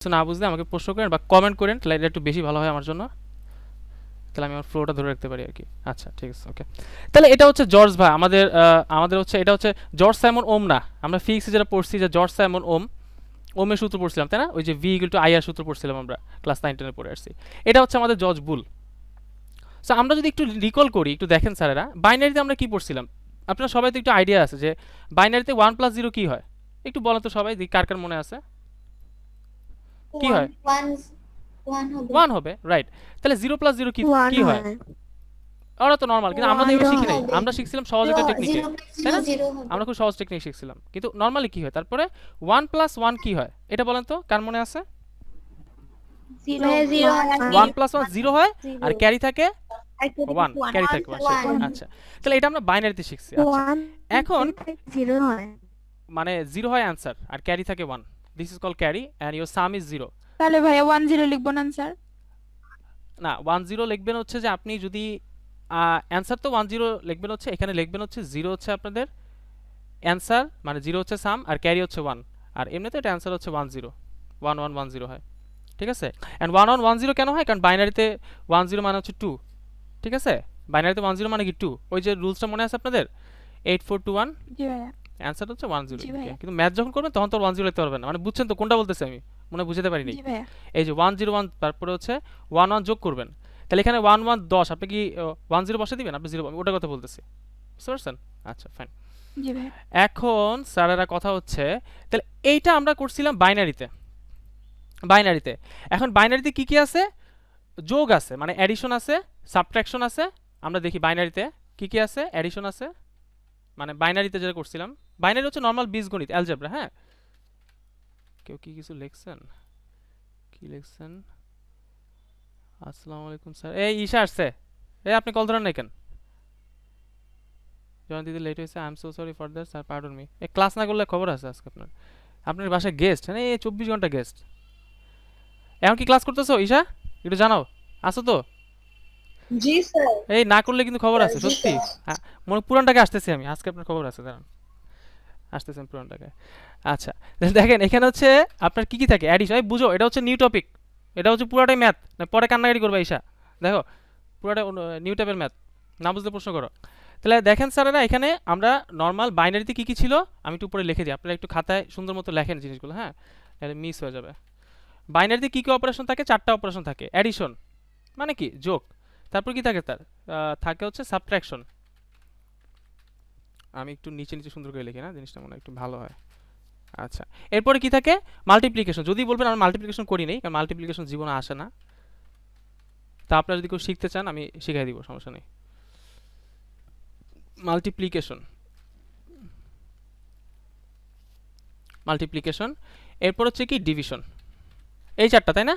কিছু না বুঝলে আমাকে প্রশ্ন করেন বা কমেন্ট করেন, তাহলে এটা একটু বেশি ভালো হয় আমার জন্য, তাহলে আমি আমার ফ্লোটা ধরে রাখতে পারি আর কি। আচ্ছা ঠিক আছে, ওকে। তাহলে এটা হচ্ছে জর্জ ভাই আমাদের আমাদের হচ্ছে এটা হচ্ছে জর্জ সাইমন ওম না, আমরা ফিজিক্সে যেটা পড়ছি যে জর্জ সাইমন ওম, ওমের সূত্র পড়ছিলাম তাই না, ওই যে ভি ইকুয়াল টু আই এর সূত্র পড়ছিলাম আমরা ক্লাস 9-10 পড়ে আসছি। এটা হচ্ছে আমাদের জর্জ বুল। সো আমরা যদি একটু রিকল করি, একটু দেখেন স্যারেরা, বাইনারিতে আমরা কি পড়ছিলাম, আপনারা সবাই তো একটু আইডিয়া আছে যে বাইনারিতে 1+0 কি হয়, একটু বলেন তো সবাই, কার কার মনে আছে কি ওয়ান হয়? ওয়ান ওয়ান হবে। 1 হবে, রাইট। তাহলে 0+0 কি ওয়ান কি হয়? হয়। ওরা তো নর্মাল, কিন্তু আমরা তো ওয়ান এভাবে শিখি নাই, হবে আমরা শিখছিলাম সহজ জিরো একটা টেকনিকে, জিরো প্লাস তাই জিরো না? জিরো হবে। আমরা খুব সহজ টেকনিক শিখছিলাম, কিন্তু নর্মালি কি হয় তারপরে 1+1 কি হয় এটা বলেন তো, কার মনে আছে? জিরো ভাইয়া জিরো হয় আর 1+1 জিরো হয়, আর জিরো ক্যারি থাকে আর 1, ক্যারি ওয়ান থাকে 1 ওয়ান। আচ্ছা, তাহলে এটা আমরা বাইনারিতে শিখছি। আচ্ছা, ওয়ান এখন জিরো হয়। মানে 0 হয় অ্যান্সার আর ক্যারি থাকে 1, this is call carry and your some is 0। তাহলে ভাইয়া 10 লিখবো না স্যার? না 10 লিখবেন হচ্ছে যে আপনি যদি অ্যান্সার তো 10 লিখবেন হচ্ছে, এখানে লিখবেন হচ্ছে 0 হচ্ছে আপনাদের অ্যান্সার, মানে 0 হচ্ছে সাম আর ক্যারি হচ্ছে 1, আর এমনিতে এটা অ্যান্সার হচ্ছে 10, 1110 হয়, ঠিক আছে। অ্যান্ড 1110 কেন হয়, কারণ বাইনারিতে 10 মানে হচ্ছে 2, ঠিক আছে। বাইনারিতে 10 মানে কি 2, ওই যে রুলসটা মনে আছে আপনাদের 8421, জি ভাইয়া। অ্যান্সার হচ্ছে 10। জি ভাইয়া। কিন্তু ম্যাথ যখন করবেন তখন তো 10 লিখতে পারবেন না, মানে বুঝছেন তো কোনটা বলতেছি আমি, মনে হয় বুঝতে পারিনি। জি ভাইয়া। এই যে 101 তারপরে হচ্ছে 11 যোগ করবেন, তাহলে এখানে 11 10, আপনি কি 10 বসে দিবেন, আপনি 0, ওটা কথা বলতেছি, বুঝতে পারছেন? আচ্ছা ফাইন। জি ভাইয়া। এখন স্যারেরা কথা হচ্ছে, তাহলে এইটা আমরা করছিলাম বাইনারিতে, বাইনারিতে এখন বাইনারিতে কি কি আছে, যোগ আছে মানে অ্যাডিশন আছে, সাবট্রাকশন আছে। আমরা দেখি বাইনারিতে কি কি আছে, অ্যাডিশন আছে, মানে বাইনারিতে যেটা করছিলাম, বাইনারি হচ্ছে নর্মাল বীজগণিত অ্যালজেব্রা, হ্যাঁ। কেউ কি কিছু লিখছেন, কি লিখছেন? আসসালামু আলাইকুম স্যার, এই ঈশা আসছে, এই আপনি কল ধরেন নাই কেন? যখন দিদি লেট হয়েছে, I am so sorry for that sir, pardon me. এই ক্লাস না করলে খবর আছে আজকে আপনার, আপনার বাসায় গেস্ট, হ্যাঁ এই 24 ঘন্টা গেস্ট। এখন কি ক্লাস করতেছো ঈশা, একটু জানাও, আসো তো? জি স্যার। এই না করলে কিন্তু খবর আছে জি সত্যি। স্যার। মনে পুরান টাকা আসতেছি আমি আজকে, আপনার খবর আছে, দাঁড়ান আসতেছেন পুরান টাকায়। আচ্ছা দেখেন এখানে হচ্ছে আপনার কি কি থাকে, অ্যাডিশন, এই বুঝো এটা হচ্ছে নিউ টপিক, এটা হচ্ছে পুরাটাই ম্যাথ, পরে কান্নাকাটি করবে ঈশা, দেখো পুরাটা নিউ টাইপের ম্যাথ, না বুঝলে প্রশ্ন করো। তাহলে দেখেন স্যারেরা, এখানে আমরা নর্মাল বাইনারিতে কি কি ছিল আমি একটু উপরে লিখে দিই, আপনারা একটু খাতায় সুন্দর মতো লেখেন জিনিসগুলো, হ্যাঁ, তাহলে মিস হয়ে যাবে। বাইনারিতে কি কি অপারেশন থাকে, 4টা অপারেশন থাকে। অ্যাডিশন মানে কি যোগ, তারপর কি থাকে তার থাকে হচ্ছে সাবট্রাকশন, আমি একটু নিচে নিচে সুন্দর করে লিখি না, জিনিসটা মনে হয় একটু ভালো হয়। আচ্ছা, এরপরে কি থাকে, মাল্টিপ্লিকেশন। যদি বলবেন আমি মাল্টিপ্লিকেশন করি নেই, কারণ মাল্টিপ্লিকেশন জীবনে আসে না, তা আপনারা যদি কেউ শিখতে চান আমি শিখাই দিব, সমস্যা নেই। মাল্টিপ্লিকেশন, মাল্টিপ্লিকেশন, এরপর হচ্ছে কি ডিভিশন, এই 4টা তাই না,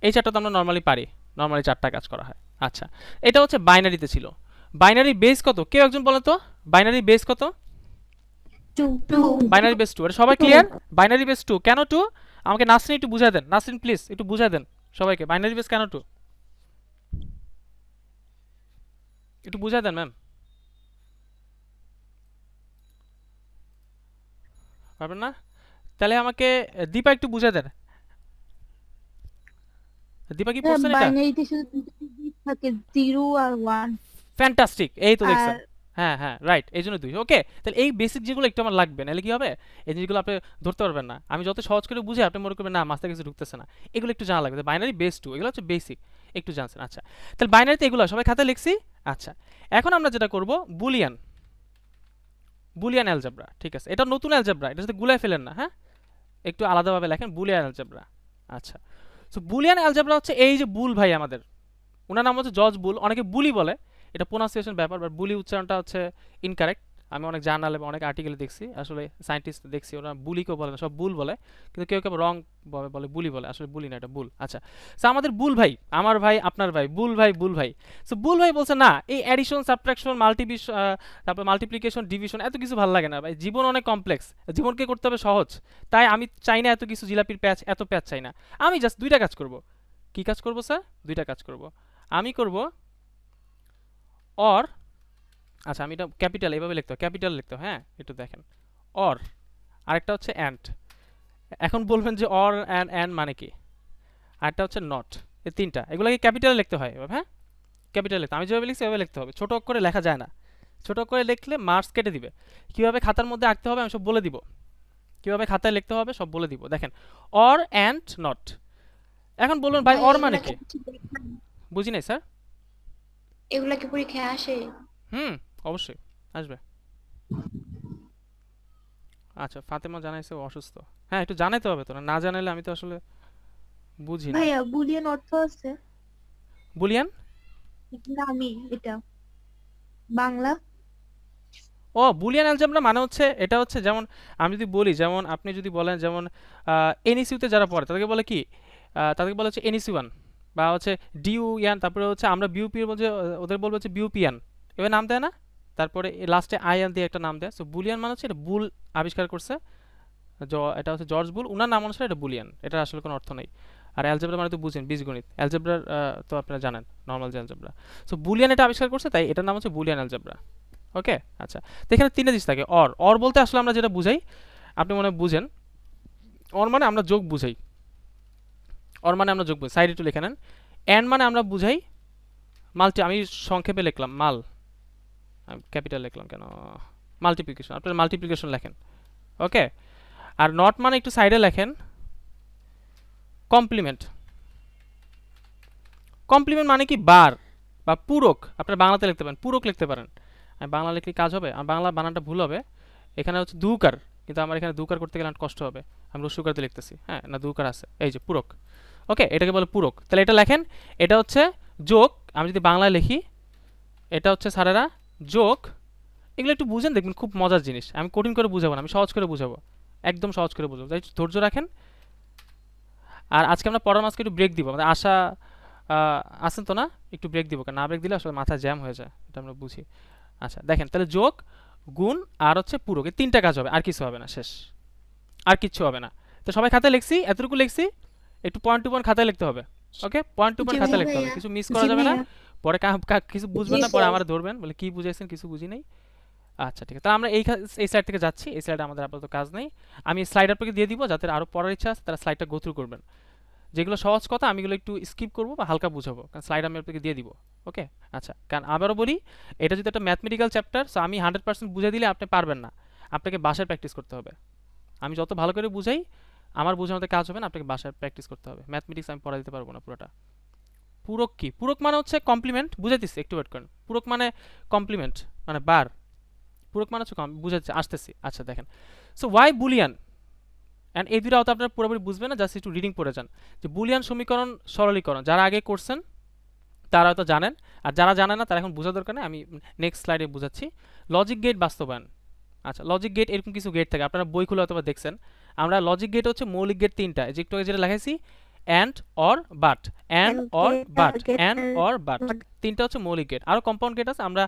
এই 4টা তো আমরা নর্মালি পারি, নর্মালি 4টা কাজ করা হয়। আচ্ছা, এটা হচ্ছে বাইনারিতে ছিল। বাইনারি বেস কত, কেউ একজন বলেন তো, বাইনারি বেস কত? টু। বাইনারি বেস 2, এটা সবাই ক্লিয়ার? বাইনারি বেস 2 কেন 2, আমাকে নাসরিন একটু বুঝাই দেন, নাসরিন প্লিজ একটু বুঝাই দেন সবাইকে, বাইনারি বেস কেন 2, একটু বুঝাই দেন ম্যাম, পারবেন না? তাহলে আমাকে দীপা একটু বুঝাই দেন, দীপা কি পড়ছেন এটা? বাইনারিতে শুধু দুটো bit থাকে, জিরো আর ওয়ান। ফ্যান্টাস্টিক, এই তো দেখছেন, আর হ্যাঁ হ্যাঁ রাইট, এই জন্য 2, ওকে। তাহলে এই বেসিক যেগুলো একটু আমার লাগবে, নাহলে কি হবে, এই জিনিসগুলো আপনি ধরতে পারবেন না, আমি যত সহজ করে বুঝে আপনি মনে করবেন না মাথায় কিছু ঢুকতেছে না, এগুলো একটু জানা লাগবে। বাইনারি বেস 2 এগুলো হচ্ছে বেসিক, একটু জানছেন। আচ্ছা, তাহলে বাইনারিতে এগুলো সবাই খাতায় লিখছি। আচ্ছা, এখন আমরা যেটা করব, বুলিয়ান, বুলিয়ান অ্যালজেব্রা, ঠিক আছে, এটা নতুন অ্যালজেব্রা, এটা সাথে গুলাই ফেলেন না, হ্যাঁ, একটু আলাদাভাবে লেখেন, বুলিয়ান অ্যালজেব্রা। আচ্ছা, সো বুলিয়ান অ্যালজেব্রা হচ্ছে এই যে বুল ভাই আমাদের, ওনার নাম হচ্ছে জর্জ বুল, অনেকে বুলি বলে, এটা প্রোনাউন্সিয়েশন ব্যাপার, বাট বুলি উচ্চারণটা হচ্ছে ইনকারেক্ট। আমি অনেক জার্নালে বা অনেক আর্টিকেলে দেখছি, আসলে সায়েন্টিস্ট দেখছি ওরা বুলিকেও বলে না, সব বুল বলে, কিন্তু কেউ কেউ রং বলে বুলি বলে, আসলে বুলি না, এটা বুল। আচ্ছা, সো আমাদের বুল ভাই, আমার ভাই আপনার ভাই, বুল ভাই, বুল ভাই, সো বুল ভাই বলছে না এই অ্যাডিশন সাবট্রাকশন তারপর মাল্টিপ্লিকেশন ডিভিশন এত কিছু ভালো লাগে না ভাই, জীবন অনেক কমপ্লেক্স, জীবনকে করতে হবে সহজ, তাই আমি চাই না এত কিছু জিলাপির প্যাচ, এত প্যাচ চাই না, আমি জাস্ট 2টা কাজ করব। কি কাজ করব স্যার? 2টা কাজ করব, আমি করব অর, আচ্ছা আমি এটা ক্যাপিটাল এভাবে লিখতে, ক্যাপিটাল লিখতে, হ্যাঁ একটু দেখেন, অর, আরেকটা হচ্ছে অ্যান্ড, এখন বলবেন যে অর অ্যান্ড মানে কি, আরটা হচ্ছে নট। এই তিনটা, এগুলোকে ক্যাপিটালে লিখতে হয় এভাবে, হ্যাঁ ক্যাপিটালে লিখতে, আমি যেভাবে লিখছি এভাবে লিখতে হবে, ছোট অক্ষরে লেখা যায় না, ছোট অক্ষরে লিখলে মার্কস কেটে দিবে। কীভাবে খাতার মধ্যে আঁকতে হবে আমি সব বলে দিব, কীভাবে খাতায় লিখতে হবে সব বলে দিব। দেখেন অর অ্যান্ড নট। এখন বলুন ভাই ভাই অর এগুলা মানে কি কি, বুঝি নাই স্যার। এগুলা কি পরীক্ষায় আসে? অবশ্যই আসবে। আচ্ছা ফাতেমা জানাইছে ও অসুস্থ, হ্যাঁ একটু জানাইতে হবে তো, না জানাইলে আমি তো আসলে বুঝি না। ভাইয়া বুলিয়ান অর্থ আছে বুলিয়ান, নামি এটা বাংলা। ও বুলিয়ান অ্যালজেব্রা মানে হচ্ছে এটা হচ্ছে যেমন আমি যদি বলি, যেমন আপনি যদি বলেন যেমন এনইসিউতে যারা পড়ে তাদেরকে বলে কি, তাদেরকে বলে হচ্ছে এনইসি ওয়ান বা হচ্ছে ডিউ ইয়ান, তারপরে হচ্ছে আমরা বিউপির মধ্যে ওদের বলবো হচ্ছে বিউপিয়ান, এবার নাম দেয় না, তারপরে লাস্টে আইয়ান দিয়ে একটা নাম দেয়। সো বুলিয়ান মানে হচ্ছে এটা বুল আবিষ্কার করছে, এটা হচ্ছে জর্জ বুল, উনার নাম অনুসারে এটা বুলিয়ান, এটার আসলে কোনো অর্থ নেই। আর অ্যালজেব্রা মানে তো বুঝেন বীজগণিত, অ্যালজেব্রার তো আপনারা জানেন নর্মাল যে অ্যালজেব্রা। সো বুলিয়ান এটা আবিষ্কার করছে, তাই এটার নাম হচ্ছে বুলিয়ান অ্যালজেব্রা। ওকে আচ্ছা, তো এখানে তিনটা জিনিস থাকে। অর, অর বলতে আসলে আমরা যেটা বুঝাই আপনি মনে হয় বুঝেন, অর মানে আমরা যোগ বুঝাই, অর মানে আমরা যোগ বুঝাই, সাইড একটু লিখে নেন। অ্যান্ড মানে আমরা বুঝাই মাল্টি, আমি সংক্ষেপে লিখলাম মাল, আমি ক্যাপিটাল লিখলাম কেন, মাল্টিপ্লিকেশন, আপনারা মাল্টিপ্লিকেশন লেখেন। ওকে, আর নট মানে একটু সাইডে লেখেন কমপ্লিমেন্ট। কমপ্লিমেন্ট মানে কি বার বা পূরক, আপনারা বাংলাতে লিখতে পারেন, পূরক লিখতে পারেন। আমি বাংলা লিখলে কাজ হবে, আর বাংলা বানানটা ভুল হবে, এখানে হচ্ছে দুকার, কিন্তু আমার এখানে দুকার করতে গেলে কষ্ট হবে, আমি রস্যকারতে লিখতেছি, হ্যাঁ না দুকার আছে, এই যে পূরক। ওকে, এটাকে বলে পূরক, তাহলে এটা লেখেন, এটা হচ্ছে যোগ, আমি যদি বাংলায় লিখি এটা হচ্ছে স্যারেরা যোগ, এগুলো একটু বুঝেন দেখবেন খুব মজার জিনিস, আমি কঠিন করে বুঝাবো না, আমি সহজ করে বুঝাবো, একদম সহজ করে বুঝাবো, তাই ধৈর্য রাখেন। আর আজকে আমরা পড়ার মাঝকে একটু ব্রেক দিব, আমাদের আশা আসেন তো না, একটু ব্রেক দিব, কারণ না ব্রেক দিলে আসলে মাথা জ্যাম হয়ে যায়, এটা আমরা বুঝি। আচ্ছা দেখেন, তাহলে যোগ গুণ আর হচ্ছে পূরক, এই তিনটা কাজ হবে, আর কিছু হবে না, শেষ, আর কিচ্ছু হবে না। তো সবাই খাতায় লিখছি, এতটুকু লিখছি, একটু পয়েন্ট টু পয়েন্ট খাতায় লিখতে হবে। ওকে, পয়েন্ট টু জি পয়েন্ট খাতায় লিখতে হবে, ভাইয়া। কিছু মিস করা জি যাবে না, ভাইয়া। পরে কিছু বুঝবেন জি না, পরে স্যার। আমার ধরবেন বলে কি বুঝাইছেন কিছু বুঝি নাই। আচ্ছা ঠিক আছে, তাহলে আমরা এই স্লাইড থেকে যাচ্ছি, এই স্লাইডে আমাদের আপাতত কাজ নেই, আমি স্লাইড আপনাকে দিয়ে দিব, যাতে আরও পড়ার ইচ্ছা আছে তারা স্লাইডটা গো থ্রু করবেন, যেগুলো সহজ কথা আমি এগুলো একটু স্কিপ করবো বা হালকা বুঝাবো, কারণ স্লাইড আমি আপনাকে দিয়ে দিব। ওকে আচ্ছা, কারণ আবারও বলি এটা যদি একটা ম্যাথমেটিক্যাল চ্যাপ্টার, সো আমি 100% বুঝে দিলে আপনি পারবেন না, আপনাকে বাসায় প্র্যাকটিস করতে হবে। আমি যত ভালো করে বুঝাই আমার বোঝানোতে কাজ হবে না, আপনাকে বাসায় প্র্যাকটিস করতে হবে, ম্যাথমেটিক্স আমি পড়া দিতে পারবো না পুরোটা। পূরক কি, পূরক মানে হচ্ছে কমপ্লিমেন্ট, বুঝাইতেছি একটু ওয়েট করেন, পূরক মানে কমপ্লিমেন্ট মানে বার, পূরক মানে হচ্ছে বুঝাচ্ছি আসতেছি। আচ্ছা দেখেন, সো ওয়াই বুলিয়ান, অ্যান্ড এই দুটো আপনারা পুরোপুরি বুঝবেন না, জাস্ট একটু রিডিং পড়ে যান, যে বুলিয়ান সমীকরণ সরলীকরণ, যারা আগে করছেন তারা হয়তো জানেন, আর যারা জানেন না তারা এখন বোঝা দরকার নেই, আমি নেক্সট স্লাইডে বুঝাচ্ছি। লজিক গেট বাস্তবায়ন, আচ্ছা লজিক গেট এরকম কিছু গেট থাকে, আপনারা বই খুলে অথবা দেখছেন, আমরা লজিক গেট হচ্ছে মৌলিক গেট তিনটা, যে একটু আগে যেটা লেখাইছি and or but, and or but, and or but, তিনটা হচ্ছে মৌলিক গেট, আরও কম্পাউন্ড গেট আছে, আমরা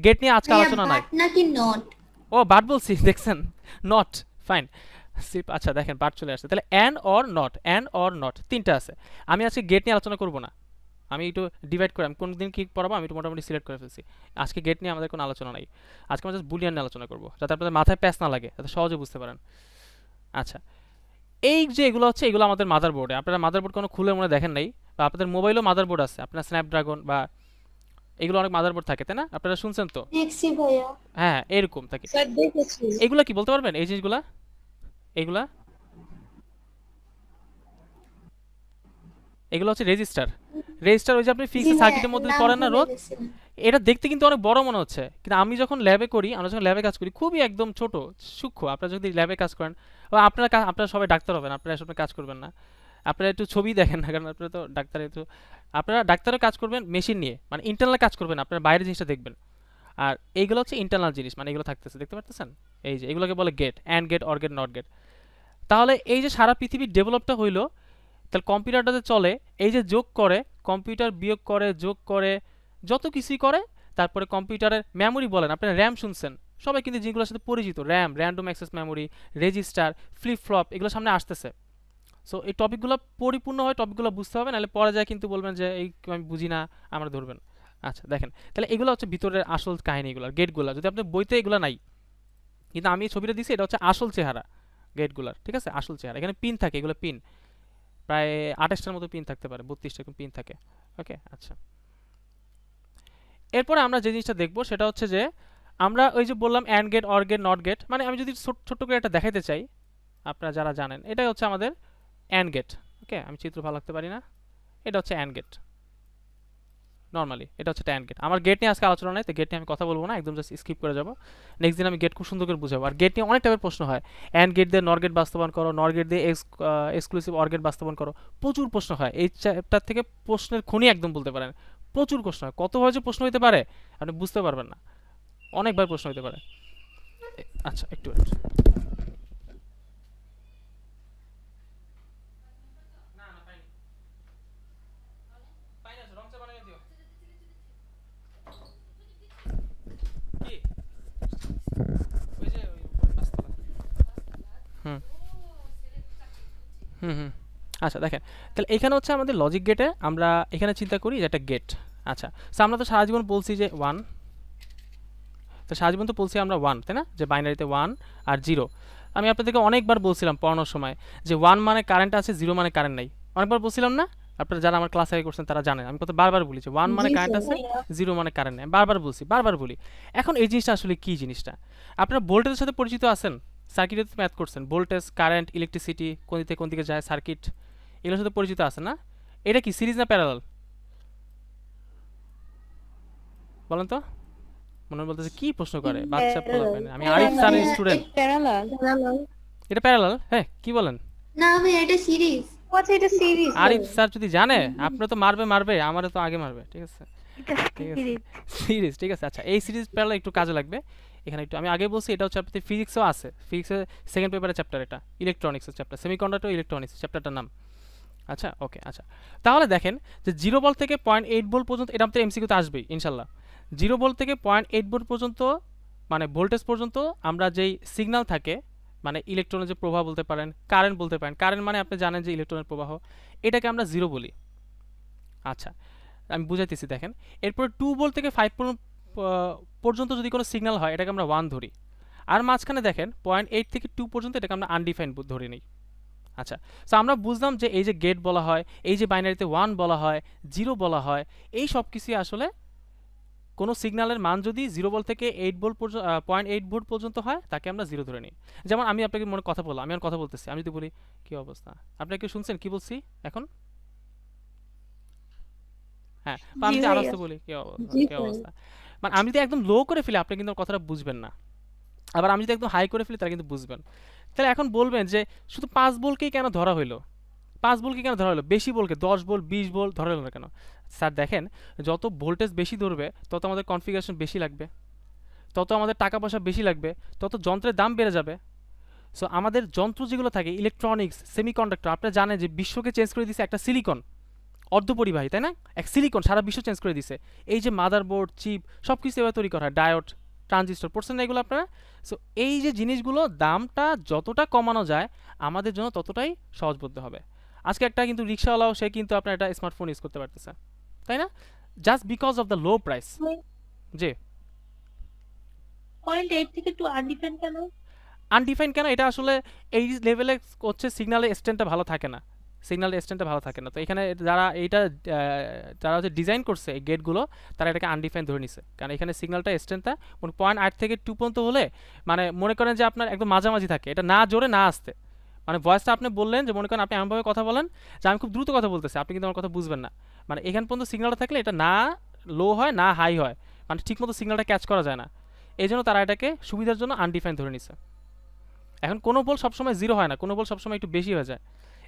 গেট নিয়ে আজকে ভাইয়া আলোচনা নাই। বাট নাকি নট? ও বাট বলছি দেখছেন, নট, ফাইন। আচ্ছা দেখেন বাট চলে আসছে, তাহলে and or not, and or not তিনটা আছে। আমি আজকে গেট নিয়ে আলোচনা করব না, আমি একটু ডিভাইড করে, আমি কোন দিন কী পড়াবো আমি একটু মোটামুটি সিলেক্ট করে ফেলছি, আজকে গেট নিয়ে আমাদের কোনো আলোচনা নাই, আজকে আমরা জাস্ট বুলিয়ান নিয়ে আলোচনা করবো, যাতে আপনাদের মাথায় প্যাচ না লাগে, যাতে সহজে বুঝতে পারেন। আচ্ছা, এই যে এগুলো হচ্ছে এগুলো আমাদের মাদারবোর্ডে, আপনারা মাদারবোর্ড কোনো খুলে মনে দেখেন নাই, বা আপনাদের মোবাইলেও মাদারবোর্ড আছে, আপনার স্ন্যাপড্রাগন বা এগুলো অনেক মাদারবোর্ড থাকে তাই না, আপনারা শুনছেন তো, দেখছি ভাইয়া। হ্যাঁ এরকম থাকে। স্যার দেখেছি। এগুলা কি বলতে পারবেন এই জিনিসগুলা, এগুলা এগুলো হচ্ছে রেজিস্টার, রেজিস্টার ওই যে আপনি জি ফিক্সড ভাইয়া, সার্কিটের মধ্যে নাম পড়েন না ভুলে রোজ, গেছিলাম। এটা দেখতে কিন্তু অনেক বড় মনে হচ্ছে, কিন্তু আমি যখন ল্যাবে করি, আমরা যখন ল্যাবে কাজ করি খুবই একদম ছোট সূক্ষ্ম, আপনারা যদি ল্যাবে কাজ করেন, বা আপনারা সবাই ডাক্তার হবেন, আপনারা এসব কাজ করবেন না, আপনারা একটু ছবি দেখেন না, কারণ আপনারা তো ডাক্তার, একটু আপনারা ডাক্তারের কাজ করবেন মেশিন নিয়ে, মানে ইন্টারনাল কাজ করবেন, আপনারা বাইরের জিনিসটা দেখবেন, আর এইগুলো হচ্ছে ইন্টারনাল জিনিস, মানে এগুলো থাকতেছে দেখতে পারতেছেন, এই যে এগুলোকে বলে gate, and gate, or gate, not gate. তাহলে এই যে সারা পৃথিবীর ডেভেলপটা হইলো, তাহলে কম্পিউটারটাতে চলে এই যে যোগ করে, কম্পিউটার বিয়োগ করে, যোগ করে, যত কিছুই করে, তারপরে কম্পিউটারের মেমোরি বলেন, আপনারা র্যাম শুনছেন, সবাই কিন্তু যেগুলোর সাথে পরিচিত, RAM, random access memory, register, flip flop, এগুলো সামনে আসতেছে। সো এই টপিকগুলো পরিপূর্ণ হয়, টপিকগুলো বুঝতে হবে, নাহলে পরে যায় কিন্তু বলবেন যে এই আমি বুঝি না, আমরা ধরবেন। আচ্ছা দেখেন, তাহলে এগুলো হচ্ছে ভিতরের আসল কাহিনীগুলো, গেটগুলো, যদি আপনার বইতে এগুলো নাই, কিন্তু আমি এই ছবিটা দিছি, এটা হচ্ছে আসল চেহারা, গেটগুলার, ঠিক আছে, আসল চেহারা। এখানে পিন থাকে, এগুলো পিন, প্রায় 28টার মতো পিন থাকতে পারে, 32টা পিন থাকে। ওকে, আচ্ছা। এরপরে আমরা যে জিনিসটা দেখবো সেটা হচ্ছে যে আমরা ওই যে বললাম and gate, or gate, not gate, মানে আমি যদি ছোট্ট করে একটা দেখাইতে চাই, আপনারা যারা জানেন, এটাই হচ্ছে আমাদের অ্যান্ড গেট। ওকে, আমি চিত্র ভালো লাগতে পারি না, এটা হচ্ছে অ্যান্ড গেট। নর্মালি এটা হচ্ছে অ্যান্ড গেট। আমার গেট নিয়ে আজকে আলোচনা নাই, তো গেট নিয়ে আমি কথা বলবো না, একদম জাস্ট স্কিপ করে যাবো। নেক্সট দিন আমি গেট খুব সুন্দর করে বুঝাবো। আর গেট নিয়ে অনেক টাইপের প্রশ্ন হয়, অ্যান্ড গেট দিয়ে নর গেট বাস্তবায়ন করো, নর গেট দিয়ে এক্সক্লুসিভ অর গেট বাস্তবায়ন করো, প্রচুর প্রশ্ন হয়। এই চ্যাপ্টার থেকে প্রশ্নের খনি একদম বলতে পারেন, প্রচুর প্রশ্ন হয়। কতবার যে প্রশ্ন হতে পারে আপনি বুঝতে পারবেন না, অনেকবার প্রশ্ন হতে পারে। আচ্ছা, একটু হুম হুম হুম আচ্ছা, দেখেন তাহলে এখানে হচ্ছে আমাদের লজিক গেটে আমরা এখানে চিন্তা করি যে একটা গেট। আচ্ছা, সো আমরা তো সারা জীবন বলছি যে 1, তো সারা জীবন তো বলছি আমরা 1, তাই না, যে বাইনারিতে 1 আর 0। আমি আপনাদেরকে অনেকবার বলছিলাম পড়ানোর সময় যে 1 মানে কারেন্ট আছে, 0 মানে কারেন্ট নাই, অনেকবার বলছিলাম না? আপনারা যারা আমার ক্লাসে করছেন তারা জানেন আমি কত বারবার বলি যে 1 মানে জি কারেন্ট স্যার। আছে, 0 মানে কারেন্ট নেই, বারবার বলছি, বারবার বলি। এখন এই জিনিসটা আসলে কি জিনিসটা? আপনারা ভোল্টেজের সাথে পরিচিত আছেন? সার্কিটে তো ম্যাথ করছেন, ভোল্টেজ, কারেন্ট, ইলেকট্রিসিটি কোন দিকে কোন দিকে যায়, সার্কিট, এগুলোর সাথে পরিচিত আছেন না? এটা কি সিরিজ না প্যারালাল বলেন তো? মনে হয় বলতেছে কি প্রশ্ন করে বাচ্চা পোলাপান, আমি আরিফ স্যারের স্টুডেন্ট। প্যারালাল। এটা প্যারালাল? হ্যাঁ, কি বলেন? না ভাইয়া, এটা সিরিজ। আচ্ছা, এটা সিরিজ। আরিফ স্যার যদি জানে আপনার তো মারবে, আমারও তো আগে মারবে, ঠিক আছে? এটা ঠিক আছে, সিরিজ। সিরিজ, ঠিক আছে। আচ্ছা, এই সিরিজ প্যারালাল একটু কাজে লাগবে এখানে। একটু আমি আগে বলছি এটা হচ্ছে আপনাদের ফিজিক্সও আছে, ফিজিক্সের সেকেন্ড পেপারের চ্যাপ্টার, এটা ইলেকট্রনিক্সের চ্যাপ্টার, সেমিকন্ডাক্টর ইলেকট্রনিক্স চ্যাপ্টারটার নাম। আচ্ছা, ওকে, আচ্ছা। তাহলে দেখেন যে 0 ভোল্ট থেকে 0.8 ভোল্ট পর্যন্ত, এটা আমাদের এমসিকিউতে আসবেই ইনশাল্লাহ। 0 ভোল্ট থেকে 0.8 ভোল্ট পর্যন্ত মানে ভোল্টেজ পর্যন্ত আমরা যেই সিগন্যাল থাকে, মানে ইলেকট্রনের যে প্রবাহ বলতে পারেন, কারেন্ট বলতে পারেন, কারেন্ট মানে আপনি জানেন যে ইলেকট্রনের প্রবাহ, এটাকে আমরা 0 বলি। আচ্ছা, আমি বুঝাইতেছি, দেখেন। এরপর 2 ভোল্ট থেকে 5 পর্যন্ত যদি কোনো সিগন্যাল হয় এটাকে আমরা 1 ধরি। আর মাঝখানে দেখেন 0.8 থেকে 2 পর্যন্ত এটাকে আমরা আনডিফাইন্ড ধরে নিই। আচ্ছা, সো আমরা বুঝলাম যে এই যে গেট বলা হয়, এই যে বাইনারিতে 1 বলা হয়, 0 বলা হয়, এই সব কিছুই আসলে কোনো সিগন্যালের মান যদি 0 ভোল্ট থেকে 8 ভোল্ট পর্যন্ত 0.8 ভোল্ট পর্যন্ত হয় তাকে আমরা 0 ধরে নিই। যেমন আমি আপনাকে মনে কথা বললাম, আমি আর কথা বলতেছি, আমি যদি বলি কি অবস্থা, আপনারা কি শুনছেন কি বলছি এখন? হ্যাঁ, বা আমি জি যদি আরো ভাইয়া। আস্তে বলি কি অবস্থা, জি কি স্যার। অবস্থা, মানে আমি যদি একদম লো করে ফেলি আপনি কিন্তু আমার কথাটা বুঝবেন না, আবার আমি যদি একদম হাই করে ফেলি তারা কিন্তু বুঝবেন। তাহলে এখন বলবেন যে শুধু 5 ভোল্টকেই কেন ধরা হইলো, 5 ভোল্টকে কেন ধরা হলো, বেশি ভোল্টকে 10 ভোল্ট 20 ভোল্ট ধরা হলো না কেন? স্যার দেখেন, যত ভোল্টেজ বেশি ধরবে তত আমাদের কনফিগারেশন বেশি লাগবে, তত আমাদের টাকা পয়সা বেশি লাগবে, তত যন্ত্রের দাম বেড়ে যাবে। সো আমাদের যন্ত্র যেগুলো থাকে ইলেকট্রনিক্স, সেমিকন্ডাক্টর, আপনারা জানেন যে বিশ্বকে চেঞ্জ করে দিয়েছে একটা সিলিকন, অর্ধপরিবাহী, তাই না? এক সিলিকন সারা বিশ্ব চেঞ্জ করে দিছে। এই যে মাদারবোর্ড, চিপ, সব কিছু এবার তৈরি করা হয়, ডায়োড, ট্রানজিস্টর, পড়ছেন না এগুলো আপনারা? সো এই যে জিনিসগুলো দামটা যতটা কমানো যায় আমাদের জন্য ততটাই সহজবোধ্য হবে। আজকে একটা কিন্তু রিক্সাওয়ালাও সে কিন্তু আপনার একটা স্মার্টফোন ইউজ করতে পারতেছে, তাই না? Just because of the low price. যে 0.8 থেকে একটু আনডিফাইন্ড কেন? আনডিফাইন্ড কেন, এটা আসলে এই লেভেলে হচ্ছে সিগন্যালের স্ট্যান্ডটা ভালো থাকে না, সিগন্যালের স্ট্যান্ডটা ভালো থাকে না। তো এখানে যারা এইটা যারা হচ্ছে ডিজাইন করছে এই গেটগুলো, তারা এটাকে আনডিফাইন্ড ধরে নিছে, কারণ এখানে সিগন্যালটা স্ট্যান্ডটা 0.8 থেকে 2 পর্যন্ত হলে, মানে মনে করেন যে আপনার একদম মাঝামাঝি থাকে, এটা না জোরে না আসতে, মানে ভয়েসটা আপনি বললেন যে মনে করেন আপনি এমনভাবে কথা বলেন যে আমি খুব দ্রুত কথা বলতেছি, আপনি কিন্তু আমার কথা বুঝবেন না, মানে এখান পর্যন্ত সিগন্যালটা থাকলে এটা না লো হয় না হাই হয়, মানে ঠিকমতো সিগন্যালটা ক্যাচ করা যায় না, এই জন্য তারা এটাকে সুবিধার জন্য আনডিফাইন্ড ধরে নিছে। এখন কোনো বল সবসময় 0 হয় না, কোনো বল সবসময় একটু বেশি হয়ে যায়,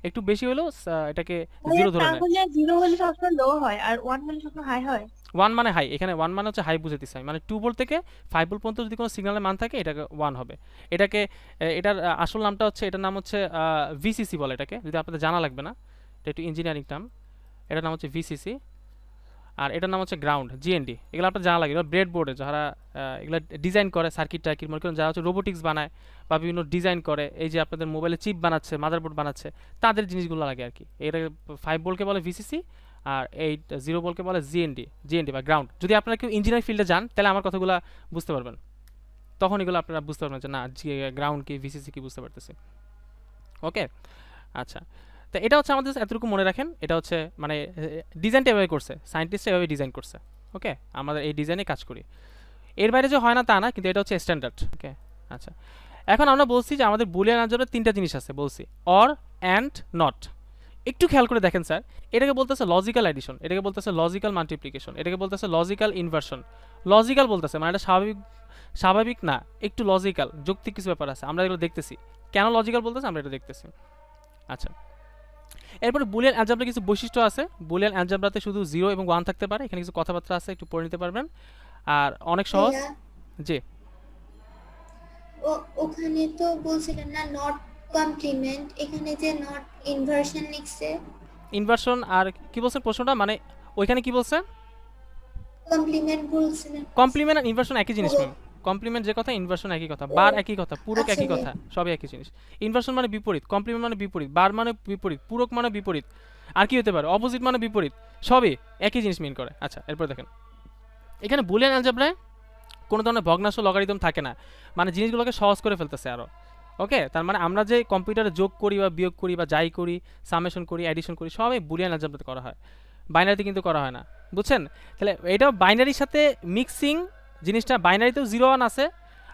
একটু বেশি হলেও এটাকে 0 ধরে নেয়। তাহলে 0 হলে সবসময় লো হয় আর 1 হলে সবসময় হাই হয়। 1 মানে হাই, এখানে 1 মানে হচ্ছে হাই বুঝাইতেছি আমি, মানে 2 ভোল্ট থেকে 5 ভোল্ট পর্যন্ত যদি কোনো সিগন্যালের মান থাকে এটাকে 1 হবে। এটাকে এটার আসল নামটা হচ্ছে, এটার নাম হচ্ছে ভিসিসি বলে এটাকে, যদি আপনাদের জানা লাগবে না, এটা একটু ইঞ্জিনিয়ারিং টার্ম, এটার নাম হচ্ছে ভিসিসি। আর এটার নাম হচ্ছে গ্রাউন্ড, জিএনডি, এগুলো আপনার জানা লাগে, এগুলো ব্রেড বোর্ডে যারা এগুলো ডিজাইন করে, সার্কিট টার্কিট মনে করেন যারা হচ্ছে রোবোটিক্স বানায় বা বিভিন্ন ডিজাইন করে, এই যে আপনাদের মোবাইলে চিপ বানাচ্ছে, মাদারবোর্ড বানাচ্ছে, তাদের জিনিসগুলো লাগে আর কি। এটা 5 ভোল্টকে বলে ভিসিসি, আর 0 ভোল্টকে বলে জিএনডি বা গ্রাউন্ড। যদি আপনারা কেউ ইঞ্জিনিয়ারিং ফিল্ডে যান তাহলে আমার কথাগুলো বুঝতে পারবেন, তখন এগুলো আপনারা বুঝতে পারবেন যে না গ্রাউন্ড কি ভিসিসি কি বুঝতে পারতেছি। ওকে, আচ্ছা। তো এটা হচ্ছে আমাদের এতটুকু মনে রাখেন, এটা হচ্ছে মানে ডিজাইনটা এভাবে করছে, সায়েন্টিস্টরা এভাবে ডিজাইন করছে। ওকে, আমরা এই ডিজাইনে কাজ করি, এর বাইরে যে হয় না তা না, কিন্তু এটা হচ্ছে স্ট্যান্ডার্ড। ওকে, আচ্ছা। এখন আমরা বলছি যে আমাদের বুলিয়ান অ্যালজেব্রার তিনটা জিনিস আছে, বলছি অর, অ্যান্ড, নট। একটু খেয়াল করে দেখেন স্যার, এটাকে বলতেছে লজিক্যাল অ্যাডিশন, এটাকে বলতেছে লজিক্যাল মাল্টিপ্লিকেশন, এটাকে বলতেছে লজিক্যাল ইনভার্সন। লজিক্যাল বলতেছে মানে এটা স্বাভাবিক না, একটু লজিক্যাল, যৌক্তিক কিছু ব্যাপার আছে, আমরা এগুলো দেখতেছি। কেন লজিক্যাল বলতেছে আমরা এটা দেখতেছি। আচ্ছা, এরপরে বুলিয়ান অ্যালজেব্রার কিছু বৈশিষ্ট্য আছে। বুলিয়ান অ্যালজেব্রাতে শুধু 0 এবং 1 থাকতে পারে, এখানে কিছু কথাবার্তা আছে, একটু পড়ে নিতে পারবেন, আর অনেক সহজ। ভাইয়া, জি, ওখানে তো বলছিলেন না নট কমপ্লিমেন্ট, এখানে যে নট ইনভার্সন লিখছে, ইনভার্সন আর কি বলছে প্রশ্নটা, মানে ওইখানে কি বলছে? কমপ্লিমেন্ট বলছিলেন। কমপ্লিমেন্ট আর ইনভার্সন একই জিনিস ম্যাম। কমপ্লিমেন্ট যে কথা, ইনভার্সন একই কথা, বার একই কথা, পূরক আচ্ছা একই ভাই। কথা, সবই একই জিনিস। ইনভার্সন মানে বিপরীত, কমপ্লিমেন্ট মানে বিপরীত, বার মানে বিপরীত, পূরক মানে বিপরীত, আর কি হতে পারে, অপোজিট মানে বিপরীত, সবই একই জিনিস মিন করে। আচ্ছা, এরপর দেখেন, এখানে বুলিয়ান অ্যালজেব্রায় কোনো ধরনের ভগ্নাংশ লগারিদম থাকে না, মানে জিনিসগুলোকে সহজ করে ফেলতেছে আরও। ওকে, তার মানে আমরা যে কম্পিউটারে যোগ করি বা বিয়োগ করি বা যাই করি, সামেশন করি, অ্যাডিশন করি, সবই বুলিয়ান অ্যালজেব্রাতে করা হয়, বাইনারিতে কিন্তু করা হয় না, বুঝছেন? তাহলে এটাও বাইনারির সাথে মিক্সিং জিনিসটা, বাইনারিতেও 0 1 আছে,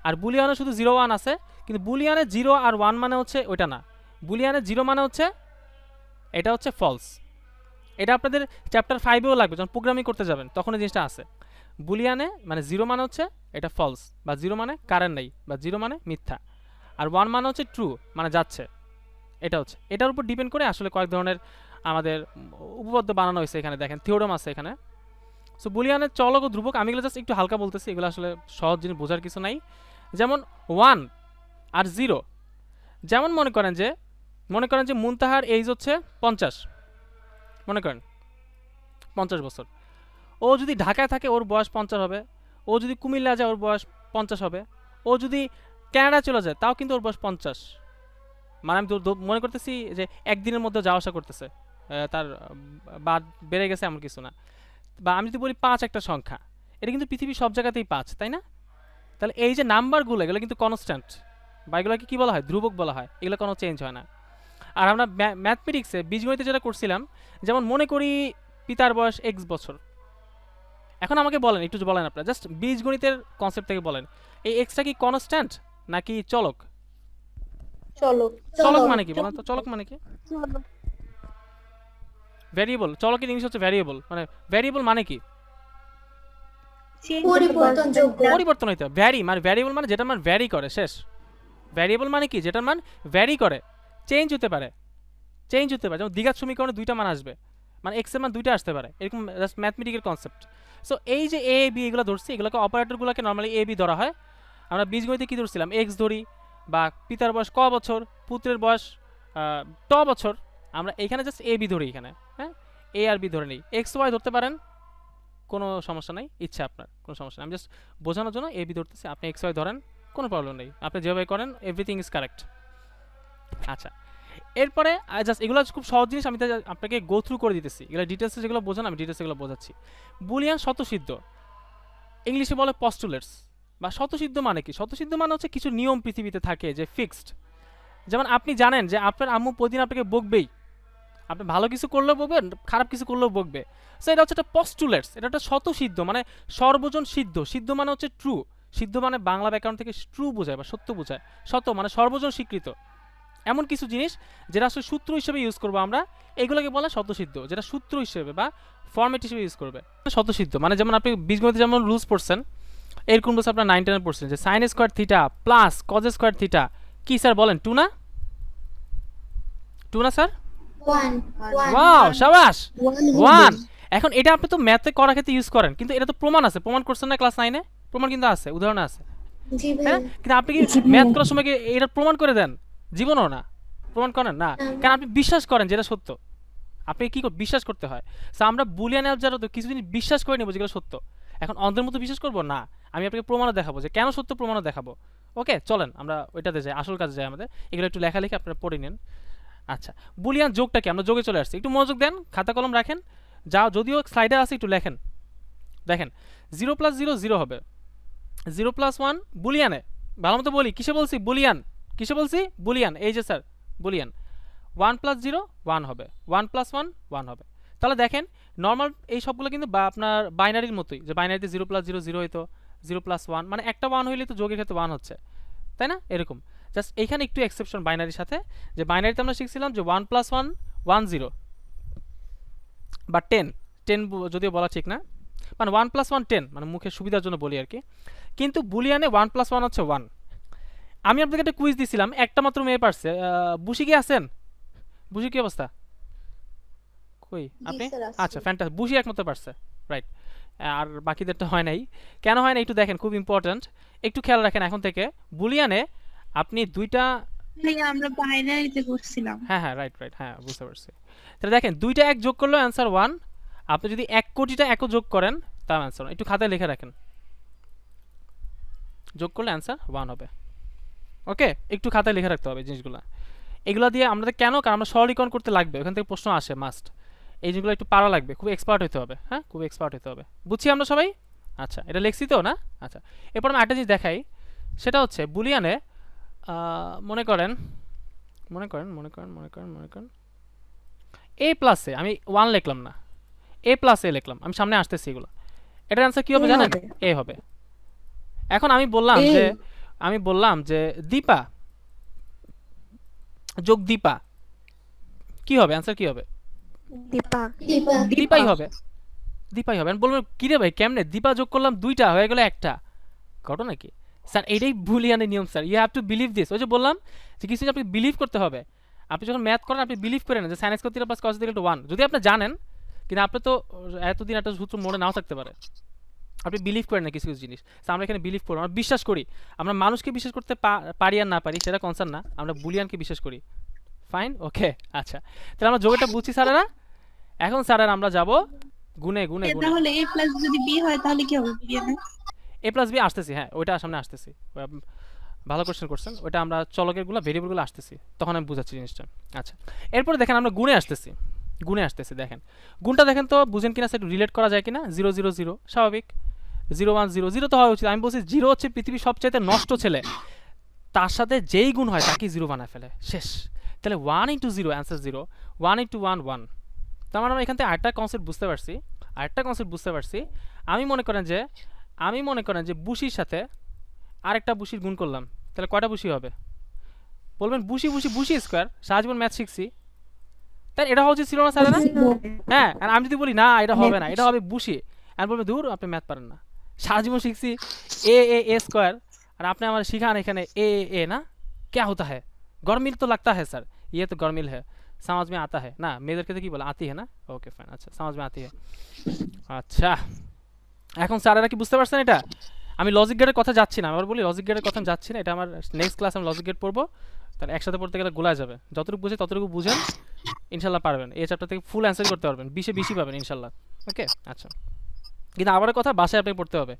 আর বুলিয়ানে শুধু 0 1 আছে, কিন্তু বুলিয়ানে 0 আর 1 মানে হচ্ছে ওইটা না, বুলিয়ানে 0 মানে হচ্ছে এটা হচ্ছে ফলস। এটা আপনাদের চ্যাপ্টার 5-এও লাগবে, যখন প্রোগ্রামিং করতে যাবেন তখন এই জিনিসটা আছে। বুলিয়ানে মানে 0 মানে হচ্ছে এটা ফলস, বা 0 মানে কারেন্ট নেই, বা 0 মানে মিথ্যা, আর 1 মানে হচ্ছে ট্রু, মানে যাচ্ছে। এটা হচ্ছে, এটার উপর ডিপেন্ড করে আসলে কয়েক ধরনের আমাদের উপপাদ্য বানানো হয়েছে, এখানে দেখেন থিওরাম আছে এখানে। সো বুলিয়ানের চলক ও ধ্রুবক, আমি এগুলো জাস্ট একটু হালকা বলতেছি, এগুলো আসলে সহজ জিনিস, বোঝার কিছু নাই। যেমন 1 আর 0, যেমন মনে করেন যে মুনতাহার এইজ হচ্ছে 50, মনে করেন 50 বছর, ও যদি ঢাকায় থাকে ওর বয়স 50 হবে, ও যদি কুমিল্লা যায় ওর বয়স 50 হবে, ও যদি ক্যানাডা চলে যায় তাও কিন্তু ওর বয়স 50। মানে আমি মনে করতেছি যে একদিনের মধ্যে যাওয়া আসা করতেছে, তার বাদ বেড়ে গেছে এমন কিছু না। বা আমি যদি বলি 5 একটা সংখ্যা, এটা কিন্তু পৃথিবীর সব জায়গাতেই 5, তাই না? তাহলে এই যে নাম্বারগুলো, এগুলো কিন্তু কনস্ট্যান্ট, বা এগুলোকে কী বলা হয়, ধ্রুবক বলা হয়, এগুলো কোনো চেঞ্জ হয় না। আর আমরা ম্যাথমেটিক্সে বীজগণিতে যেটা করছিলাম, যেমন মনে করি পিতার বয়স x বছর, এখন আমাকে বলেন, একটু বলেন আপনারা, জাস্ট বীজগণিতের কনসেপ্ট থেকে বলেন, এই এক্সটা কি কনস্ট্যান্ট নাকি চলক? চলো চলক মানে কি বলেন তো, চলক মানে কি? ভ্যারিয়েবল, চলকের ইংলিশ হচ্ছে ভ্যারিয়েবল, মানে ভ্যারিয়েবল মানে কি? পরিবর্তনযোগ্য। পরিবর্তন হইতে হবে। ভ্যারি মানে ভ্যারিয়েবল মানে যেটার মান ভ্যারি করে, শেষ। ভ্যারিয়েবল মানে কি, যেটার মান ভ্যারি করে, চেঞ্জ হতে পারে, যেমন দ্বিঘাত সমীকরণে 2টা মান আসবে, মানে এক্স এর মান 2টা আসতে পারে, এরকম জাস্ট ম্যাথমেটিক্যাল কনসেপ্ট। সো এই যে এ বি এগুলো ধরছি, এগুলোকে অপারেটরগুলোকে নর্মালি এ বি ধরা হয়। আমরা বীজগণিতে কি ধরছিলাম, এক্স ধরি, বা পিতার বয়স ক বছর, পুত্রের বয়স ট বছর, আমরা এখানে জাস্ট এ বি ধরি, এখানে হ্যাঁ এ আর বি ধরে নিই। এক্স ওয়াই ধরতে পারেন, কোনো সমস্যা নাই, ইচ্ছা আপনার, কোনো সমস্যা নেই, আমি জাস্ট বোঝানোর জন্য এ বি ধরতেছি, আপনি এক্স ওয়াই ধরেন, কোনো প্রবলেম নেই, আপনি যেভাবে করেন এভরিথিং ইজ কারেক্ট। আচ্ছা, এরপরে জাস্ট এগুলো খুব সহজ জিনিস, আমি আপনাকে গো থ্রু করে দিতেছি, এগুলো ডিটেলসে যেগুলো বোঝান আমি ডিটেলসে এগুলো বোঝাচ্ছি। বুলিয়ান স্বতঃসিদ্ধ, ইংলিশে বলে পস্টুলেটস, বা স্বতঃসিদ্ধ মানে কি? স্বতঃসিদ্ধ মানে হচ্ছে কিছু নিয়ম পৃথিবীতে থাকে যে ফিক্সড। যেমন আপনি জানেন যে আপনার আম্মু প্রতিদিন আপনাকে বকবেই, আপনি ভালো কিছু করলেও বকবে, খারাপ কিছু করলেও বকবে। সো এটা হচ্ছে একটা পস্টুলেটস, এটা একটা স্বতঃসিদ্ধ, মানে সর্বজন সিদ্ধ। সিদ্ধ মানে হচ্ছে ট্রু, সিদ্ধ মানে বাংলা ব্যাকরণ থেকে ট্রু বোঝায় বা সত্য বোঝায়, সত্য মানে সর্বজন স্বীকৃত। এমন কিছু জিনিস যেটা আসলে সূত্র হিসেবে ইউজ করবো আমরা, এগুলোকে বলে স্বতঃসিদ্ধ, যেটা সূত্র হিসেবে বা ফরম্যাট হিসেবে ইউজ করবে। স্বতঃসিদ্ধ মানে যেমন আপনি বীজগণিতে যেমন রুলস পড়ছেন, এরকম রুলস আপনার 9 10 পড়ছেন, যে sine square theta plus cos square theta কি স্যার বলেন, 2 না? 2 না স্যার? ওয়াও শাবাশ, 1। এখন এটা আপনি তো ম্যাথে করার ক্ষেত্রে ইউজ করেন, কিন্তু এটা তো প্রমাণ আছে, প্রমাণ করছেন না ক্লাস 9-এ? প্রমাণ কিন্তু আছে, উদাহরণ আছে, জি হ্যাঁ? ভাই। কিন্তু আপনি কি ম্যাথ করার সময় কি এটা প্রমাণ করে দেন? জীবনও না, প্রমাণ করেন না, কারণ আপনি বিশ্বাস করেন যেটা সত্য। আপনি কি বিশ্বাস করতে হয়। সো আমরা বুলিয়ান অ্যালজেব্রা তো কিছু জিনিস বিশ্বাস করে নেব যেগুলো সত্য। এখন অন্ধের মতো বিশ্বাস করবো না, আমি আপনাকে প্রমাণও দেখাবো যে কেন সত্য, প্রমাণও দেখাবো। ওকে, চলেন আমরা ওইটাতে যাই, আসল কাজে যাই আমাদের। এগুলো একটু লেখালেখি আপনারা পড়ে নিন। আচ্ছা, বুলিয়ান যোগটা কি, আমরা যোগে চলে আসছি, একটু মনোযোগ দেন, খাতা কলম রাখেন, যা যদিও স্লাইডে আছে একটু লেখেন। দেখেন 0 + 0 0 হবে, 0 + 1 বুলিয়ানে, ভালো মতো বলি, কিসে বলছি বুলিয়ান, কিসে বলছি বুলিয়ান, এই যে স্যার বুলিয়ান। 1 প্লাস 0 1 হবে, 1 প্লাস 1 1 হবে। তাহলে দেখেন নর্মাল এই সবগুলো কিন্তু আপনার বাইনারির মতোই, যে বাইনারিতে 0 প্লাস 0 0 হইতো, 0 প্লাস 1 মানে একটা 1 হইলে তো যোগের ক্ষেত্রে 1 হচ্ছে, তাই না? এরকম জাস্ট এইখানে একটু এক্সেপশন বাইনারির সাথে, যে বাইনারিতে আমরা শিখছিলাম যে 1 প্লাস 1 1 0 বা 10 10 যদিও বলা ঠিক না, মানে 1 প্লাস 1 10, মানে মুখের সুবিধার জন্য বলি আর কি। কিন্তু বুলিয়ানে 1 প্লাস 1 হচ্ছে 1। আমি আপনাকে একটা কুইজ দিছিলাম, একটা মাত্র মেয়ে পারছে। বুশি কি আছেন? বুশি কি অবস্থা? কই আপনি? স্যার, আছি। আচ্ছা ফ্যান্টাস্টিক, বুশি একমাত্র পারছে, রাইট। আর বাকিদেরটা হয় নাই। কেন হয় না একটু দেখেন, খুব ইম্পর্ট্যান্ট, একটু খেয়াল রাখেন এখন থেকে। বুলিয়ানে আপনি দুইটা, ভাইয়া আমরা বাইনারিতে করছিলাম। হ্যাঁ হ্যাঁ রাইট রাইট, হ্যাঁ বুঝতে পারছি। তাহলে দেখেন দুইটা এক যোগ করলেও অ্যান্সার 1, আপনি যদি 1 কোটিটা একও যোগ করেন তার অ্যান্সার, একটু খাতায় লিখে রাখেন, যোগ করলে অ্যান্সার 1 হবে। ওকে, একটু খাতায় লিখে রাখতে হবে জিনিসগুলো। এগুলো দিয়ে আমাদের কেন, কারণ আমরা সরলীকরণ করতে লাগবে, ওখান থেকে প্রশ্ন আসে মাস্ট। এই জিনিসগুলো একটু পারা লাগবে, খুব এক্সপার্ট হতে হবে, হ্যাঁ খুব এক্সপার্ট হতে হবে। বুঝছি আমরা সবাই? আচ্ছা এটা লিখছি তো না? আচ্ছা এরপর আমি একটা জিনিস দেখাই, সেটা হচ্ছে বুলিয়ানে মনে করেন মনে করেন মনে করেন মনে করেন মনে করেন এ প্লাসে আমি 1 লিখলাম না, এ প্লাস এ লিখলাম, আমি সামনে আসতেছি এগুলো, এটার অ্যান্সার কী হবে এ জানেন? হবে। এ হবে। এখন আমি বললাম যে দীপা যোগ দীপা কি হবে, অ্যান্সার কি হবে? দীপা। দীপা। দীপাই হবে, দীপাই হবে। আমি বলবেন কিরে ভাই কেমনে, দীপা যোগ করলাম দুইটা হয়ে গেল একটা, ঘটনা কি স্যার? এটাই বুলিয়ানের নিয়ম sir, you have to believe this. ওই যে বললাম যে কিছু আপনি বিলিভ করতে হবে। আপনি যখন ম্যাথ করেন আপনি বিলিভ করেন যে sine square theta plus cos theta 1, যদি আপনি জানেন, কিন্তু আপনি তো এতদিন একটা সূত্র মনে নাও থাকতে পারে, আপনি বিলিভ করেন না কিছু কিছু জিনিস। তো আমরা এখানে বিলিভ করি, আমরা বিশ্বাস করি। আমরা মানুষকে বিশ্বাস করতে পারি আর না পারি সেটা কনসার্ন না, আমরা বুলিয়ানকে বিশ্বাস করি। ফাইন, ওকে আচ্ছা। তাহলে আমরা যোগটা বুঝছি স্যারেরা। এখন স্যারেরা আমরা যাব গুনে গুনে গুনে। তাহলে a প্লাস যদি b হয় তাহলে কি হবে বুলিয়ানে? এ প্লাস বি আসতেছি, হ্যাঁ ওইটা সামনে আসতেছি। ভালো কোশ্চেন করছেন, ওইটা আমরা চলকেরগুলো ভেরিয়েবলগুলো আসতেছি, তখন আমি বুঝাচ্ছি জিনিসটা। আচ্ছা এরপরে দেখেন আমরা গুণে আসতেছি দেখেন গুণটা দেখেন তো বুঝেন কিনা, সেটা রিলেট করা যায় কিনা। 0 0 0 স্বাভাবিক, 0 1 0 0 তো হওয়া উচিত। আমি বলছি 0 হচ্ছে পৃথিবীর সবচাইতে নষ্ট ছেলে, তার সাথে যেই গুণ হয় তাকে 0 বানায় ফেলে, শেষ। তাহলে 1 ইন্টু 0 অ্যান্সার 0, 1 ইন্টু 1 1। তার মানে আমরা এখান থেকে আরেকটা কনসেপ্ট বুঝতে পারছি। আমি মনে করেন যে বুশির সাথে আরেকটা বুশির গুণ করলাম, তাহলে কয়টা বুশি হবে? বলবেন বুশি স্কোয়ার, সারা জীবন ম্যাথ শিখছি, তাই এটা হওয়া উচিত ছিল না স্যার না? হ্যাঁ, আর আমি যদি বলি না এটা হবে না, এটা হবে বুশি, আর বলবেন দূর আপনি ম্যাথ পারেন না, সারা জীবন শিখছি এ স্কোয়ার, আর আপনি আমার শিখান এখানে এ না, क्या होता है? गरमिल तो लगता है सर, ये तो गरमिल है, समझ में आता है ना? মেয়েদের ক্ষেত্রে কি বলে, আতি है না? ওকে ফাইন, আচ্ছা समझ में आती है। আচ্ছা এখন স্যারেরা কি বুঝতে পারছেন এটা? আমি লজিক গেটের কথা যাচ্ছি না, আবার বলি লজিক গেটের কথা আমি যাচ্ছি না, এটা আমার নেক্সট ক্লাস আমি লজিক গেট পড়বো, তাহলে একসাথে পড়তে গেলে গোলা যাবে। যতটুকু বুঝে ততটুকু বুঝেন, ইনশাল্লাহ পারবেন, এই চ্যাপ্টার থেকে ফুল অ্যান্সার করতে পারবেন, 20-এ 20ই পাবেন ইনশাল্লাহ। ওকে আচ্ছা, কিন্তু আবার কথা বাসায় আপনি পড়তে হবে,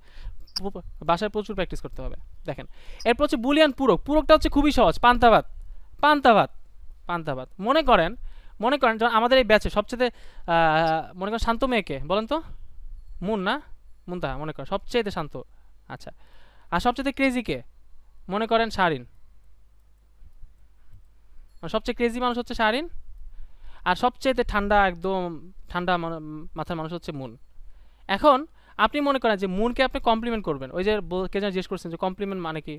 বাসায় প্রচুর প্র্যাকটিস করতে হবে। দেখেন এরপর হচ্ছে বুলিয়ান পুরকটা হচ্ছে খুবই সহজ, পান্তাভাত। মনে করেন যখন আমাদের এই ব্যাচে সবচেয়ে মনে করেন শান্ত মেয়েকে বলেন তো? মুনতাহা মনে করেন সবচেয়ে শান্ত। আচ্ছা, আর সবচেয়ে ক্রেজি কে? মনে করেন শারিন, সবচেয়ে ক্রেজি মানুষ হচ্ছে শারিন, আর সবচেয়ে একদম ঠান্ডা মাথার মানুষ হচ্ছে মুন। এখন আপনি মনে করেন যে মুনকে আপনি কমপ্লিমেন্ট করবেন, ওই যে কে যেন জিজ্ঞেস করছেন যে কমপ্লিমেন্ট মানে কি?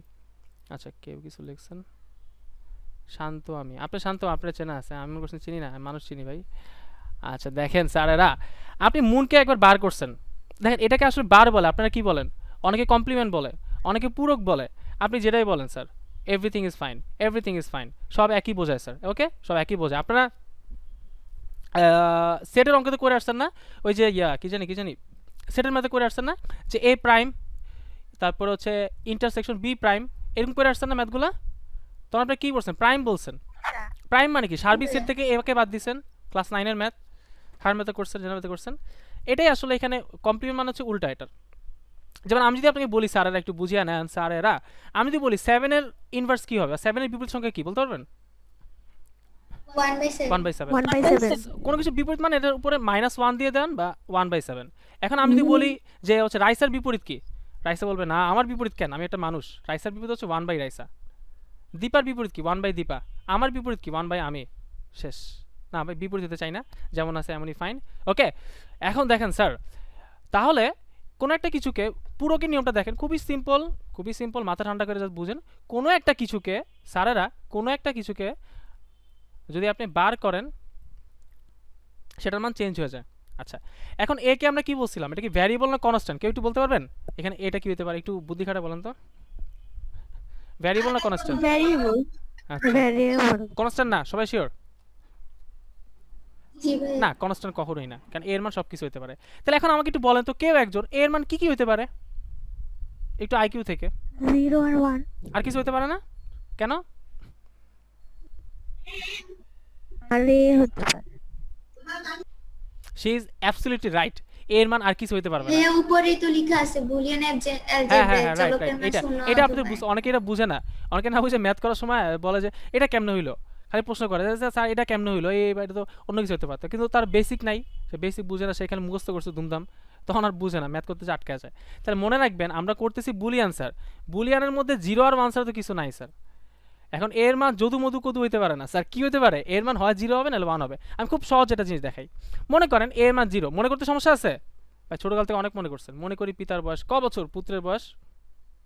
আচ্ছা কেউ কিছু লিখছেন, শান্ত আপনি শান্ত, আপনার চেনা আছে, আমি মনে করছেন চিনি না, আমি মানুষ চিনি ভাই। আচ্ছা দেখেন স্যারেরা, আপনি মুনকে একবার বার করছেন, দেখেন এটাকে আসলে বার বলে, আপনারা কি বলেন? অনেকে কমপ্লিমেন্ট বলে, অনেকে পূরক বলে, আপনি যেটাই বলেন স্যার, এভরিথিং ইজ ফাইন, সব একই বোঝায় স্যার। ওকে, সব একই বোঝায়। আপনারা সেটের অঙ্ক তো করে আসছেন না, ওই যে কি জানি সেটের মধ্যে করে আসছেন না, যে এ প্রাইম তারপরে হচ্ছে ইন্টারসেকশন বি প্রাইম, এরকম করে আসছেন না ম্যাথগুলা? তখন আপনি কী বলছেন? প্রাইম বলছেন। প্রাইম মানে কি? সার্বিক সেট থেকে একে বাদ দিচ্ছেন, ক্লাস 9-এর ম্যাথ, হার ম্যাথে করছেন, জেনারেল ম্যাথে করছেন। এটাই আসলে এখানে কমপ্লিমেন্ট মানে হচ্ছে উল্টা এটার। যেমন আমি যদি আপনাকে বলি স্যারেরা একটু বুঝিয়ে নেন স্যারেরা, আমি যদি বলি 7-এর ইনভার্স কী হবে, 7-এর বিপরীত সংখ্যা কী বলতে পারবেন? 1/7 1/7 কোনো কিছু বিপরীত মানে এটার উপরে -1 দিয়ে দেন বা 1/7। এখন আমি যদি বলি যে হচ্ছে রাইসার বিপরীত কি, রাইসা বলবে না আমার বিপরীত কেন, আমি একটা মানুষ, রাইসার বিপরীত হচ্ছে 1/রাইসা। দীপার বিপরীত কি? 1/দীপা। আমার বিপরীত কি? 1/আমি। শেষ। না ভাই বিপরীত হতে চাই না, যেমন আছে এমনই ফাইন। ওকে, এখন দেখেন স্যার, তাহলে কোনো একটা কিছুকে পুরোকে নিয়মটা দেখেন, খুবই সিম্পল, মাথা ঠান্ডা করে জাস্ট বুঝেন। কোনো একটা কিছুকে স্যারেরা কোনো একটা কিছুকে যদি আপনি বার করেন সেটার মান চেঞ্জ হয়ে যায়। আচ্ছা, এখন এ কে আমরা কি বলছিলাম, এটা কি ভ্যারিয়েবল না কনস্ট্যান্ট, কেউ একটু বলতে পারবেন? এখানে এটা কি হতে পারে, একটু বুদ্ধি খাটা বলেন তো, ভ্যারিয়েবল না কনস্ট্যান্ট? ভ্যারিয়েবল। আচ্ছা, ভ্যারিয়েবল। কনস্ট্যান্ট না, সবাই শিওর? জি ভাইয়া। না, কনস্ট্যান্ট কখনোই না, কারণ এর মান সব কিছু হতে পারে। তাহলে এখন আমাকে একটু বলেন তো, কেউ একজন এর মান কি কি হতে পারে, একটু আইকিউ থেকে। 0 আর 1। আর কিছু হতে পারে না কেন? আর এ হতে পারে। শি ইজ অ্যাবসলিউটলি রাইট, এর মান আর কিছু হতে পারবে না। হ্যাঁ, উপরেই তো লেখা আছে বুলিয়ান হ্যাঁ অ্যালজেব্রা। হ্যাঁ হ্যাঁ, চলো রাইট রাইট, কেমন এটা শোনো এটা আপনি ভাই। অনেকে এটা বুঝে না, অনেকে না বুঝে ম্যাথ করার সময় বলে যে এটা কেমনে হইলো, খালি প্রশ্ন করে যে স্যার এটা কেমনে হইলো, এটা তো অন্য কিছু হতে পারতো, কিন্তু তার বেসিক নাই, সে বেসিক বুঝে না, সেখানে মুখস্থ করছে ধুমধাম, তখন আর বুঝে না, ম্যাথ করতে যে আটকে যায়। তাহলে মনে রাখবেন আমরা করতেছি বুলিয়ান স্যার, বুলিয়ানের মধ্যে 0 আর 1 ছাড়া তো কিছু নাই স্যার। এখন এর মান যদু মধু কদু হইতে পারে না স্যার, কি হতে পারে, এর মান হয় 0 হবে নাহলে 1 হবে। আমি খুব সহজ একটা জিনিস দেখাই, মনে করেন এর মান 0, মনে করতে সমস্যা আছে ভাই? ছোটকাল থেকে অনেক মনে করছেন, মনে করি পিতার বয়স ক বছর, পুত্রের বয়স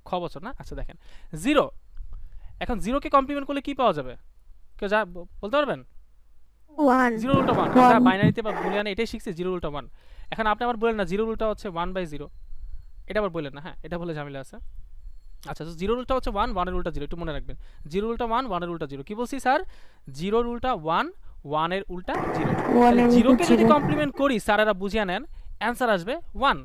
খ বছর না। আচ্ছা দেখেন 0, এখন 0 কে কমপ্লিমেন্ট করলে কি পাওয়া যাবে, কেউ যা বলতে পারবেন? 1। 0 উল্টা 1, আমরা বাইনারিতে বা বুলিয়ানে এটাই শিখছি, 0 উল্টা 1। এখন আপনি আবার বলেন না 0 উল্টা হচ্ছে 1/0, এটা আবার বললেন না, হ্যাঁ এটা বলে ঝামেলা আছে। আচ্ছা, তো 0 উল্টা হচ্ছে 1, 1 এর উল্টা 0, একটু মনে রাখবেন। 0 উল্টা 1, 1 এর উল্টা 0, কি বলছি স্যার? 0 এর উল্টা 1, 1 এর উল্টা 0। 1 এর 0 কে উল্টা যদি 0। কমপ্লিমেন্ট করি স্যারেরা বুঝিয়ে নেন, অ্যান্সার আসবে 1।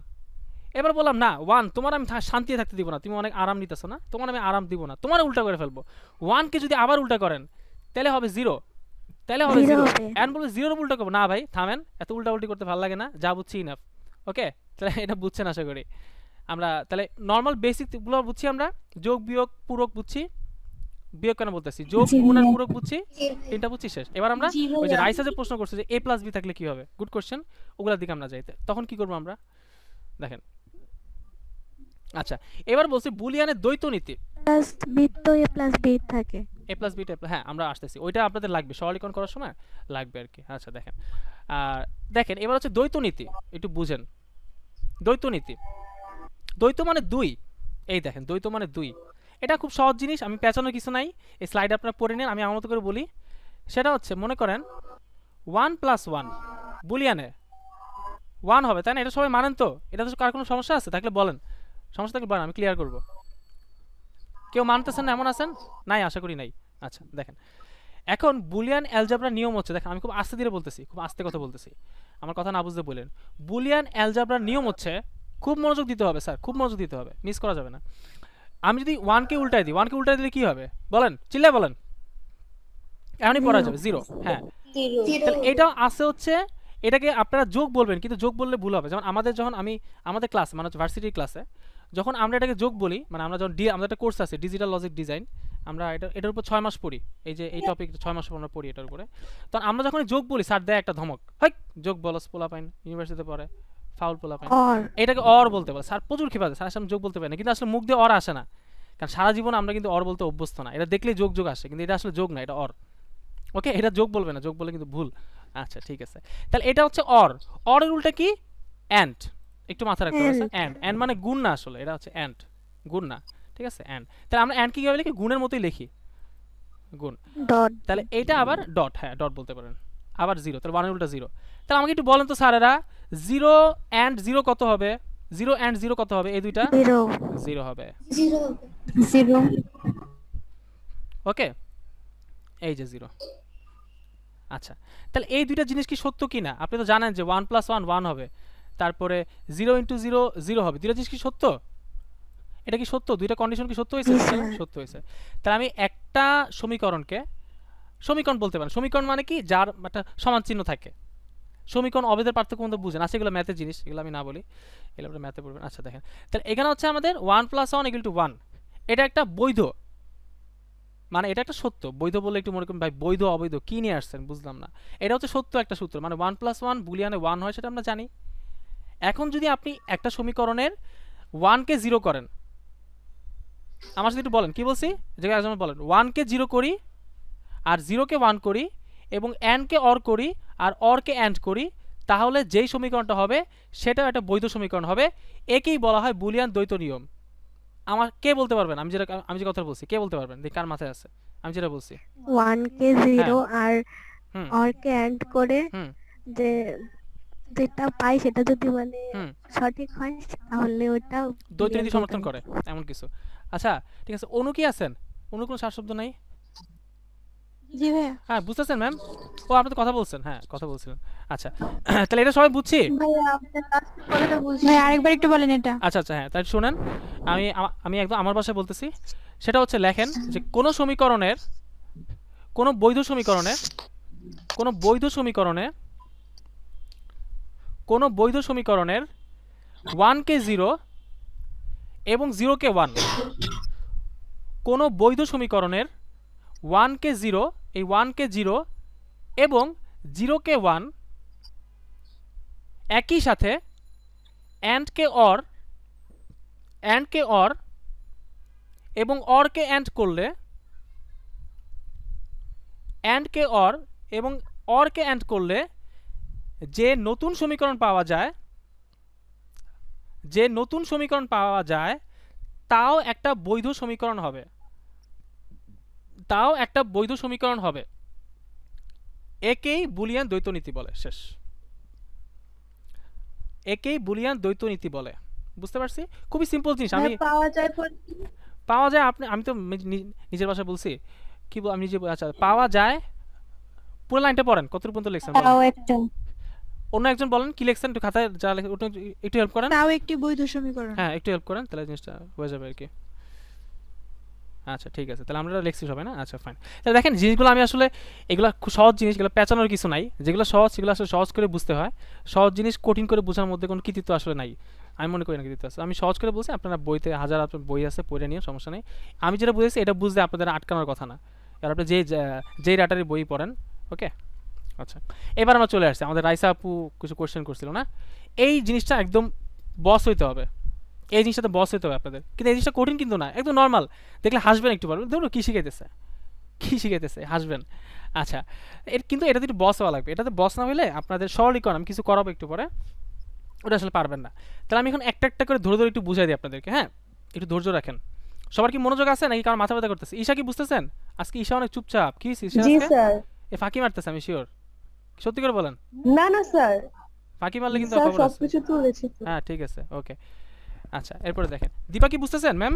এবার বললাম না 1 তোমার আমি শান্তিতে থাকতে দিব না, তুমি অনেক আরাম নিতেছো না, তোমার আমি আরাম দিব না, তোমার উল্টা করে ফেলবো। 1 কে যদি আবার উল্টা করেন তাহলে হবে 0, তাহলে হবে 0 0। হবে। এন্ড বলবে 0 এর উল্টা করবো না ভাই, থামেন, এত উল্টা উল্টি করতে ভালো লাগে না, যা বুঝছি ইনাফ। ওকে, তাহলে এটা বুঝছেন আশা করি। আমরা তাহলে নর্মাল বেসিকগুলো বুঝছি, আমরা যোগ বিয়োগ পূরক বুঝছি, বিয়োগ কেন বলতেছি, যোগ জি গুণ আর ভাইয়া। পূরক বুঝছি, জি ভাই। তিনটা বুঝছি, শেষ। এবার আমরা জি ওই যে ভাইয়া। রাইসা যে প্রশ্ন করছে যে a প্লাস বি থাকলে কি হবে, গুড কোশ্চেন, ওগুলোর দিকে আমরা যাই, তখন কি করবো আমরা দেখেন। আচ্ছা, এবার বলছি বুলিয়ানের দ্বৈত নীতি, প্লাস বি তো এ প্লাস বি থাকে। a প্লাস বি, হ্যাঁ আমরা আসতেছি, ওইটা আপনাদের লাগবে সরলীকরণ করার সময় লাগবে আর কি। আচ্ছা দেখেন, আর দেখেন এবার হচ্ছে দ্বৈত নীতি, একটু বুঝেন। দ্বৈত নীতি, দ্বৈত মানে 2, এই দেখেন দ্বৈত মানে 2, এটা খুব সহজ জিনিস, আমি পেঁচানোর কিছু নাই, এই স্লাইড আপনারা পড়ে নেন, আমি আমার মতো করে বলি। সেটা হচ্ছে মনে করেন 1 + 1 বুলিয়ানে 1 হবে, তাই না? এটা সবাই মানেন তো? এটা তো কার কোনো সমস্যা আছে থাকলে বলেন, সমস্যা থাকলে বলেন, আমি ক্লিয়ার করব। কেউ মানতেছেন না এমন আছেন? নাই, আশা করি নাই। আচ্ছা দেখেন, এখন বুলিয়ান অ্যালজেব্রার নিয়ম হচ্ছে, দেখেন আমি খুব আস্তে ধীরে বলতেছি, খুব আস্তে কথা বলতেছি, আমার কথা না বুঝতে বলেন। বুলিয়ান অ্যালজেব্রার নিয়ম হচ্ছে, খুব মনোযোগ দিতে হবে স্যার, খুব মনোযোগ দিতে হবে, মিস করা যাবে না। আমি যদি 1 কে উল্টাই দিই, 1 কে উল্টাই দিলে কি হবে বলেন, চিল্লায় বলেন, এমনই পড়া যাবে 0। হ্যাঁ, 0 তাহলে এটা আছে হচ্ছে, এটাকে আপনারা যোগ বলবেন, কিন্তু যোগ বললে ভুল হবে। যেমন আমাদের যখন আমাদের ক্লাস মানে হচ্ছে ভার্সিটির ক্লাসে যখন আমরা এটাকে যোগ বলি, মানে আমরা যখন আমাদের একটা কোর্স আছে ডিজিটাল লজিক ডিজাইন, আমরা এটার উপর 6 মাস পড়ি, এই যে এই টপিক 6 মাস আমরা পড়ি এটার উপরে। তখন আমরা যখন যোগ বলি স্যার দেয় একটা ধমক, হাই যোগ বলস পোলা পাইন, ইউনিভার্সিটিতে পড়ে ফাউল পোলা পাইন, অর। এটাকে অর বলতে বলে স্যার, প্রচুর খেপা দেয় স্যার, সামনে যোগ বলতে পারে না, কিন্তু আসলে মুখ দিয়ে অর আসে না, কারণ সারা জীবন আমরা কিন্তু অর বলতে অভ্যস্ত না, এটা দেখলেই যোগ যোগ আসে, কিন্তু এটা আসলে যোগ না, এটা অর। ওকে, এটা যোগ বলবে না, যোগ বলে কিন্তু ভুল। আচ্ছা ঠিক আছে, তাহলে এটা হচ্ছে অর, অর এর উল্টা কি অ্যান্ড, একটু মাথা রাখতে হবে স্যার, অ্যান্ড, অ্যান্ড মানে গুণ না, আসলে এটা হচ্ছে অ্যান্ড, গুণ না, ঠিক আছে অ্যান্ড। তাহলে আমরা অ্যান্ড কি কিভাবে লিখি, গুণের মতোই লিখি, গুণ। ডট। তাহলে এটা আবার ডট, হ্যাঁ ডট বলতে পারেন, আবার 0, তাহলে 1 এর উল্টা 0। তাহলে আমাকে একটু বলেন তো স্যারেরা, 0 অ্যান্ড 0 কত হবে, 0 অ্যান্ড 0 কত হবে, এই দুইটা 0। 0 হবে। 0 হবে। 0। ওকে, এই যে 0। আচ্ছা, তাহলে এই দুইটা জিনিস কি সত্য কি না? আপনি তো জানেন যে 1 + 1 1 হবে, তারপরে 0 × 0 0 হবে, দুইটা জিনিস কি সত্য? এটা কি সত্য? দুইটা কন্ডিশন কি সত্য হয়েছে? জি, স্যার। সত্য হয়েছে। তাহলে আমি একটা সমীকরণকে, সমীকরণ বলতে পারেন, সমীকরণ মানে কি, যার একটা সমান চিহ্ন থাকে, সমীকরণ অবেদের পার্থক্য মধ্যে বুঝেন, আচ্ছা এগুলো ম্যাথের জিনিস, এগুলো আমি না বলি, এগুলো আপনি ম্যাথে পড়বেন। আচ্ছা দেখেন, তাহলে এখানে হচ্ছে আমাদের 1 + 1 = 1, এটা একটা বৈধ, মানে এটা একটা সত্য। বৈধ বলে একটু মনে করুন ভাই বৈধ অবৈধ কি নিয়ে আসছেন বুঝলাম না, এটা হচ্ছে সত্য একটা সূত্র, মানে 1 + 1 বুলিয়ানে 1 হয়, সেটা আমরা জানি। এখন যদি আপনি একটা সমীকরণের 1 কে 0 করেন, আমার সাথে একটু বলেন কি বলছি, যে একজন বলেন 1 কে 0 করি আর 0 কে 1 করি, এবং অ্যান্ডকে অর করি আর অরকে অ্যান্ড করি, তাহলে যেই সমীকরণটা হবে সেটাও একটা বৈধ সমীকরণ হবে। একেই বলা হয় বুলিয়ান দ্বৈত নিয়ম। আমার কে বলতে পারবেন আমি যে কথা বলছি, কে বলতে পারবেন? দেখ কার মাথায় আছে আমি যেটা বলছি। 1কে 0 আর হুম অরকে অ্যাড করে হুম যে যেটা পাই সেটা যদি মানে হুম সঠিক হয় তাহলে ওটা দ্বৈত বুলিয়ান নীতি সমর্থন করে এমন কিছু। আচ্ছা ঠিক আছে, অনু কি আছেন? অনু কোনো সার শব্দ নাই? জি ভাইয়া। হ্যাঁ বুঝতেছেন ম্যাম? ও আপনি তো কথা বলছেন, হ্যাঁ কথা বলছিলেন। আচ্ছা তাহলে এটা সবাই বুঝছি। ভাইয়া আপনার কাজটা করে তো বুঝছি। ভাই আরেকবার একটু বলেন এটা। আচ্ছা আচ্ছা হ্যাঁ, তাই শুনেন, আমি একদম আমার ভাষায় বলতেছি। সেটা হচ্ছে লেখেন যে কোনো সমীকরণের কোনো বৈধ সমীকরণে কোনো বৈধ সমীকরণে কোনো বৈধ সমীকরণের 1কে 0 এবং 0কে 1, কোনো বৈধ সমীকরণের 1কে 0, এই 1কে 0 এবং 0কে 1 একই সাথে অ্যান্ডকে অর এবং অরকে অ্যান্ড করলে, অ্যান্ডকে অর এবং অরকে অ্যান্ড করলে যে নতুন সমীকরণ পাওয়া যায় তাও একটা বৈধ সমীকরণ হবে। একেই বুলিয়ান দ্বৈত নীতি বলে। শেষ। একেই বুলিয়ান দ্বৈত নীতি বলে। বুঝতে পারছি? খুবই সিম্পল জিনিস। পাওয়া যায় আমি তো নিজের ভাষায় বলছি। আমি নিজে আচ্ছা পাওয়া যায়, পুরো লাইনটা পড়েন, কতটুকু পর্যন্ত লিখছেন বলেন। তাও একটা অন্য একজন বলেন কি লিখছেন, একটু খাতায় যা লেখেন ওটা একটু হেল্প করেন। তাও একটি বৈধ সমীকরণ। হ্যাঁ একটু হেল্প করেন, তাহলে জিনিসটা হয়ে যাবে আর কি। আচ্ছা ঠিক আছে, তাহলে আমরা লিখছি সবাই না? আচ্ছা ফাইন। তাহলে দেখেন জিনিসগুলো আমি আসলে এগুলো খুব সহজ জিনিস, এগুলো পেঁচানোর কিছু নাই। যেগুলো সহজ সেগুলো আসলে সহজ করে বুঝতে হয়। সহজ জিনিস কঠিন করে বোঝার মধ্যে কোনো কৃতিত্ব আসলে নাই, আমি মনে করি না কৃতিত্ব আছে। আমি সহজ করে বলছি, আপনারা বইতে হাজার আপনার বই আছে, পড়ে নিয়ে সমস্যা নেই। আমি যেটা বুঝেছি এটা বুঝতে আপনাদের আটকানোর কথা না, আর আপনি যেই রাটারি বই পড়েন। ওকে আচ্ছা, এবার আমরা চলে আসছি, আমাদের রাইসা আপু কিছু কোয়েশ্চেন করছিল না? এই জিনিসটা একদম বস হইতে হবে, এই জিনিসটাতে বস হইতে হবে আপনাদের। কিন্তু এই জিনিসটা কঠিন কিন্তু না, একদম নর্মাল। দেখলে হাসবেন একটু, পারবেন ধরুন কী শিখাইতেছে হাসবেন। আচ্ছা কিন্তু এটাতে একটু বস হওয়া লাগবে। এটাতে বস না হলে আপনাদের সরলীকরণ আমি কিছু করাবো একটু পরে, ওটা আসলে পারবেন না। তাহলে আমি এখন একটা একটা করে ধরে ধরে একটু বুঝাই দিই আপনাদেরকে। হ্যাঁ একটু ধৈর্য রাখেন। সবার কি মনোযোগ আছে নাকি কারণ মাথা ব্যথা করতেছে? ঈশা কি বুঝতেছেন? আজকে ঈশা অনেক চুপচাপ, কি স্যার। এ ফাঁকি মারতেছে, আমি শিওর। সত্যি করে বলেন, না না স্যার, ফাঁকি মারলে কিন্তু স্যার খবর আছে। সবকিছু তুলেছি তো। হ্যাঁ ঠিক আছে ওকে। আচ্ছা এরপরে দেখেন, দীপা কি বুঝতেছেন ম্যাম?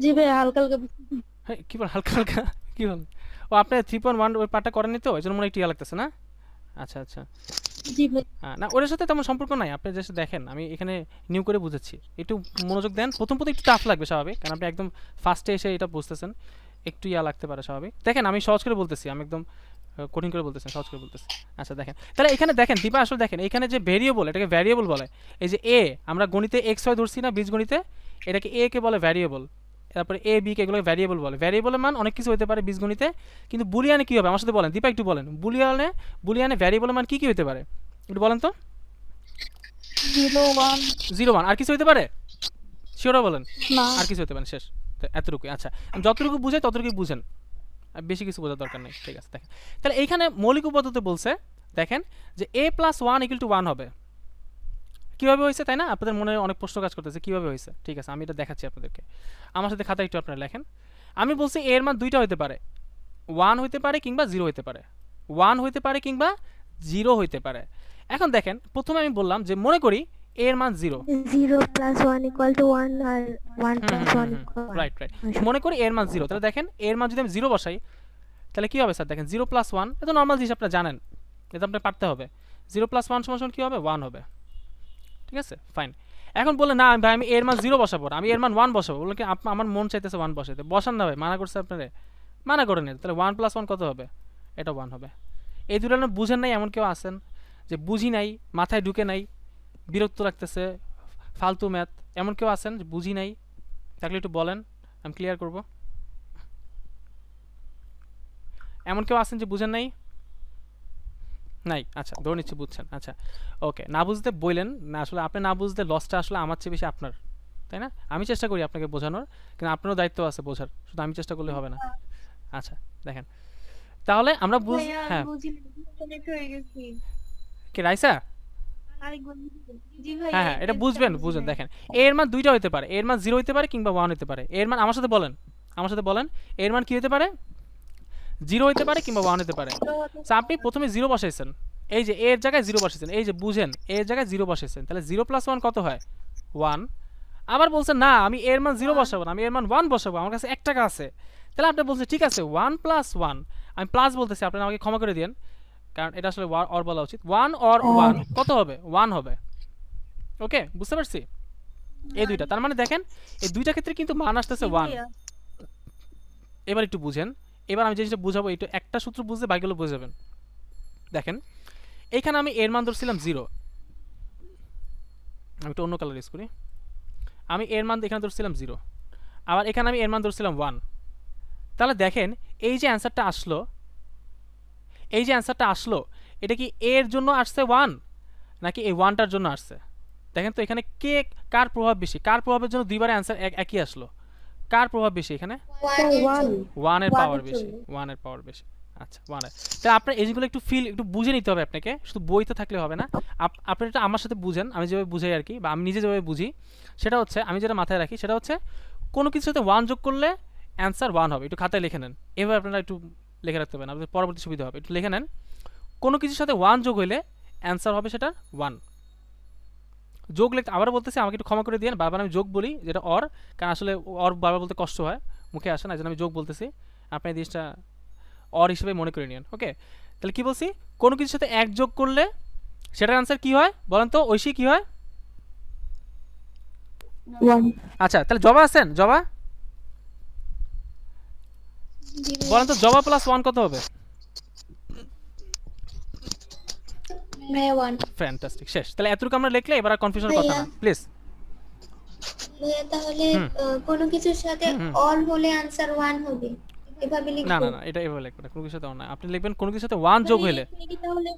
জি ভাই হালকা হালকা হ্যাঁ কী বল হালকা হালকা কী বল? ও আপনি 3.1 ওই পার্টটা করেননি তো, এই জন্য মনে হয় একটু ইয়া লাগতেছে না? আচ্ছা আচ্ছা জি ভাই। না ওটার সাথে তেমন সম্পর্ক নাই, আপনি জাস্ট দেখেন আমি এখানে নিউ করে বুঝাচ্ছি, একটু মনোযোগ দেন। প্রথম একটু টাফ লাগবে স্বাভাবিক, কারণ আপনি একদম ফার্স্টে এসে এটা বুঝতেছেন, একটু ইয়া লাগতে পারে স্বাভাবিক। দেখেন আমি সহজ করে বলতেছি, আমি একদম কঠিন করে বলতেছি, সহজ করে বলতেছি। আচ্ছা দেখেন, তাহলে এখানে দেখেন দীপা আসলে দেখেন এখানে যে ভ্যারিয়েবল, এটাকে ভ্যারিয়েবল বলে। এই যে এ আমরা গণিতে এক্স ওয়াই ধরছি না বীজগণিতে, এটাকে এ কে বলে ভ্যারিয়েবল। তারপরে এ বি কে এগুলো ভ্যারিয়েবল বলে। ভ্যারিয়েবলের মান অনেক কিছু হতে পারে বীজগণিতে, কিন্তু বুলিয়ানে কী হবে আমার সাথে বলেন, দীপা একটু বলেন। বুলিয়ানে ভ্যারিয়েবলের মান কী কী হতে পারে একটু বলেন তো। 0 1 0 1 আর কিছু হতে পারে? শিওরা বলেন। না। আর কিছু হতে পারে? শেষ, তো এতটুকুই। আচ্ছা আমি যতটুকু বুঝাই ততটুকুই বুঝেন, আর বেশি কিছু বোঝার দরকার নেই। ঠিক আছে দেখেন, তাহলে এইখানে মৌলিক উপাত্ততে বলছে দেখেন যে a + 1 = 1 হবে। কীভাবে হয়েছে তাই না? আপনাদের মনে অনেক প্রশ্ন কাজ করতেছে কীভাবে হয়েছে। ঠিক আছে আমি এটা দেখাচ্ছি আপনাদেরকে, আমার সাথে খাতা একটু আপনারা লেখেন। আমি বলছি a এর মান দুইটা হতে পারে, 1 হইতে পারে কিংবা 0 হইতে পারে, 1 হইতে পারে কিংবা 0 হইতে পারে। এখন দেখেন প্রথমে আমি বললাম যে মনে করি a এর মান 0। 0 + 1 = 1 আর 1 + 1 = 1। রাইট মনে করি এর মান 0, তাহলে দেখেন এর মান যদি আমি 0 বসাই তাহলে কী হবে স্যার? দেখেন 0 + 1 এটা নর্মাল জিনিস, আপনারা জানেন, এটা আপনার পারতে হবে। 0 + 1 = কী হবে? 1 হবে। ঠিক আছে ফাইন। এখন বলে না ভাই আমি এর মান 0 বসাবো না, আমি এর মান 1 বসাবো। বলে কি আমার মন চাইতেছে 1 বসাইতে, বসান না ভাই, মানা করছে আপনারে, মানা করেন। তাহলে 1 + 1 কত হবে? এটা 1 হবে। এই দুটো বুঝেন নাই এমন কেউ আছেন যে বুঝি নাই, মাথায় ঢুকে নাই, বিরক্ত লাগতেছে, ফালতু ম্যাথ, এমন কেউ আছেন যে বুঝি নাই? থাকলে একটু বলেন, আমি ক্লিয়ার করব। এমন কেউ আছেন যে বুঝেন নাই? নাই? আচ্ছা ধরে নিচ্ছি বুঝছেন। আচ্ছা ওকে, না বুঝতে বললেন না, আসলে আপনি না বুঝতে লসটা আসলে আমার চেয়ে বেশি আপনার, তাই না? আমি চেষ্টা করি আপনাকে বোঝানোর, কিন্তু আপনারও দায়িত্ব আছে বোঝার, শুধু আমি চেষ্টা করলে হবে না। আচ্ছা দেখেন, তাহলে আমরা ভাইয়া আমি হ্যাঁ বুঝি ডিসকানেক্ট হয়ে গেছি কি রাইসা, আরেকবার জি ভাইয়া হ্যাঁ হ্যাঁ এটা বুঝবেন, বুঝুন দেখেন এর মান দুইটা হতে পারে, এর মান 0 হতে পারে কিংবা 1 হতে পারে। এর মান আমার সাথে বলেন, আমার সাথে বলেন, এর মান কি হতে পারে, 0 হতে পারে কিংবা 1 হতে পারে। সো আপনি প্রথমে 0 বসাইছেন, এই যে এর জায়গায় 0 বসাইছেন, এই যে বুঝেন এর জায়গায় 0 বসাইছেন, তাহলে 0 + 1 কত হয় 1। আবার বলছেন না আমি এর মান 0 বসাবো না, আমি এর মান 1 বসাবো, আমার কাছে 1 টাকা আছে। তাহলে আপনি বলছেন ঠিক আছে 1 + 1, আমি প্লাস বলতেছি, আপনারা আমাকে ক্ষমা করে দিন, কারণ এটা আসলে অর বলা উচিত। 1 অর 1 কত হবে, 1 হবে। ওকে বুঝতে পারছি, এই দুইটা, তার মানে দেখেন এই দুইটা ক্ষেত্রে কিন্তু মান আসতেছে 1। এবার একটু বুঝেন, এবার আমি যে জিনিসটা বুঝাবো একটু একটা সূত্র বুঝতে বাকিগুলো বুঝে যাবেন। দেখেন এখানে আমি এর মান ধরছিলাম 0, আমি একটু অন্য কালার ইউজ করি, আমি এর মান এখানে ধরছিলাম 0, আবার এখানে আমি এর মান ধরছিলাম 1। তাহলে দেখেন এই যে অ্যান্সারটা আসলো, এই যে অ্যান্সারটা আসলো, এটা কি এর জন্য আসছে 1 নাকি এই 1টার জন্য আসছে? দেখেন তো এখানে কে কার প্রভাব বেশি, কার প্রভাবের জন্য দুইবারে অ্যান্সার একই আসলো, কার প্রভাব বেশি এখানে? 1 এর পাওয়ার বেশি, 1 এর পাওয়ার বেশি। আচ্ছা 1 এর, তাহলে আপনার এই যেগুলো একটু একটু বুঝে নিতে হবে আপনাকে, শুধু বইতে থাকলে হবে না। আপনি এটা আমার সাথে বুঝেন, আমি যেভাবে বুঝাই আর কি, বা আমি নিজে যেভাবে বুঝি সেটা হচ্ছে, আমি যেটা মাথায় রাখি সেটা হচ্ছে কোনো কিছুর সাথে 1 যোগ করলে অ্যান্সার 1 হবে। একটু খাতায় লিখে নেন, এভাবে আপনারা একটু লিখে রাখতে পারেন, আপনাদের পরবর্তী সুবিধা হবে। একটু লিখে নেন, কোনো কিছুর সাথে 1 যোগ হইলে অ্যান্সার হবে সেটা 1। যোগ লিখতে আবারও বলতেছি, আমাকে একটু ক্ষমা করে দিন, বারবার আমি যোগ বলি, যেটা অর, কারণ আসলে অর বারবার বলতে কষ্ট হয়, মুখে আসে না, এই জন্য আমি যোগ বলতেছি, আপনি এই জিনিসটা অর হিসেবে মনে করে নিন। ওকে, তাহলে কি বলছি, কোনো কিছুর সাথে 1 যোগ করলে সেটার অ্যান্সার কি হয় বলেন তো, ঐশী কি হয়? 1 আচ্ছা তাহলে জবা আছেন, জবা বলেন তো, জবা +1 কত হবে? ভাইয়া 1। ফ্যান্টাস্টিক, শেষ। তাহলে এতটুকু আমরা লিখলে এবার আর কনফিউশনের কথা না, ভাইয়া। প্লিজ। ভাইয়া তাহলে হুম। কোনো কিছুর সাথে হুম। অল হলে আনসার 1 হবে, এভাবে না লিখবো? না না, এটা এভাবে লিখবেন না, কোনো কিছুর সাথে অন না, আপনি লিখবেন কোনো কিছুর সাথে 1 যোগ হইলে, এখানে কি তাহলে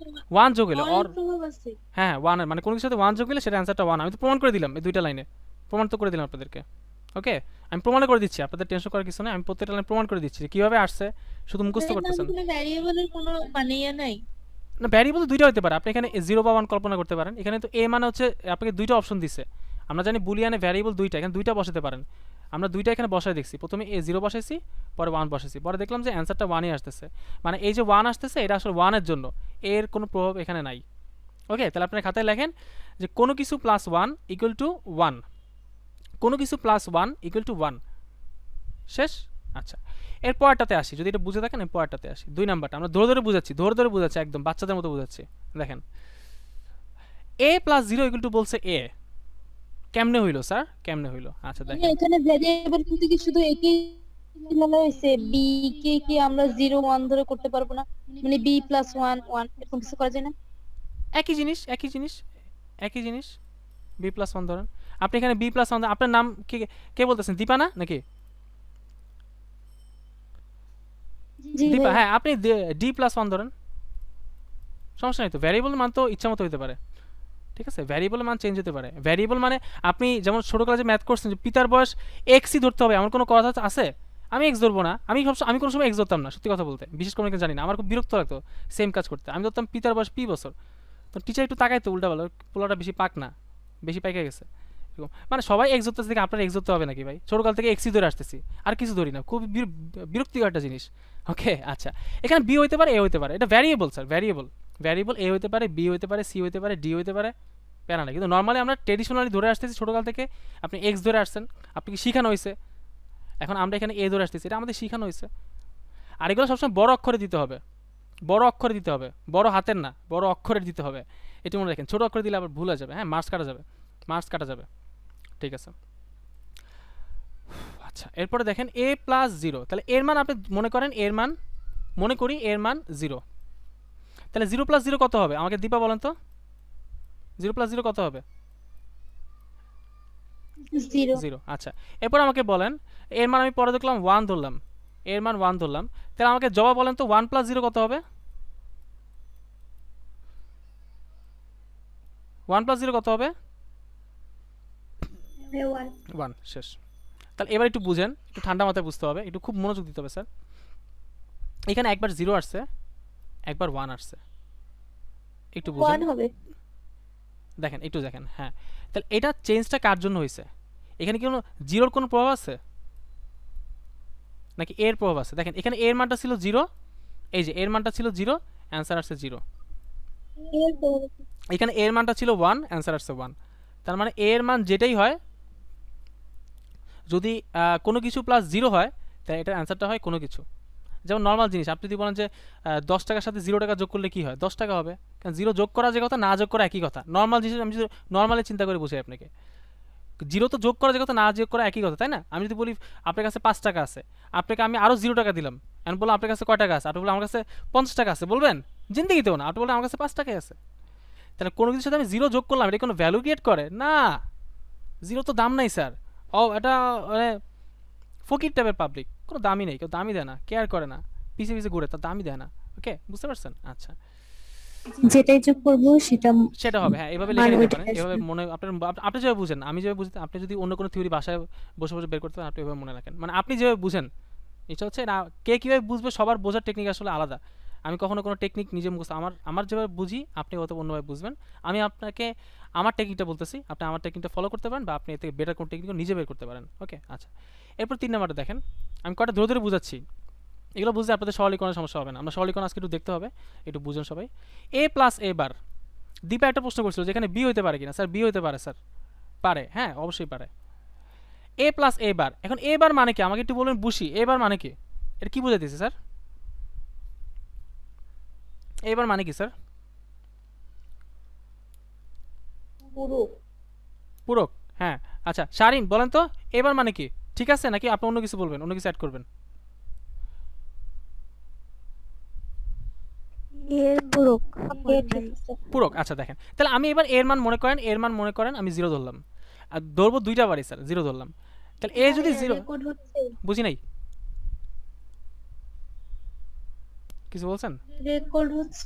1 যোগ হইলে অনেক অর, প্রভাব আছে? হ্যাঁ হ্যাঁ 1 এর মানে কোনো কিছুর সাথে 1 যোগ হইলে সেটা অ্যান্সারটা 1। আমি তো প্রমাণ করে দিলাম এই দুইটা লাইনে, প্রমাণ তো করে দিলাম আপনাদেরকে। ওকে, আমি প্রমাণ করে দিচ্ছি, আপনাদের টেনশন করার কিছু নেই, আমি প্রত্যেকটা লাইন প্রমাণ করে দিচ্ছি যে কিভাবে আসছে, শুধু মুখস্থ এর নাম করতেছেন কোনো ভ্যারিয়েবলের কোনো মানে ইয়ে নাই? না। ভ্যারিয়েবল দুইটা হতে পারে, আপনি এখানে 0 বা 1 কল্পনা করতে পারেন। এখানে তো এ মানে হচ্ছে আপনাকে দুইটা অপশন দিছে, আমরা জানি বুলিয়ানে ভ্যারিয়েবল দুইটা, এখানে দুইটা বসাতে পারেন, আমরা দুইটা এখানে বসায় দেখছি, প্রথমে এ 0 বসাইছি, পরে 1 বসাইছি, পরে দেখলাম যে অ্যান্সারটা 1ই আসতেছে, মানে এই যে 1 আসতেছে এটা আসলে 1 এর জন্য, এর কোনো প্রভাব এখানে নাই। ওকে, তাহলে আপনার খাতায় লেখেন যে কোনো কিছু +1 = 1, কোনো কিছু +1 = 1, শেষ। আচ্ছা এর পরেরটাতে আসি, যদি এটা বুঝে থাকেন এর পরেরটাতে আসি, 2 নাম্বারটা আমরা ধরে ধরে বুঝাচ্ছি, ধরে ধরে বুঝাচ্ছি, একদম বাচ্চাদের মতো বুঝাচ্ছি। দেখেন a + 0 = বলছে a, কেমনে হইলো স্যার, কেমনে হইলো? আচ্ছা মানে দেখেন, এখানে ভ্যারিয়েবল কিন্তু কি শুধু একই বলা হয়েছে, বি কে কি আমরা 0 1 ধরে করতে পারবো না? মানে বি + 1 1 এরকম কিছু করা যায় না? একই জিনিস, একই জিনিস, একই জিনিস, b + 1 ধরেন, আপনি এখানে b + 1, আপনার নাম কে, কে বলতেছেন, দীপা না নাকি? জি দীপা, ভাইয়া। হ্যাঁ আপনি d + 1 ধরেন, সমস্যা নেই তো, ভ্যারিয়েবল মান তো ইচ্ছা মতো হতে পারে, ঠিক আছে, ভ্যারিয়েবলের মান চেঞ্জ হতে পারে। ভ্যারিয়েবল মানে আপনি যেমন ছোটো ক্লাসে ম্যাথ করছেন যে পিতার বয়স এক্সই ধরতে হবে, এমন কোনো কথা আছে? আমি এক্স ধরবো না, আমি কোনো সময় এক্স ধরতাম না, সত্যি কথা বলতে, বিশেষ করে জানি না, আমার খুব বিরক্ত লাগতো সেম কাজ করতে, আমি ধরতাম পিতার বয়স পি বছর, তো টিচার একটু তাকাইতো উল্টা বলো, পোলাটা বেশি পাক না, বেশি পাইকে গেছে, এরকম। মানে সবাই এক্স ধরতেছে থেকে আপনার এক্স ধরতে হবে নাকি ভাই? ছোটোকাল থেকে এক্সই ধরে আসতেছি, আর কিছু ধরি না, খুব বিরক্তিকর একটা জিনিস। ওকে আচ্ছা, এখানে বি হইতে পারে, এ হইতে পারে, এটা ভ্যারিয়েবল স্যার, ভ্যারিয়েবল, ভ্যারিয়েবল এ হইতে পারে, বি হইতে পারে, সি হইতে পারে, ডি হইতে পারে, প্যারা না। কিন্তু নর্মালি আমরা ট্রেডিশনালি ধরে আসতেছি ছোটোকাল থেকে, আপনি এক্স ধরে আসছেন, আপনি কি শিখানো হয়েছে, এখন আমরা এখানে এ ধরে আসতেছি, এটা আমাদের শিখানো হয়েছে। আর এগুলো সবসময় বড় অক্ষরে দিতে হবে, বড় অক্ষরে দিতে হবে, বড় হাতের না, বড় অক্ষরে দিতে হবে, এটি মনে রাখেন। ছোটো অক্ষরে দিলে আবার ভুল হয়ে যাবে, হ্যাঁ মার্কস কাটা যাবে, মার্কস কাটা যাবে, ঠিক আছে। আচ্ছা এরপরে দেখেন a + 0, তাহলে এর মান আপনি মনে করেন, এর মান মনে করি এর মান 0, তাহলে 0 + 0 কত হবে আমাকে দীপা বলেন তো, 0 + 0 কত হবে? 0 0। আচ্ছা এরপর আমাকে বলেন, এর মান আমি পরে দেখলাম 1 ধরলাম, এর মান 1 ধরলাম, তাহলে আমাকে জবাব বলেন তো 1 + 0 কত হবে? 1 + 0 কত হবে? 1। 1, শেষ। তাহলে এবার একটু বুঝেন, একটু ঠান্ডা মাথায় বুঝতে হবে, একটু খুব মনোযোগ দিতে হবে স্যার। এখানে একবার 0 আসছে, একবার 1 আসছে, একটু 1 বুঝেন, হবে। দেখেন একটু দেখেন। হ্যাঁ, তাহলে এটা চেঞ্জটা কার জন্য হয়েছে? এখানে কি কোনো জিরোর কোনো প্রভাব আছে নাকি এর প্রভাব আছে? দেখেন এখানে এর মানটা ছিল 0, এই যে এর মানটা ছিল 0, অ্যান্সার আসছে 0। এখানে এর মানটা ছিল 1, অ্যান্সার আসছে 1। তার মানে এর মান যেটাই হয়, যদি কোনো কিছু প্লাস 0 হয়, তাই এটার অ্যান্সারটা হয় কোনো কিছু। যেমন নর্মাল জিনিস, আপনি যদি বলেন যে 10 টাকার সাথে 0 টাকা যোগ করলে কি হয়, 10 টাকা হবে। কারণ 0 যোগ করা যে কথা, না যোগ করা একই কথা। নর্মাল জিনিস আমি যদি নর্মালি চিন্তা করে বুঝাই আপনাকে, 0 তো যোগ করা যে কথা, না যোগ করা একই কথা, তাই না? আমি যদি বলি আপনার কাছে 5 টাকা আছে, আপনাকে আমি আরও 0 টাকা দিলাম, আমি বললাম আপনার কাছে কয় টাকা আছে, আপনি বললেন আমার কাছে 50 টাকা আছে, বলবেন? জিন্দিগিতেও না। আপনি বললেন আমার কাছে 5 টাকাই আছে। তাহলে কোনো কিছুর সাথে আমি 0 যোগ করলাম, এটা কোনো ভ্যালু ক্রিয়েট করে না। 0 তো দাম নাই স্যার। ও এটা মানে ফকির টাইপের পাবলিক, কোনো দামই নেই, কেউ দামই দেয় না, কেয়ার করে না, পিছে পিছে ঘুরে, তার দামই দেয় না। ওকে, বুঝতে পারছেন? আচ্ছা, যেটাই যোগ করবো সেটা সেটা হবে। হ্যাঁ, এভাবে লিখে মান নিতে ওইটাই পারেন, আসবে। এভাবে মনে আপনি যেভাবে বুঝেন, আমি যেভাবে বুঝতে, আপনি যদি অন্য কোনো থিওরি বাসায় বসে বসে বের করতে পারেন, আপনি এভাবে মনে রাখেন। মানে আপনি যেভাবে বুঝেন, এটা হচ্ছে না, কে কীভাবে বুঝবে সবার বোঝার টেকনিক আসলে আলাদা। আমি কখনো কোনো টেকনিক নিজে মুখস্থ, আমার যেভাবে বুঝি আপনি হয়তো অন্যভাবে বুঝবেন। আমি আপনাকে আমার টেকনিকটা বলতেছি, আপনি আমার টেকনিকটা ফলো করতে পারেন, বা আপনি এর থেকে বেটার কোনো টেকনিক নিজে বের করতে পারেন। ওকে, আচ্ছা। এরপর 3 নাম্বারটা দেখেন, আমি কটা ধরে ধরে বুঝাচ্ছি, এগুলো বুঝতে আপনাদের সরলীকরণের সমস্যা হবে না। আমরা সরলীকরণ আজকে একটু দেখতে হবে, একটু বুঝুন সবাই। a প্লাস a বার, দীপা একটা প্রশ্ন করছিল যেখানে বি হইতে পারে কিনা। স্যার বি হইতে পারে স্যার, পারে, হ্যাঁ অবশ্যই পারে। a প্লাস a বার, এখন a বার মানে কি আমাকে একটু বলবেন? বুঝি a বার মানে কি, এটা কি বোঝাইতেছে স্যার? a বার মানে কি স্যার? পুরো পূরক, হ্যাঁ। আচ্ছা শারিন বলেন তো a বার মানে কি, ঠিক আছে নাকি আপনি অন্য কিছু বলবেন, অন্য কিছু অ্যাড করবেন? এর পূরক ওকে, ঠিক আছে। পূরক, আচ্ছা দেখেন, তাহলে আমি এবার এর মান মনে করেন, এর মান মনে করেন আমি 0 ধরলাম, আর ধরবো দুইটা বারই স্যার, 0 ধরলাম। তাহলে এ যদি 0, রেকর্ড হচ্ছে। বুঝি নাই, কিছু বলছেন? রেকর্ড হচ্ছে।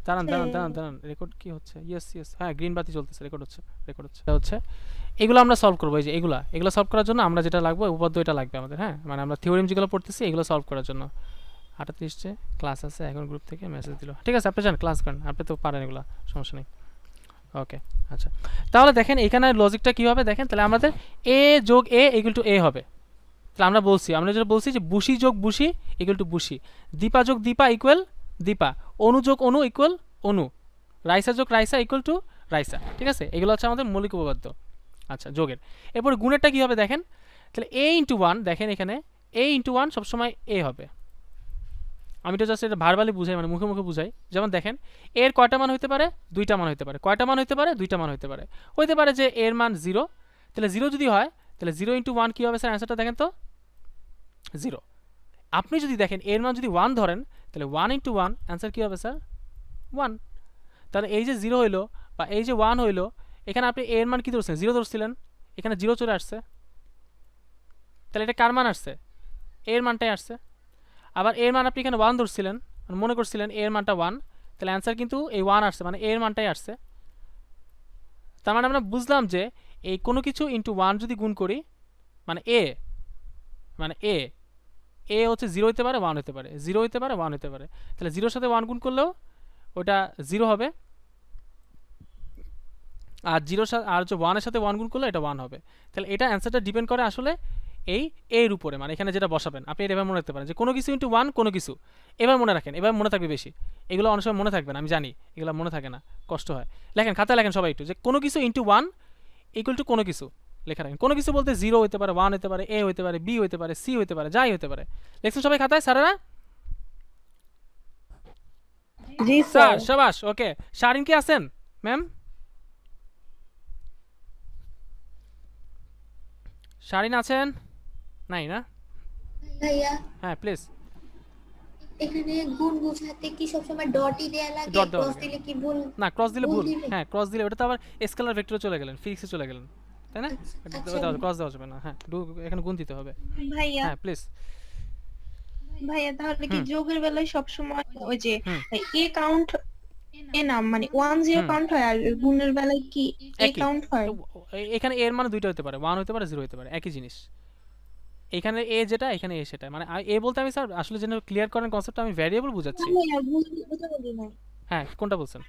দাঁড়ান দাঁড়ান দাঁড়ান দাঁড়ান, রেকর্ড কি হচ্ছে? ইয়েস ইয়েস, হ্যাঁ গ্রিন বাতি চলতেছে, রেকর্ড হচ্ছে, রেকর্ড হচ্ছে। এটা হচ্ছে, এগুলো আমরা সলভ করবো। এই যে এগুলো সলভ করার জন্য আমরা যেটা লাগবে, উপপাদ্য এটা লাগবে আমাদের। হ্যাঁ, মানে আমরা থিওরিম যেগুলো পড়তেছি এগুলো সলভ করার জন্য। 38-এ ক্লাস আছে, এখন গ্রুপ থেকে মেসেজ দিল। ঠিক আছে, আপনি যান ক্লাস করেন, আপনি তো পারেন এগুলো, সমস্যা নেই। ওকে, আচ্ছা। তাহলে দেখেন এখানে লজিকটা কী হবে দেখেন, তাহলে আমাদের এ যোগ এ ইকুয়াল টু এ হবে। তাহলে আমরা যেটা বলছি যে বুসি যোগ বুসি ইকুয়াল টু বুসি, দীপা যোগ দীপা ইকুয়াল দীপা, অনু যোগ অনু ইকুয়াল অনু, রাইসা যোগ রাইসা ইকুয়াল টু রাইসা। ঠিক আছে, এগুলো হচ্ছে আমাদের মৌলিক উপপাদ্য। আচ্ছা, যোগের। এরপর গুণেরটা কী হবে দেখেন, তাহলে a ইন্টু 1, দেখেন এখানে a ইন্টু 1 সবসময় a হবে। আমি তো জাস্ট এটা ভার্বালি বুঝাই, মানে মুখে মুখে বুঝাই। যেমন দেখেন এর কয়টা মান হতে পারে? দুইটা মান হতে পারে। কয়টা মান হতে পারে? দুইটা মান হতে পারে। হইতে পারে যে এর মান 0, তাহলে 0 যদি হয় তাহলে 0 ইন্টু 1 কী হবে স্যার? অ্যান্সারটা দেখেন তো, 0। আপনি যদি দেখেন এর মান যদি 1 ধরেন, তাহলে 1 ইন্টু 1 অ্যান্সার কী হবে স্যার? 1। তাহলে এই যে 0 হইলো বা এই যে 1 হইলো, এখানে আপনি এর মান কী ধরছেন? 0 ধরছিলেন, এখানে 0 চলে আসছে, তাহলে এটা কার মান আসছে? এর মানটাই আসছে। আবার এর মান আপনি এখানে 1 ধরছিলেন, মনে করছিলেন এর মানটা 1, তাহলে অ্যান্সার কিন্তু এই 1 আসছে, মানে এর মানটাই আসছে। তার মানে আমরা বুঝলাম যে এই কোনো কিছু ইন্টু 1 যদি গুণ করি, মানে এ হচ্ছে 0 হতে পারে, 1 হতে পারে, 0 হতে পারে, 1 হতে পারে। তাহলে 0-র সাথে 1 গুণ করলেও ওটা 0 হবে, আর 0 আর হচ্ছে 1-এর সাথে 1 গুণ করলে এটা 1 হবে। তাহলে এটা অ্যান্সারটা ডিপেন্ড করে আসলে এই এর উপরে, মানে এখানে যেটা বসাবেন আপনি এটা এবার মনে রাখতে পারেন যে কোনো কিছু ইন্টু 1 কোনো কিছু, এবার মনে রাখেন, এবার মনে থাকবে বেশি। এগুলো অনেক সময় মনে থাকবে না, আমি জানি এগুলো মনে থাকে না, কষ্ট হয়। লেখেন, খাতায় লেখেন সবাই একটু, যে কোনো কিছু ইন্টু 1 ইকুয়াল টু কোনো কিছু লেখা রাখেন। কোনো কিছু বলতে 0 হতে পারে, 1 হতে পারে, এ হতে পারে, বি হতে পারে, সি হতে পারে, যাই হতে পারে। লিখছেন সবাই খাতায় স্যারেরা? জি স্যার স্যার। শাবাশ। ওকে, শারিন কি আছেন ম্যাম? শারিন আছেন? নাই না? ভাইয়া হ্যাঁ প্লিজ। এখানে গুণ বোঝাতে কি সবসময় ডটই দেয়া লাগে? Dot দেওয়া ক্রস লাগে। দিলে কি ভুল? না, ক্রস দিলে ভুল ভুল। দিবে? হ্যাঁ, ক্রস দিলে ওটা তো আবার স্কেলার ভেক্টরে চলে গেলেন, ফিজিক্সে চলে গেলেন, তাই না? আচ্ছা, ক্রস দেওয়া যাবে না। হ্যাঁ, এখানে গুণ দিতে হবে। ভাইয়া হ্যাঁ প্লিজ। ভাইয়া তাহলে কি হুম। যোগের বেলায় সবসময় ওই যে হুম। এ কাউন্ট এ নাম মানে 1-0 হুম। কাউন্ট হয়, আর গুণের বেলায় কি এ একই। কাউন্ট হয়? এখানে এর মানে দুইটা হতে পারে, 1 হতে পারে, 0 হতে পারে, একই জিনিস। এখানে এ যেটা এখানে এ সেটা, মানে এ বলতে আমি স্যার আসলে যেন ক্লিয়ার করেন কনসেপ্ট, আমি ভ্যারিয়েবল বুঝাচ্ছি। ভাইয়া বুঝতে পারি না। হ্যাঁ কোনটা বলছেন?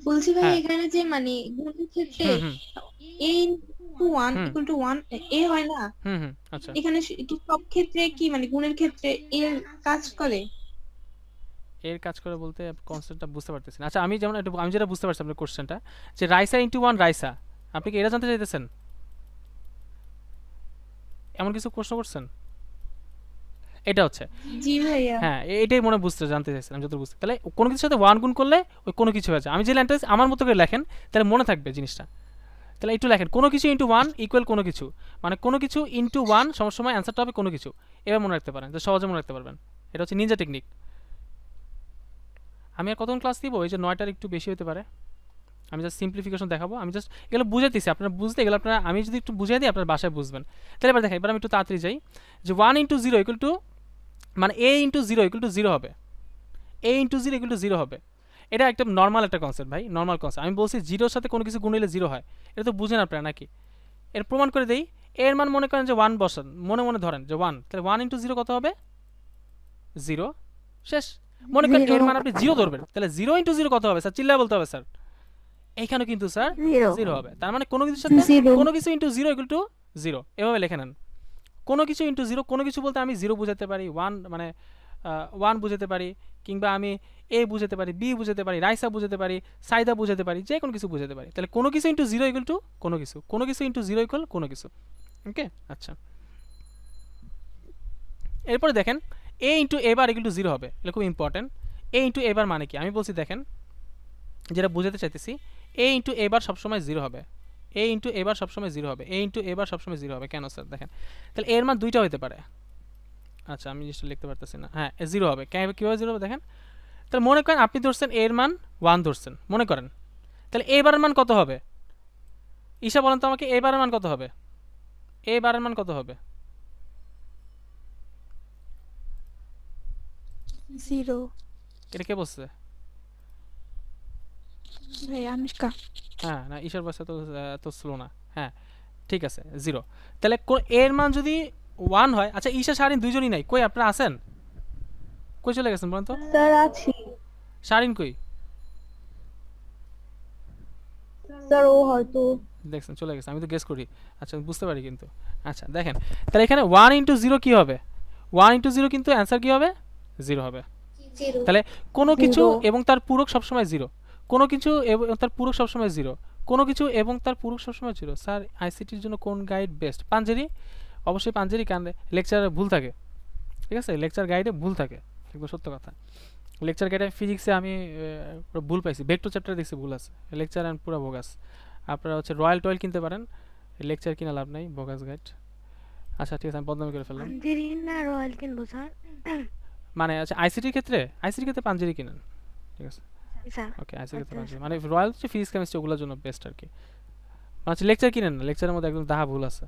বলছি ভাই হ্যাঁ এখানে যে মানে গুণের ক্ষেত্রে হুম হুম a into 1 hmm equal to 1 a হয় না, হুম আচ্ছা এখানে কি সব ক্ষেত্রে কি মানে গুণের ক্ষেত্রে এর কাজ করে? এর কাজ করে বলতে কনসেপ্টটা বুঝতে পারতেছি না। আচ্ছা আমি যেমন একটু আমি যেটা বুঝতে পারছি আপনার কোশ্চেনটা, যে রাইসা ইন্টু ওয়ান রাইসা, আপনি কি এটা জানতে চাইতেছেন? এমন কিছু প্রশ্ন করছেন? এটা হচ্ছে, জি ভাইয়া। হ্যাঁ এটাই মনে হয় বুঝতে জানতে চাইছেন, আমি যত বুঝতে, তাহলে কোনো কিছুর সাথে ওয়ান গুণ করলে ওই কোনো কিছু হয়ে যায়। আমি যে লাইনটা আমার মতো করে লেখেন তাহলে মনে থাকবে জিনিসটা। তাহলে একটু লেখেন, কোনো কিছু ইন্টু ওয়ান ইকুয়াল কোনো কিছু, মানে কোনো কিছু ইন্টু ওয়ান সবসময় অ্যান্সারটা হবে কোনো কিছু। এবার মনে রাখতে পারেন, তো সহজে মনে রাখতে পারবেন। এটা হচ্ছে নিনজা টেকনিক। আমি আর কতক্ষণ ক্লাস দিব? এই যে 9টার একটু বেশি হতে পারে। আমি জাস্ট সিম্পলিফিকেশন দেখাবো, আমি জাস্ট এগুলো বুঝাইতেছি আপনারা বুঝতে, এগুলো আপনারা আমি যদি একটু বুঝিয়ে দিই আপনার বাসায় বুঝবেন। তাহলে এবার দেখেন, এবার আমি একটু তাড়াতাড়ি যাই, যে one into zero equal to, মানে a into zero equal to zero হবে, a into zero equal to zero হবে। এটা একটা নর্মাল একটা কনসেপ্ট ভাই, নর্মাল কনসেপ্ট। আমি বলছি জিরোর সাথে কোনো কিছু গুণ হলে জিরো হয়, এটা তো বুঝেন আপনারা নাকি? এর প্রমাণ করে দেই। এর মান মনে করেন যে ওয়ান বসান, মনে মনে ধরেন যে ওয়ান, তাহলে ওয়ান ইন্টু জিরো কত হবে? জিরো, শেষ। মনে করেন এর মান আপনি জিরো ধরবেন, তাহলে জিরো ইন্টু জিরো কত হবে স্যার? চিল্লায় বলতে হবে স্যার। এইখানে কিন্তু স্যার জিরো জিরো হবে, তার মানে কোনো কিছুর সাথে জিরো কোনো কিছু into zero equal to zero, এভাবে লিখে নেন। কোনো কিছু ইন্টু জিরো, কোনো কিছু বলতে আমি জিরো বুঝাতে পারি, ওয়ান মানে ওয়ান বুঝাতে পারি, কিংবা আমি এ বুঝাতে পারি, বি বুঝাতে পারি, রাইসা বুঝাতে পারি, সাইদা বুঝাতে পারি, যে কোনো কিছু বুঝাতে পারি। তাহলে কোনো কিছু ইন্টু জিরো ইকুয়াল টু কোনো কিছু, কোনো কিছু ইন্টু জিরো ইকুয়াল কোনো কিছু। ওকে আচ্ছা, এরপরে দেখেন a into a bar equal to zero হবে, এটা খুব ইম্পর্টেন্ট। এ ইন্টু এ বার মানে কি আমি বলছি দেখেন, যেটা বুঝাতে চাইতেছি, এ ইন্টু এ বার সবসময় জিরো হবে, এ ইন্টু এ বার সবসময় জিরো হবে, এ ইন্টু এ বার সবসময় জিরো হবে। কেন স্যার? দেখেন তাহলে এর মান দুইটা হতে পারে। আচ্ছা আমি জিনিসটা লিখতে পারতেছি না, হ্যাঁ জিরো হবে। কীভাবে জিরো হবে দেখেন, তাহলে মনে করেন আপনি ধরছেন এর মান ওয়ান ধরছেন মনে করেন, তাহলে এ বারের মান কত হবে? ঈশা বলেন তো আমাকে, এ বারের মান কত হবে? এ বারের মান কত হবে? জিরো। এটা কে বলছে? ভাই আনুষ্কা। হ্যাঁ না, ঈশার বাসা তো এত স্লো না। হ্যাঁ ঠিক আছে জিরো। তাহলে এর মান যদি ওয়ান হয়, আচ্ছা ঈশা শারিন দুইজনই নাই, কই আপনারা আছেন? কই চলে গেছেন বলেন তো? স্যার আছি। শারিন কই? স্যার ও হয়তো দেখছেন চলে গেছে, আমি তো গেস করি। আচ্ছা বুঝতে পারি কিন্তু। আচ্ছা দেখেন, তাহলে এখানে ওয়ান ইন্টু জিরো কী হবে? ওয়ান ইন্টু জিরো কিন্তু অ্যান্সার কী হবে? জিরো হবে। জিরো। তাহলে কোনো কিছু Zero। এবং তার পূরক সবসময় জিরো, কোনো কিছু এবং তার পূরক সবসময় জিরো, কোনো কিছু এবং তার পূরক সবসময় জিরো। স্যার আইসিটির জন্য কোন গাইড বেস্ট? পাঞ্জেরি, অবশ্যই পাঞ্জেরি, কারণ লেকচারে ভুল থাকে, ঠিক আছে? লেকচার গাইডে ভুল থাকে, একদম সত্য কথা। লেকচার গাইডে ফিজিক্সে আমি ভুল পাইছি, ভেক্টর চ্যাপ্টারে দেখছি ভুল আছে, লেকচার অ্যান্ড পুরো ভোগাস। আপনারা হচ্ছে রয়্যাল টয়েল কিনতে পারেন, লেকচার কিনা লাভ নাই, ভোগাস গাইড। আচ্ছা ঠিক আছে, আমি বদনামি করে ফেললাম। পাঞ্জেরি না রয়্যাল কিনবো স্যার? মানে আচ্ছা আইসিটির ক্ষেত্রে পাঞ্জেরি কিনেন, ঠিক আছে? স্যার ওকে আইসিটির ক্ষেত্রে আচ্ছা, পাঞ্জেরি, মানে রয়্যাল হচ্ছে ফিজিক্স কেমিস্ট্রি ওগুলোর জন্য বেস্ট আর কি। মানে হচ্ছে লেকচার কিনেন না, লেকচারের মধ্যে একদম দাহা ভুল আছে।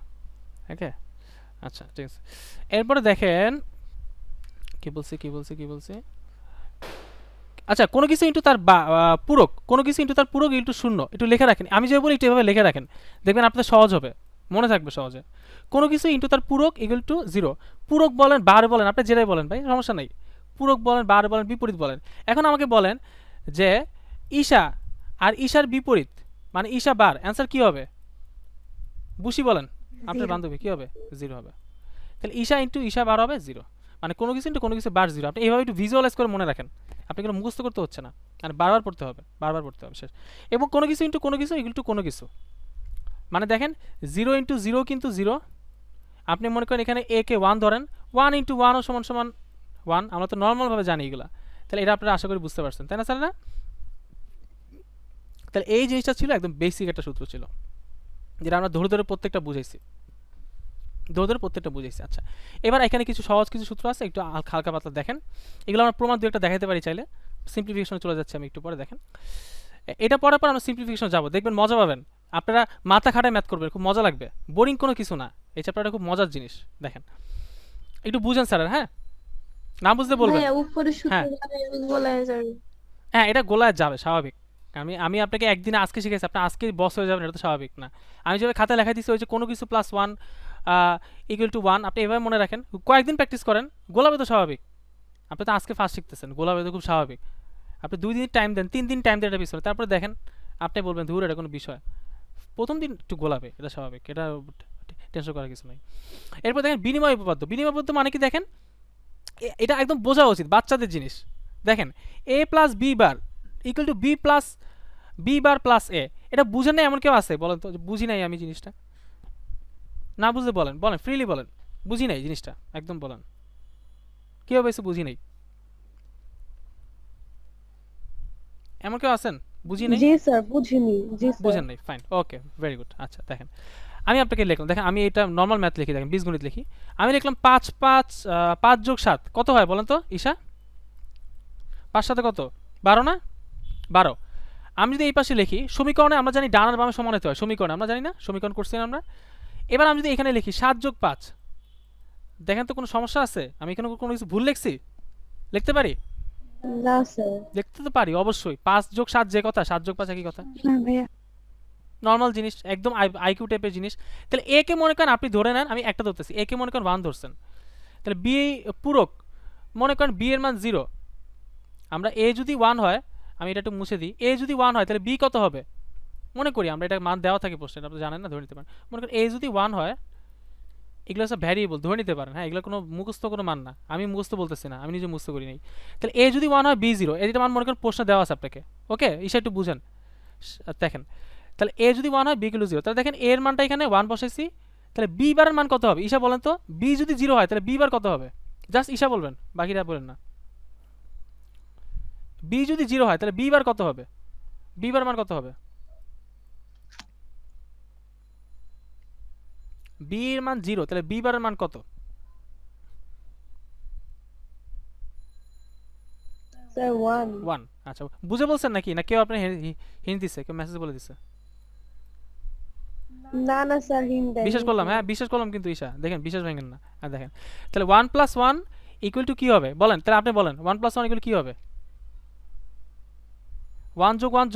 ওকে আচ্ছা ঠিক আছে, এরপরে দেখেন কি বলছি। আচ্ছা কোনো কিছু ইন্টু তার পূরক, কোনো কিছু ইন্টু তার পূরক ইন্টু শূন্য, একটু লিখে রাখেন। আমি যে বলি একটু এভাবে লিখে রাখেন, দেখবেন আপনাদের সহজ হবে, মনে থাকবে সহজে। কোনো কিছু ইন্টু তার পূরক ইকুয়াল টু জিরো। পূরক বলেন বার বলেন, আপনি যেটাই বলেন ভাই সমস্যা নাই, পূরক বলেন বার বলেন বিপরীত বলেন। এখন আমাকে বলেন যে ঈশা আর ঈশার বিপরীত মানে ঈশা বার, অ্যান্সার কী হবে? বুঝি বলেন, আপনার জিরো। বান্ধবী কী হবে? জিরো হবে। তাহলে ঈশা ইন্টু ঈশা বার হবে জিরো, মানে কোনো কিছু ইন্টু কোনো কিছু বার জিরো। আপনি এইভাবে একটু ভিজুয়ালাইজ করে মনে রাখেন, আপনি কোনো মুখস্থ করতে হচ্ছে না, মানে বারবার পড়তে হবে, শেষ। এবং কোনো কিছু ইন্টু কোনো কিছু ইকুয়াল টু কোনো কিছু, মানে দেখেন জিরো ইন্টু জিরো কিন্তু জিরো। আপনি মনে করেন এখানে এ কে ওয়ান ধরেন, ওয়ান ইন্টু ওয়ানও সমান সমান ওয়ান, আমরা তো নর্মালভাবে জানি এগুলা। তাহলে এটা আপনারা আশা করি বুঝতে পারছেন, তাই না স্যার? না তাহলে এই জিনিসটা ছিল একদম বেসিক একটা সূত্র ছিল, যেটা আমরা ধরে ধরে প্রত্যেকটা বুঝাইছি। আচ্ছা এবার এখানে কিছু সহজ কিছু সূত্র আছে, একটু হালকা পাতলা দেখেন। এগুলো আমরা প্রমাণ দু একটা দেখাতে পারি চাইলে। সিম্পলিফিকেশনে চলে যাচ্ছে আমি একটু পরে, দেখেন এটা পড়ার পর আমরা সিম্পলিফিকেশন যাবো, দেখবেন মজা পাবেন। আপনারা মাথা খাটায় ম্যাথ করবেন, খুব মজা লাগবে, বোরিং কোনো কিছু না। এই চ্যাপ্টারটা খুব মজার জিনিস, দেখেন একটু বুঝেন স্যার। হ্যাঁ না বুঝতে বলবেন। ভাইয়া উপরে হ্যাঁ সূত্র বলা যায়। হ্যাঁ এটা গোলায় যাবে স্বাভাবিক। আমি আপনাকে একদিনে আজকে শিখেছি, আপনি আজকে বস হয়ে যাবেন, এটা তো স্বাভাবিক না। আমি যেভাবে খাতায় লেখা দিচ্ছি ওই যে কোনো কিছু প্লাস ওয়ান ইকুয়াল টু 1 আপনি এভাবে মনে রাখেন, কয়েকদিন প্র্যাকটিস করেন, গোলাবে তো স্বাভাবিক, আপনি তো আজকে ফার্স্ট শিখতেছেন, গোলাবে তো খুব স্বাভাবিক, আপনি 2 দিন টাইম দেন, 3 দিন টাইম দেন এটা পিছনে, তারপরে দেখেন আপনি বলবেন ধুর এটা কোনো বিষয়, প্রথম দিন একটু গোলাবে, এটা স্বাভাবিক, এটা টেনশন করার কিছু নাই। এরপর দেখেন বিনিময় উপপাদ্য, বিনিময় উপপাদ্য মানে কি দেখেন, এটা একদম বোঝা উচিত, বাচ্চাদের জিনিস। দেখেন a plus b bar equal to b plus b bar plus a, এটা বুঝেন না এমন কেউ আছে বলেন তো, বুঝি নাই আমি জিনিসটা, না বুঝতে বলেন, বলেন ফ্রিলি বলেন, বুঝি নাই জিনিসটা একদম বলেন, কেউ বেশি বুঝি নাই, এমন কেউ আছেন বুঝি নাই? জি স্যার, বুঝিনি। জি স্যার। বুঝেন নাই, ফাইন, ওকে ভেরি গুড। আচ্ছা দেখেন আমি আপনাকে লিখলাম, দেখেন আমি এটা নর্মাল ম্যাথ লিখি, দেখেন বীজগণিত লিখি, আমি লিখলাম 5 যোগ 7 কত হয় বলেন তো ঈশা? 5 সাথে কত? 12 না? 12। আমি যদি এই পাশে লিখি, সমীকরণে আমরা জানি ডান আর বামে সমান হতে হয়, সমীকরণে আমরা জানি না, সমীকরণ করছি না আমরা। এবার আমি যদি এখানে লিখি 7 যোগ 5, দেখেন তো কোনো সমস্যা আছে? আমি এখানে কোনো কিছু ভুল লিখছি? লিখতে পারি? না স্যার। লিখতে তো পারি অবশ্যই, 5 যোগ 7 যে কথা, 7 যোগ 5 একই কথা, না ভাইয়া। নর্মাল জিনিস, একদম আইকিউ টাইপের জিনিস। তাহলে এ কে মনে করেন আপনি ধরে নেন, আমি একটা ধরতেছি, এ কে মনে করেন 1 ধরছেন, তাহলে বি পূরক, মনে করেন বি এর মান 0, আমরা এ যদি 1 হয়, আমি এটা একটু মুছে দিই, এ যদি 1 হয় তাহলে বি কত হবে মনে করি আমরা, এটা মান দেওয়া থাকে প্রশ্নে, আপনি জানেন না, ধরে নিতে পারেন। মনে করেন এ যদি 1 হয়, এগুলো হচ্ছে ভ্যারিয়েবল, ধরে নিতে পারেন, হ্যাঁ এগুলো কোনো মুখস্থ কোনো মান না, আমি মুখস্থ বলতেছি না, আমি নিজে মুখস্থ করি নাই। তাহলে এ যদি 1 হয়, বি 0, এটা মান মনে করেন প্রশ্নে দেওয়া আছে আপনাকে, ওকে ঈশা একটু বুঝেন। দেখেন তাহলে এ যদি 1 হয়, বি কিলো 0, তাহলে দেখেন এর মানটা এখানে 1 বসাইছি, তাহলে বি বারের মান কত হবে ঈশা বলেন তো? বি যদি 0 হয় তাহলে বি বার কত হবে? জাস্ট ঈশা বলবেন, বাকিরা বলেন না। বি যদি 0 হয় তাহলে বি বার কত হবে? বি বার মান কত হবে? বি এর মান 0, তাহলে বি বারের মান কত? স্যার 1। 1। আচ্ছা বুঝে বলছেন নাকি, না কেউ আপনি হিন্ট দিছে, কেউ মেসেজ বলে দিছে? না না স্যার, হিন্ট দেন। বিশ্বাস করলাম, হ্যাঁ বিশ্বাস করলাম, কিন্তু ঈশা দেখেন বিশ্বাস ভাঙেন না। আর দেখেন তাহলে 1 + 1 ইকুয়াল টু কি হবে বলেন, তাহলে আপনি বলেন 1 + 1 ইকুয়াল কি হবে? 1 যোগ 1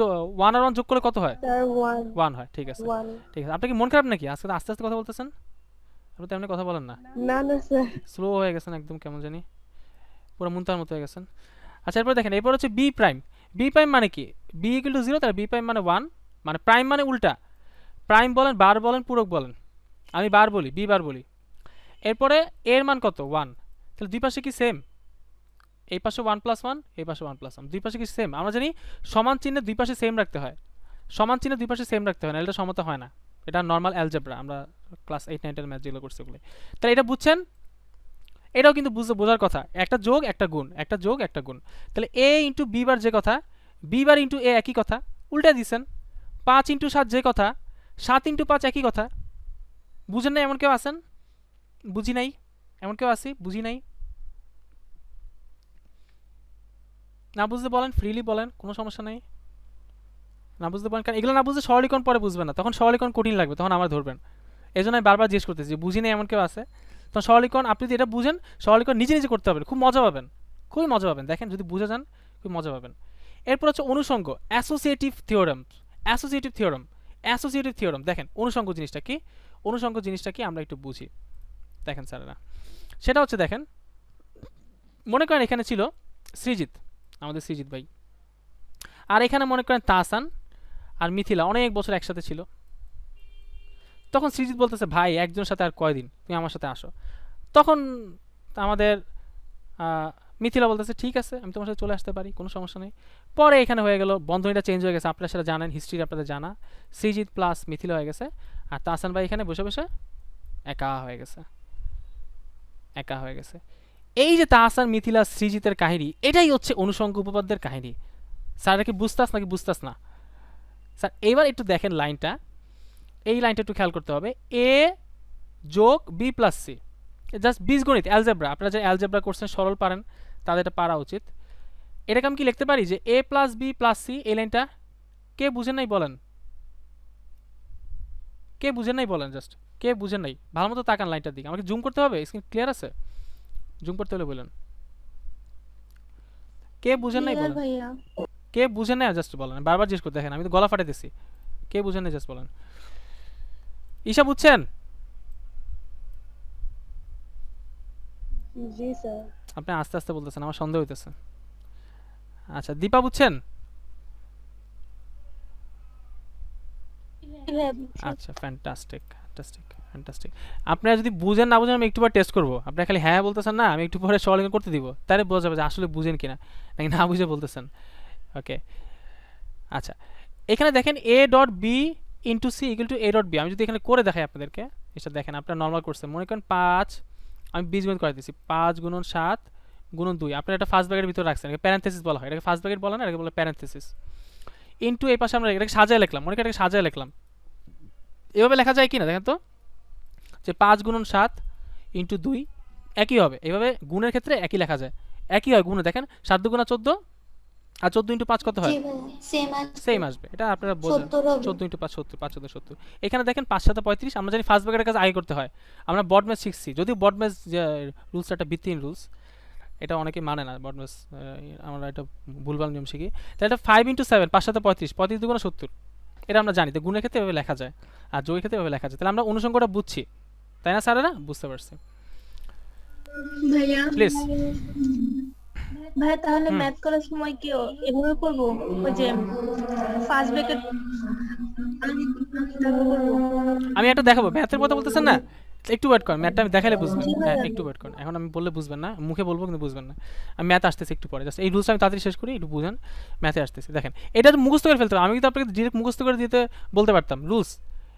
1 আর 1 যোগ করলে কত হয়? স্যার 1। 1 হয়, ঠিক আছে 1। ঠিক আছে। আপনি কি মন খারাপ নাকি আজকে আস্তে আস্তে কথা বলতেছেন? আপনি তো এমনি কথা বলেন না, না না স্যার। স্লো হয়ে গেছেন একদম, কেমন জানি পুরো মুনতার মতো হয়ে গেছেন। আচ্ছা এরপর দেখেন, এরপর হচ্ছে বি প্রাইম। বি প্রাইম মানে কি? বি ইকুয়াল টু 0, তাহলে বি প্রাইম মানে 1, মানে প্রাইম মানে উল্টা, প্রাইম বলেন, বার বলেন, পূরক বলেন, আমি বার বলি, বি বার বলি। এরপরে এর মান কত? 1, তাহলে দুই পাশে কি সেম? এই পাশে 1 + 1, এই পাশে 1 + 1, দুই পাশে কি সেম? আমরা জানি সমান চিহ্নে দুই পাশে সেম রাখতে হয়, সমান চিহ্নে দুই পাশে সেম রাখতে হয় না, এটা সমতা হয় না, এটা নর্মাল অ্যালজেব্রা, আমরা ক্লাস 8 9 এর ম্যাথ যেগুলো করছি ওগুলো। তাহলে এটা বুঝছেন? এটাও কিন্তু বোঝার কথা, একটা যোগ একটা গুণ, একটা যোগ একটা গুণ। তাহলে এ ইন্টু বি বার যে কথা, বি বার ইন্টু এ একই কথা, উল্টা দিচ্ছেন। 5 ইন্টু 7 যে কথা, 7 ইন্টু 5 একই কথা। বুঝেন না এমন কেউ আছেন? বুঝি নাই এমন কেউ আছি? বুঝি নাই? না বুঝতে বলেন, ফ্রিলি বলেন, কোনো সমস্যা নেই, না বুঝতে পারেন, কারণ এগুলো না বুঝতে সরলীকরণ পরে বুঝবেন না, তখন সরলীকরণ কঠিন লাগবে, তখন আমার ধরবেন। এই জন্য আমি বারবার জিজ্ঞেস করতেছি যে বুঝি নেই এমন কেউ আছে? তখন সরলীকরণ আপনি যদি এটা বুঝেন, সরলীকরণ নিজে নিজে করতে পারবেন, খুব মজা পাবেন, খুবই মজা পাবেন, দেখেন যদি বুঝে যান খুব মজা পাবেন। এরপর হচ্ছে অনুষঙ্গ, associative theorem. Associative theorem, associative theorem, দেখেন অনুষঙ্গ জিনিসটা কি, অনুষঙ্গ জিনিসটা কি আমরা একটু বুঝি। দেখেন স্যারেরা, সেটা হচ্ছে দেখেন, মনে করেন এখানে ছিল সৃজিত, আমাদের সৃজিত ভাই, আর এখানে মনে করেন তাহসান আর মিথিলা অনেক বছর একসাথে ছিল। তখন সৃজিত বলতেছে ভাই একজনের সাথে আর কয়দিন, তুমি আমার সাথে আসো। তখন আমাদের মিথিলা বলতেছে ঠিক আছে আমি তোমার সাথে চলে আসতে পারি, কোনো সমস্যা নেই। পরে এখানে হয়ে গেল বন্ধনীটা চেঞ্জ হয়ে গেছে, আপনারা সেটা জানেন, হিস্ট্রি আপনাদের জানা, সৃজিত প্লাস মিথিলা হয়ে গেছে, আর তাহসান ভাই এখানে বসে বসে একা হয়ে গেছে, একা হয়ে গেছে। এই যে তাহসান মিথিলা সৃজিতের কাহিনী, এটাই হচ্ছে অনুষঙ্গ উপপাদ্যের কাহিনী। স্যার কি বুঝতাস নাকি বুঝতাস না? স্যার এবার একটু দেখেন লাইনটা, এই লাইনটা একটু খেয়াল করতে হবে, এ যোগ বি প্লাস সি, জাস্ট বীজগণিত অ্যালজেব্রা, আপনারা যে অ্যালজেব্রা করছেন সরল পারেন তাদের এটা পারা উচিত। এটাকে আমি কি লিখতে পারি যে এ প্লাস বি প্লাস সি, এই লাইনটা কে বুঝেন নাই বলেন, কে বুঝেন নাই বলেন, জাস্ট কে বুঝেন নাই, ভালো মতো তাকান লাইনটার দিকে, আমাকে জুম করতে হবে, স্ক্রিন ক্লিয়ার আছে? জুম করতে হলে বলেন, কে বুঝেন নাই বলেন, ভাইয়া। কে বুঝেন নাই জাস্ট বলেন, বারবার জিজ্ঞেস করতে দেখেন আমি তো গলা ফাটাইতেছি, কে বুঝেন নাই জাস্ট বলেন। ঈশা বুঝছেন? जी सर আপনি আস্তে আস্তে বলতেছেন, আমার সন্দেহ হইতেছে। আচ্ছা, দীপা বুঝছেন? আচ্ছা, ফ্যান্টাস্টিক ফ্যান্টাস্টিক ফ্যান্টাস্টিক। আপনারা যদি বুঝেন না বুঝেন আমি একটু পরে টেস্ট করবো। আপনারা খালি হ্যাঁ বলতেছেন না, আমি একটু পরে সলিউশন করতে দিব, তাহলে বোঝা যাবে যে আসলে বুঝেন কিনা নাকি না বুঝে বলতেছেন। ওকে, আচ্ছা এখানে দেখেন A dot B into C equal to A dot B. আমি যদি এখানে করে দেখাই আপনাদেরকে, এটা দেখেন আপনারা নর্মাল করছেন, মনে করেন 5, আমি বীজগণিত করে দিচ্ছি, 5 গুণন 7 গুণন 2, আপনারা এটা ফার্স্ট ব্র্যাকেটের ভিতরে রাখছেন, এটাকে প্যারেন্থেসিস বলা হয়, এটাকে ফার্স্ট ব্র্যাকেট বলা না, এটাকে বলে প্যারেন্থেসিস। ইন্টু এই পাশে আমরা এটাকে সাজায় লিখলাম, মনে করেন এটাকে সাজায় লিখলাম, এভাবে লেখা যায় কি না দেখেন তো, যে 5 গুণন 7 ইন্টু 2 একই হবে, এভাবে গুণের ক্ষেত্রে একই লেখা যায়, একই হয় গুণে। দেখেন 7 দুগুণা 14 আর 14 ইন্টু 5 কত হয়? জি ভাইয়া সেম আছে সেম আসবে, এটা আপনারা বোঝেন। 70 হবে 14 ইন্টু 5 70, 5 14 70। এখানে দেখেন 5 7 35, আমরা জানি ফার্স্ট ব্র্যাকেটের কাছে আগে করতে হয়, আমরা বড ম্যাচ শিখছি, যদিও বড ম্যাচ রুলস একটা ভিত্তিহীন রুলস, এটা অনেকে মানে না বড ম্যাচ, আমরা এটা ভুলভাল নিয়ম শিখি। তাহলে এটা 5 ইন্টু 7, 5 7 35, 35 দুগুণা 70, এটা আমরা জানি, তো গুণের ক্ষেত্রে এভাবে লেখা যায় আর যোগের ক্ষেত্রে এভাবে লেখা যায়, তাহলে আমরা অনুসংখ্যাটা বুঝছি, তাই না স্যারেরা? বুঝতে পারছি ভাইয়া প্লিজ। ভাই তাহলে ম্যাথ করার সময় কি এভাবে করবো, ওই যে ফার্স্ট ব্র্যাকেট আমি একটা দেখাবো, ম্যাথের কথা বলতেছেন না, একটু ওয়েট করেন, ম্যাথটা আমি দেখালে বুঝবেন। হ্যাঁ একটু ওয়েট করেন, এখন আমি বললে বুঝবেন না, মুখে বলবো কিন্তু বুঝবেন না। আমি ম্যাথ আসতেছি একটু পরে, জাস্ট এই রুলস আমি তাড়াতাড়ি শেষ করি, একটু বুঝেন। ম্যাথে আসতেছি, দেখেন এটা তো মুখস্থ করে ফেলতে হবে, আমি কিন্তু আপনাকে ডিরেক্ট মুখস্থ করে দিতে বলতে পারতাম রুলস।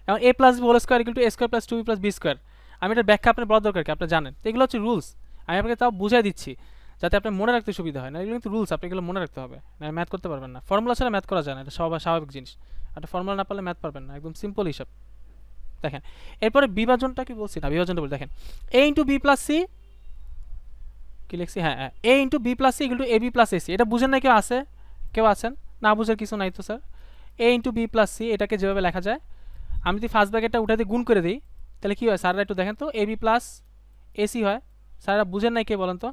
এখন a plus b whole square equal to a square plus 2b plus b square, আমি এটার ব্যাখ্যা আপনার বলার দরকার কি, আপনি জানেন, তো এগুলো হচ্ছে রুলস, আমি আপনাকে তাও বুঝাই দিচ্ছি যাতে আপনার মনে রাখতে সুবিধা হয়, না এগুলো কিন্তু রুলস, আপনি এগুলো মনে রাখতে হবে, না ম্যাথ করতে পারবেন না, ফর্মুলা ছাড়া ম্যাথ করা যায় না, এটা স্বাভাবিক জিনিস, একটা ফর্মুলা না পারলে ম্যাথ পারবেন না, একদম সিম্পল হিসাব। দেখেন এরপরে বিভাজনটা কি বলছি না, বিভাজনটা বলি, দেখেন a into b plus c, কি লিখছি, হ্যাঁ a into b plus c equal to a b plus a c, এটা বুঝেন না কেউ আছে? কেউ আছেন না বুঝার কিছু নাই তো স্যার? এ ইন্টু বি প্লাস সি এটাকে যেভাবে লেখা যায়, আমি যদি ফার্স্ট ব্র্যাকেটটা উঠে দিয়ে গুণ করে দিই, তাহলে কী হয় স্যাররা একটু দেখেন তো, এ বি প্লাস এসি হয়। স্যাররা বুঝেন নাই কে বলেন তো,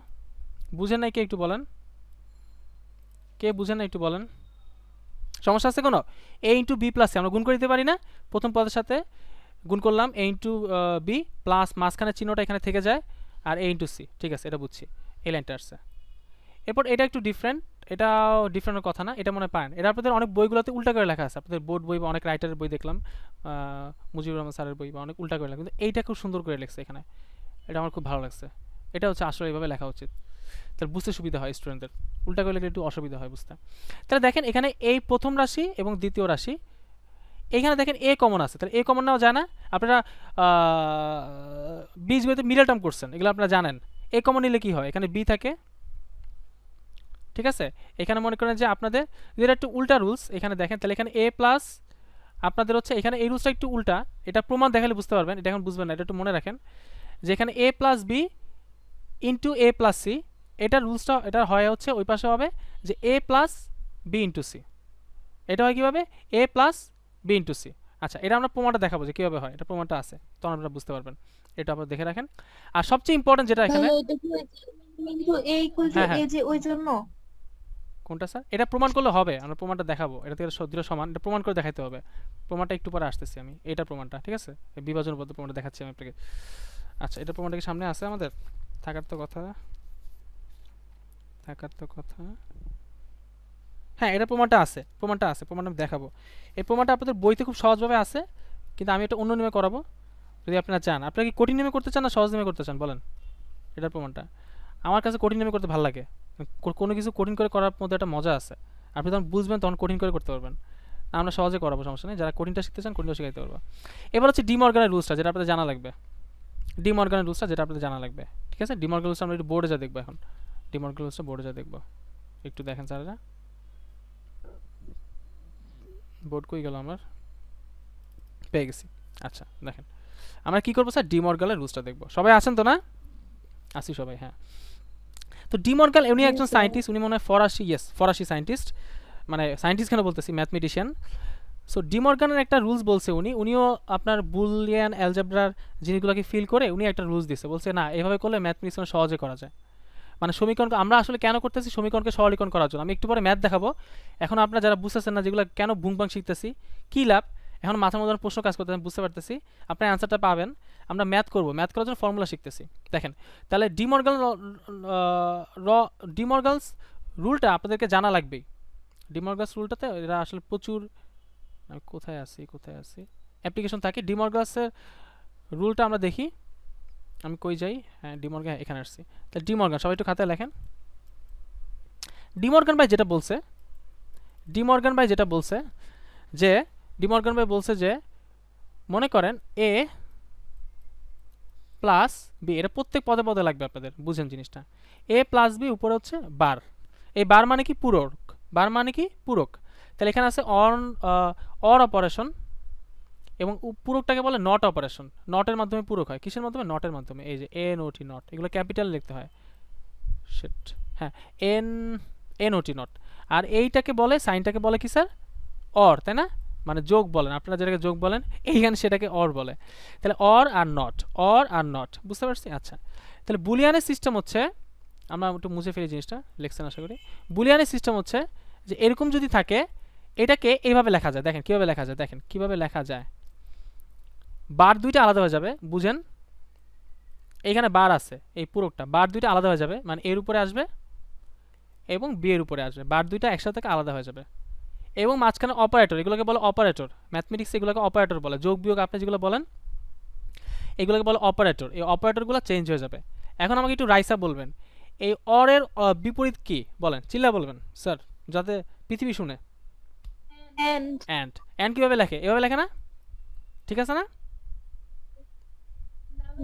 বুঝেন নাই কে একটু বলেন, কে বুঝেন না একটু বলেন, সমস্যা আছে কোনো? এ ইন্টু বি প্লাস সি আমরা গুণ করে দিতে পারি না, প্রথম পদের সাথে গুণ করলাম এ ইন্টু বি প্লাস মাঝখানে চিহ্নটা এখানে থেকে যায় আর এ ইন্টু সি, ঠিক আছে এটা বুঝছি, এই লাইনটা আসছে। এরপর এটা একটু ডিফারেন্ট, এটাও ডিফারেন্টের কথা না, এটা মনে হয় পারেন, এটা আপনাদের অনেক বইগুলোতে উল্টা করে লেখা আছে, আপনাদের বোর্ড বই বা অনেক রাইটারের বই দেখলাম, মুজিবুর রহমান স্যারের বই বা অনেক উল্টা করে লেখা, কিন্তু এইটা খুব সুন্দর করে লেখছে এখানে, এটা আমার খুব ভালো লাগছে, এটা হচ্ছে আসলে এইভাবে লেখা উচিত, তাহলে বুঝতে সুবিধা হয় স্টুডেন্টদের, উল্টা করে লিখলে একটু অসুবিধা হয় বুঝতে। তাহলে দেখেন এখানে এই প্রথম রাশি এবং দ্বিতীয় রাশি, এখানে দেখেন এ কমন আছে, তাহলে এ কমন নেওয়া যায় না, আপনারা বীজগণিতে মিডল টার্ম করছেন, এগুলো আপনারা জানেন, এ কমন নিলে কি হয়, এখানে বি থাকে, ঠিক আছে। এখানে মনে করেন যে আপনাদের যেটা একটু উল্টা রুলস, এখানে দেখেন তাহলে এখানে এ প্লাস আপনাদের হচ্ছে, এখানে এই রুলসটা একটু উল্টা, এটা প্রমাণ দেখালে বুঝতে পারবেন, এটা এখন বুঝবেন না, এটা একটু মনে রাখেন যে এখানে এ প্লাস বি ইন্টু এ প্লাস সি, এটা রুলসটা এটা হয় হচ্ছে ওই পাশে হবে যে এ প্লাস বি ইন্টু সি, এটা হয় কীভাবে, এ প্লাস বি ইন্টু সি। আচ্ছা এটা আমরা প্রমাণটা দেখাবো যে কীভাবে হয়, এটা প্রমাণটা আছে, তখন আপনারা বুঝতে পারবেন, এটা আপনারা দেখে রাখেন। আর সবচেয়ে ইম্পর্টেন্ট যেটা এখানে, কিন্তু এ ইকুয়াল টু হ্যাঁ, হ্যাঁ। এ যে ওই জন্য কোনটা স্যার? এটা প্রমাণ করলে হবে, আমরা প্রমাণটা দেখাবো, এটা থেকে সদ্য সমান, এটা প্রমাণ করে দেখাতে হবে, প্রমাণটা একটু পরে আসতেছি আমি, এটা প্রমাণটা ঠিক আছে, এই বিভাজন পদ্ধতি প্রমাণটা দেখাচ্ছি আমি আপনাকে। আচ্ছা এটা প্রমাণটা কি সামনে আছে আমাদের, থাকার তো কথা, থাকার তো কথা, হ্যাঁ এটা প্রমাণটা আছে, প্রমাণটা আছে, প্রমাণটা আমি দেখাবো, এই প্রমাণটা আপনাদের বইতে খুব সহজভাবে আছে, কিন্তু আমি এটা অন্য নিয়মে করাবো যদি আপনারা চান। আপনারা কি কঠিন নিয়মে করতে চান না সহজ নিয়মে করতে চান বলেন? এটার প্রমাণটা আমার কাছে কঠিন নিয়মে করতে ভালো লাগে, কোনো কিছু কঠিন করে করার মধ্যে একটা মজা আছে, আপনি যখন বুঝবেন তখন কঠিন করে করতে পারবেন, আমরা সহজে করাবো, সমস্যা নেই, যারা কঠিনটা শিখতে চান কঠিনটা শিখাইতে পারবো। এবার হচ্ছে ডি মর্গানের রুলসটা, যেটা আপনাদের জানা লাগবে, ডি মর্গানের রুলসটা যেটা আপনাদের জানা লাগবে, ঠিক আছে। ডি মর্গান রুলসটা আমরা একটু বোর্ডে যা দেখবো, এখন ডি মর্গান রুলসটা বোর্ডে যা দেখবো, একটু দেখেন স্যারেরা, বোর্ড কই গেল আমার, পেয়ে গেছি। আচ্ছা দেখেন আমরা কী করবো স্যার, ডি মর্গানের রুলসটা দেখবো, সবাই আছেন তো না? আসি সবাই, হ্যাঁ। তো ডি মর্গান উনি একজন সায়েন্টিস্ট, উনি মনে হয় ফরাসি সায়েন্টিস্ট, মানে সায়েন্টিস্ট কেন বলতেছি, ম্যাথমেটিশিয়ান। সো ডি মর্গানের একটা রুলস বলছে উনিও আপনার বুলিয়ান অ্যালজেব্রার জিনিসগুলোকে ফিল করে উনি একটা রুলস দিচ্ছে, বলছে না এভাবে করলে ম্যাথমেটিক্স সহজে করা যায়, মানে সমীকরণ আমরা আসলে কেন করতেছি, সমীকরণকে সরলীকরণ করার জন্য। আমি একটু পরে ম্যাথ দেখাবো, এখন আপনারা যারা বুঝতেছেন না যেগুলো কেন বুংবাং শিখতেছি কী লাভ, এখন মাথার মধ্যে প্রশ্ন কাজ করতে বুঝতে পারতেছি, আপনার অ্যান্সারটা পাবেন। আমরা ম্যাথ করব, ম্যাথ করার জন্য ফর্মুলা শিখতেছি। দেখেন তাহলে ডিমর্গানস রুলটা আপনাদেরকে জানা লাগবেই। ডিমর্গানস রুলটাতে এরা আসলে প্রচুর, আমি কোথায় আছি অ্যাপ্লিকেশন থাকে। ডিমর্গানসের রুলটা আমরা দেখি, আমি কই যাই, হ্যাঁ ডিমর্গান এখানে আসছি। তাহলে ডিমর্গান সবাই একটু খাতায় লেখেন। ডিমর্গান ভাই যেটা বলছে যে মনে করেন এ প্লাস বি, এটা প্রত্যেক পদে পদে লাগবে আপনাদের, বুঝেন জিনিসটা। এ প্লাস বি উপরে হচ্ছে বার, এই বার মানে কি পূরক, তাহলে এখানে আছে অর অপারেশন এবং পূরকটাকে বলে নট অপারেশন। নটের মাধ্যমে পূরক হয়, কিসের মাধ্যমে? নটের মাধ্যমে। এই যে এন ও টি নট, এগুলো ক্যাপিটাল লিখতে হয়, শিট, হ্যাঁ এন ও টি নট। আর এইটাকে বলে, সাইনটাকে বলে কি স্যার? অর, তাই না? মানে যোগ বলেন আপনারা, যেটাকে যোগ বলেন এইখানে সেটাকে অর বলে। তাহলে অর আর নট, বুঝতে পারছি? আচ্ছা, তাহলে বুলিয়ানের সিস্টেম হচ্ছে, আমরা একটু মুছে ফেলি জিনিসটা, লেখছেন আশা করি। বুলিয়ানের সিস্টেম হচ্ছে যে এরকম যদি থাকে এটাকে এইভাবে লেখা যায়। দেখেন কিভাবে লেখা যায়, বার দুইটা আলাদা হয়ে যাবে, বুঝেন? এইখানে বার আছে, এই পুরোটা বার দুইটা আলাদা হয়ে যাবে, মানে এর উপরে আসবে এবং বি এর উপরে আসবে, বার দুইটা একসাথে থেকে আলাদা হয়ে যাবে। এবং মাঝখানে অপারেটর, এগুলোকে বলে অপারেটর, ম্যাথমেটিক্সে এগুলোকে অপারেটর বলে, যোগ বিয়োগ আপনি যেগুলো বলেন এগুলোকে বলে অপারেটর। এই অপারেটরগুলো চেঞ্জ হয়ে যাবে। এখন আমাকে একটু রাইসা বলবেন, এই অরের বিপরীত কি বলেন, চিল্লা বলবেন স্যার, যাতে পৃথিবী শুনে। অ্যান্ড কিভাবে লেখে? এভাবে লেখে না? ঠিক আছে না?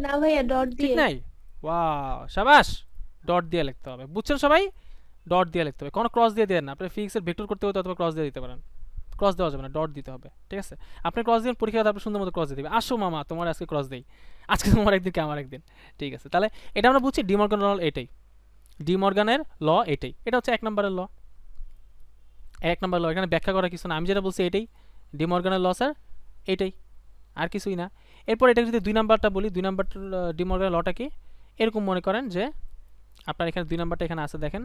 না ভাইয়া ডট ঠিক দিয়ে। নাই? ওয়াও, শাবাশ, ডট দিয়ে লিখতে হবে, বুঝছেন সবাই? ডট দিয়ে লিখতে হবে, কোনো ক্রস দিয়ে দেন না। আপনি ফিক্সের ভেক্টর করতে হতে অথবা ক্রস দিয়ে দিতে পারেন, ক্রস দেওয়া যাবে না, ডট দিতে হবে, ঠিক আছে? আপনি ক্রস দিন, পরীক্ষা আপনি সুন্দর মতো ক্রস দিয়ে দিবে। আসো মামা, তোমার আজকে ক্রস দেই, আজকে তোমার একদিন কে আমার একদিন, ঠিক আছে? তাহলে এটা আমরা বুঝছি ডিমর্গানের ল এটাই, ডিমর্গানের ল এটাই, এটা হচ্ছে 1 নম্বরের ল। 1 নম্বর ল, এখানে ব্যাখ্যা করা কিছু না, আমি যেটা বলছি এটাই ডিমর্গানের ল স্যার, এটাই, আর কিছুই না। এরপর এটা যদি 2 নাম্বারটা বলি, 2 নাম্বার ডিমর্গানের লটা কি? এরকম মনে করেন যে আপনার এখানে 2 নাম্বারটা এখানে আছে, দেখেন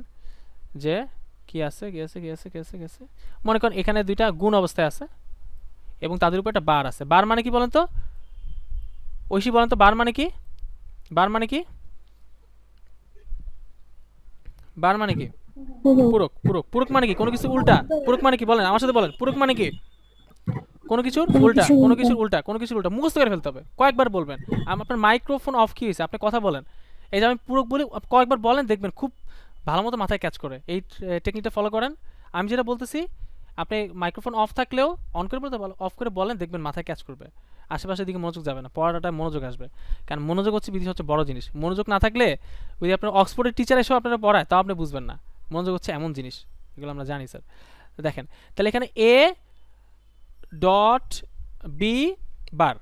যে কি আছে, মনে করেন এখানে দুইটা গুণ অবস্থায় আছে এবং তাদের উপর একটা বার আছে। বার মানে কি বলেন তো ঐশী, বলেন তো বার মানে কি? বার মানে কি পুরক মানে কি? কোনো কিছু উল্টা। পুরক মানে কি বলেন, আমার সাথে বলেন, পুরক মানে কি? কোনো কিছুর উল্টা, মুখস্থ করে ফেলতে হবে, কয়েকবার বলবেন। আপনার মাইক্রোফোন অফ কি হয়েছে, আপনি কথা বলেন। এই যে আমি পুরক বলি, কয়েকবার বলেন, দেখবেন খুব ভালো মতো মাথায় ক্যাচ করে। এই টেকনিকটা ফলো করেন। আমি যেটা বলতেছি, আপনি মাইক্রোফোন অফ থাকলেও অন করে বলতে, অফ করে বলেন, দেখবেন মাথায় ক্যাচ করবে, আশেপাশের দিকে মনোযোগ যাবে না, পড়াটায় মনোযোগ আসবে। কারণ মনোযোগ হচ্ছে বিধি, হচ্ছে বড় জিনিস। মনোযোগ না থাকলে ওই যে আপনার অক্সফোর্ডের টিচার এসেও আপনারা পড়ায়, তাও আপনি বুঝবেন না। মনোযোগ হচ্ছে এমন জিনিস, এগুলো আমরা জানি স্যার। দেখেন তাহলে এখানে এ ডট বি বার,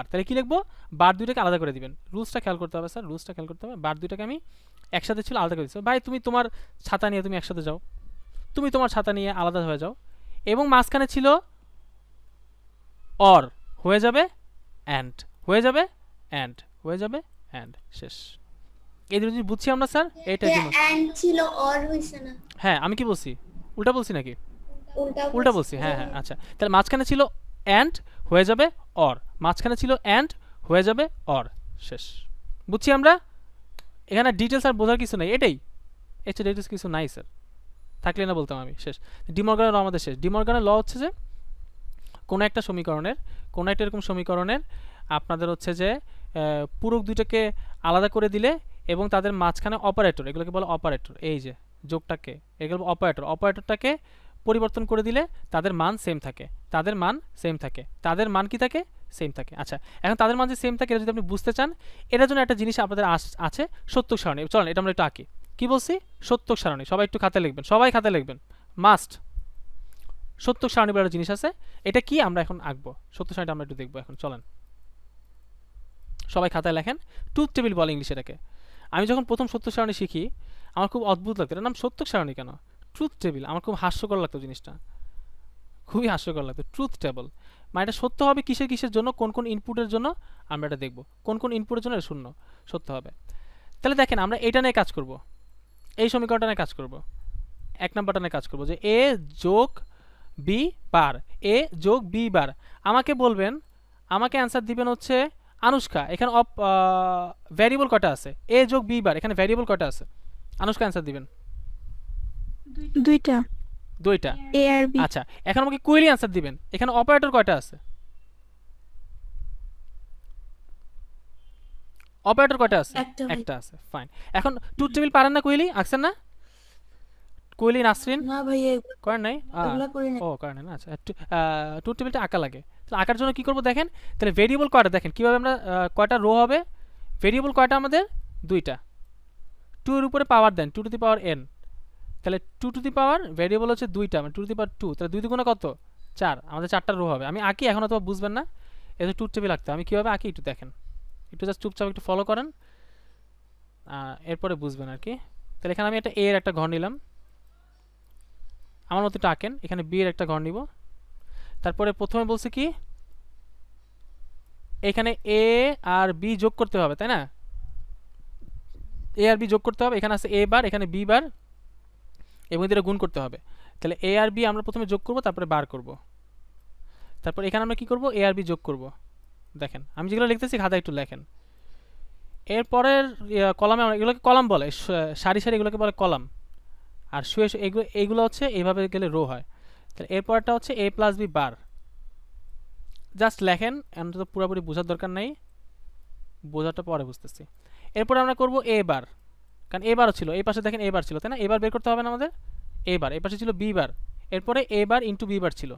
তাহলে কি লিখবো? বার দুইটাকে আলাদা করে দিবেন। রুলসটা খেয়াল করতে হবে স্যার, বার দুইটাকে আমি একসাথে ছিল আলাদা করে দিচ্ছি। ভাই তুমি তোমার ছাতা নিয়ে তুমি একসাথে যাও, তুমি তোমার ছাতা নিয়ে আলাদা হয়ে যাও। এবং মাঝখানে ছিল অর, হয়ে যাবে অ্যান্ড, শেষ। এই দুটো জিনিস বুঝছি আমরা স্যার, এইটার জন্য। এন্ড ছিল অর হইছে না, হ্যাঁ আমি কি বলছি, উল্টা বলছি নাকি? উল্টা বলছি, হ্যাঁ আচ্ছা। তাহলে মাঝখানে ছিল অ্যান্ড, হয়ে যাবে অর, মাঝখানে ছিল অ্যান্ড, হয়ে যাবে অর, শেষ। বুঝছি আমরা? এখানে ডিটেলস আর বোঝার কিছু নেই, এটাই, এর চেয়ে ডিটেলস কিছু নাই স্যার, থাকলে না বলতাম আমি, শেষ। ডিমর্গানের ল আমাদের শেষ। ডিমর্গানের ল হচ্ছে যে কোনো একটা এরকম সমীকরণের আপনাদের হচ্ছে যে পূরক দুইটাকে আলাদা করে দিলে এবং তাদের মাঝখানে অপারেটর, এগুলোকে বলে অপারেটর, এই যে যোগটাকে এগুলো অপারেটরটাকে পরিবর্তন করে দিলে তাদের মান সেম থাকে, তাদের মান কি থাকে? সেম থাকে। আচ্ছা, এখন তাদের মান যে সেম থাকে, এটা যদি আপনি বুঝতে চান, এটার জন্য একটা জিনিস আপনাদের আছে, সত্যক সারণী। চলেন এটা আমরা একটু আঁকি। কি বলছি? সত্যক সারণী। সবাই একটু খাতায় লিখবেন, মাস্ট। সত্যক সারণী বলে একটা জিনিস আছে, এটা কি আমরা এখন আঁকবো, সত্য সারণীটা আমরা একটু দেখবো এখন, চলেন সবাই খাতায় লেখেন। ট্রুথ টেবিল বলে ইংলিশ এটাকে। আমি যখন প্রথম সত্য সারণী শিখি, আমার খুব অদ্ভুত লাগতো, এটার নাম সত্যক সারণী কেন? ট্রুথ টেবিল, আমার খুব হাস্যকর লাগতো জিনিসটা, খুবই হাস্যকর লাগতো। ট্রুথ টেবিল মানে এটা সত্য হবে কিসের জন্য, কোন ইনপুটের জন্য, আমরা এটা দেখবো, কোন ইনপুটের জন্য এটা শূন্য সত্য হবে। তাহলে দেখেন আমরা এটা নিয়ে কাজ করব, এই সমীকরণটা নিয়ে কাজ করব, 1 নাম্বারটা নিয়ে কাজ করব, যে এ যোগ বি বার, আমাকে বলবেন আমাকে অ্যান্সার দিবেন হচ্ছে আনুষ্কা। এখানে ভ্যারিয়েবল কটা আছে? এ যোগ বি বার, এখানে ভ্যারিয়েবল কটা আছে? আনুষ্কা অ্যান্সার দিবেন। দুইটা, দুইটা। এ আর বি। আচ্ছা, এখন আমাকে কুইলি অ্যান্সার দিবেন, এখানে অপারেটর কয়টা আছে? অপারেটর কয়টা আছে? একটা আছে। ফাইন। এখন ট্রুথ টেবিল পারেন না কুইলি? আঁকছেন না কুইলি, নাসরিন? না ভাইয়া করেন নাই? এগুলা করি না। ও করেন না, আচ্ছা। ট্রুথ টেবিলটা আঁকা লাগে। তাহলে আঁকার জন্য কি করব দেখেন, তাহলে ভেরিয়েবল কয়টা দেখেন কিভাবে আমরা কয়টা রো হবে, ভেরিয়েবল কয়টা আমাদের? দুইটা। 2 এর উপরে পাওয়ার দেন, 2 টু দি পাওয়ার n, তাহলে 2 টু দি পাওয়ার ভেরিয়েবল হচ্ছে দুইটা, মানে 2 টু দি পাওয়ার 2, তাহলে 2 দুগুণে কত? 4। আমাদের 4টা রো হবে। আমি আঁকি, এখন অথবা বুঝবেন না, এই যে ট্রুথ টেবিল আঁকতে আমি কিভাবে আঁকি একটু দেখেন, একটু জাস্ট চুপচাপ একটু ফলো করেন, এরপরে বুঝবেন আর কি। তাহলে এখানে আমি একটা এ এর একটা ঘর নিলাম, আমার মতো একটু আঁকেন। এখানে বি এর একটা ঘর নিব, তারপরে প্রথমে বলছে কি এখানে এ আর বি যোগ করতে হবে, তাই না? এ আর বি যোগ করতে হবে, এখানে আছে এ বার, এখানে বি বার, এবং এদের গুণ করতে হবে। তাহলে এ আর বি আমরা প্রথমে যোগ করব, তারপরে বার করব। তারপর এখানে আমরা কি করব? এ আর বি যোগ করব। দেখেন আমি যেগুলো লিখতেছি খাতায় একটু লেখেন। এরপরের কলামে আমরা এগুলোকে কলাম বলে, সারি সারি এগুলোকে বলে কলাম, আর শুয়ে এইগুলো হচ্ছে এইভাবে গেলে রো হয়। তাহলে এরপরটা হচ্ছে এ প্লাস বি বার, জাস্ট লেখেন, অন্তত পুরোপুরি বোঝার দরকার নেই, বোঝাটা পরে বুঝতেছি। এরপর আমরা করব এ বার, কারণ এ বারও ছিল, এই পাশে দেখেন এ বার ছিল, তাই না? এ বার বের করতে হবে না আমাদের, এ বার, এই পাশে ছিল বি বার, এরপরে এ বার ইন্টু বি বার ছিল।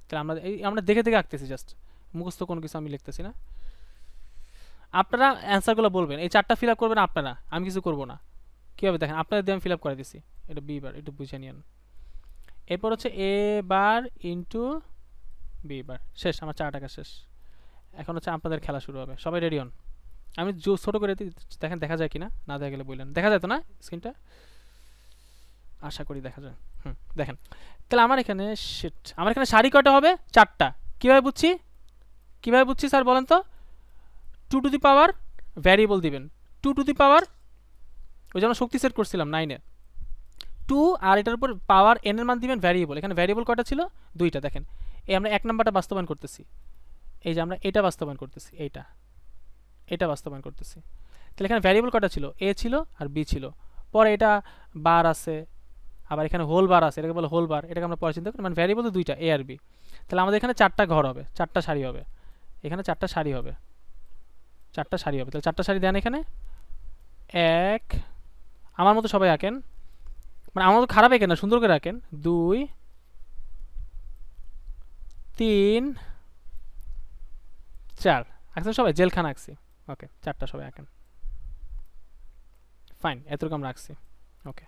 তাহলে আমরা দেখে দেখে আঁকতেছি, জাস্ট মুখস্থ কোনো কিছু আমি লিখতেছি না। আপনারা অ্যান্সারগুলো বলবেন, এই 4টা ফিল আপ করবেন আপনারা, আমি কিছু করব না। কীভাবে দেখেন, আপনাদের দিয়ে আমি ফিল আপ করে দিছি, এটা বি বার, একটু বুঝে নিন। এরপর হচ্ছে এ বার ইন্টু বি বার, শেষ, আমার 4 টাকা শেষ। এখন হচ্ছে আপনাদের খেলা শুরু হবে, সবাই রেডি হন। আমি ছোটো করে দেখেন দেখা যায় কিনা, না দেখা গেলে বললেন। দেখা যায় তো না স্ক্রিনটা? আশা করি দেখা যায়। দেখেন তাহলে আমার এখানে আমার এখানে সারি কয়টা হবে? 4টা। কীভাবে বুঝছি স্যার বলেন তো? 2 টু দি পাওয়ার ভ্যারিয়েবল দিবেন, 2 টু দি পাওয়ার, ওই যে আমরা শক্তি সেট করছিলাম 9-এ, 2 আর এটার উপর পাওয়ার n এর মান দিবেন ভ্যারিয়েবল। এখানে ভ্যারিয়েবল কয়টা ছিল? 2টা। দেখেন এই আমরা 1 নাম্বারটা বাস্তবায়ন করতেছি, এই যে আমরা এটা বাস্তবায়ন করতেছি, এটা বাস্তবায়ন করতেছি। তাহলে এখানে ভ্যারিয়েবল কয়টা ছিল? এ ছিল আর বি ছিল, পরে এটা বার আছে, আবার এখানে হোল বার আছে, এটাকে বলে হোল বার, এটাকে আমরা পরে চিন্তা করি, মানে ভ্যারিয়েবল তো 2টা, এ আর বি। তাহলে আমাদের এখানে 4টা ঘর হবে, 4টা সারি হবে, এখানে 4টা সারি হবে, 4টা সারি হবে। তাহলে 4টা সারি দেন এখানে, 1, আমার মতো সবাই আঁকেন, মানে আমার মতো খারাপ এঁকেন না, সুন্দর করে আঁকেন, 2, 3, 4। আঁকছেন সবাই? জেলখানা আঁকছি, ওকে। 4টা সবাই আঁকেন, ফাইন, এতটুকু আমরা আঁকছি, ওকে।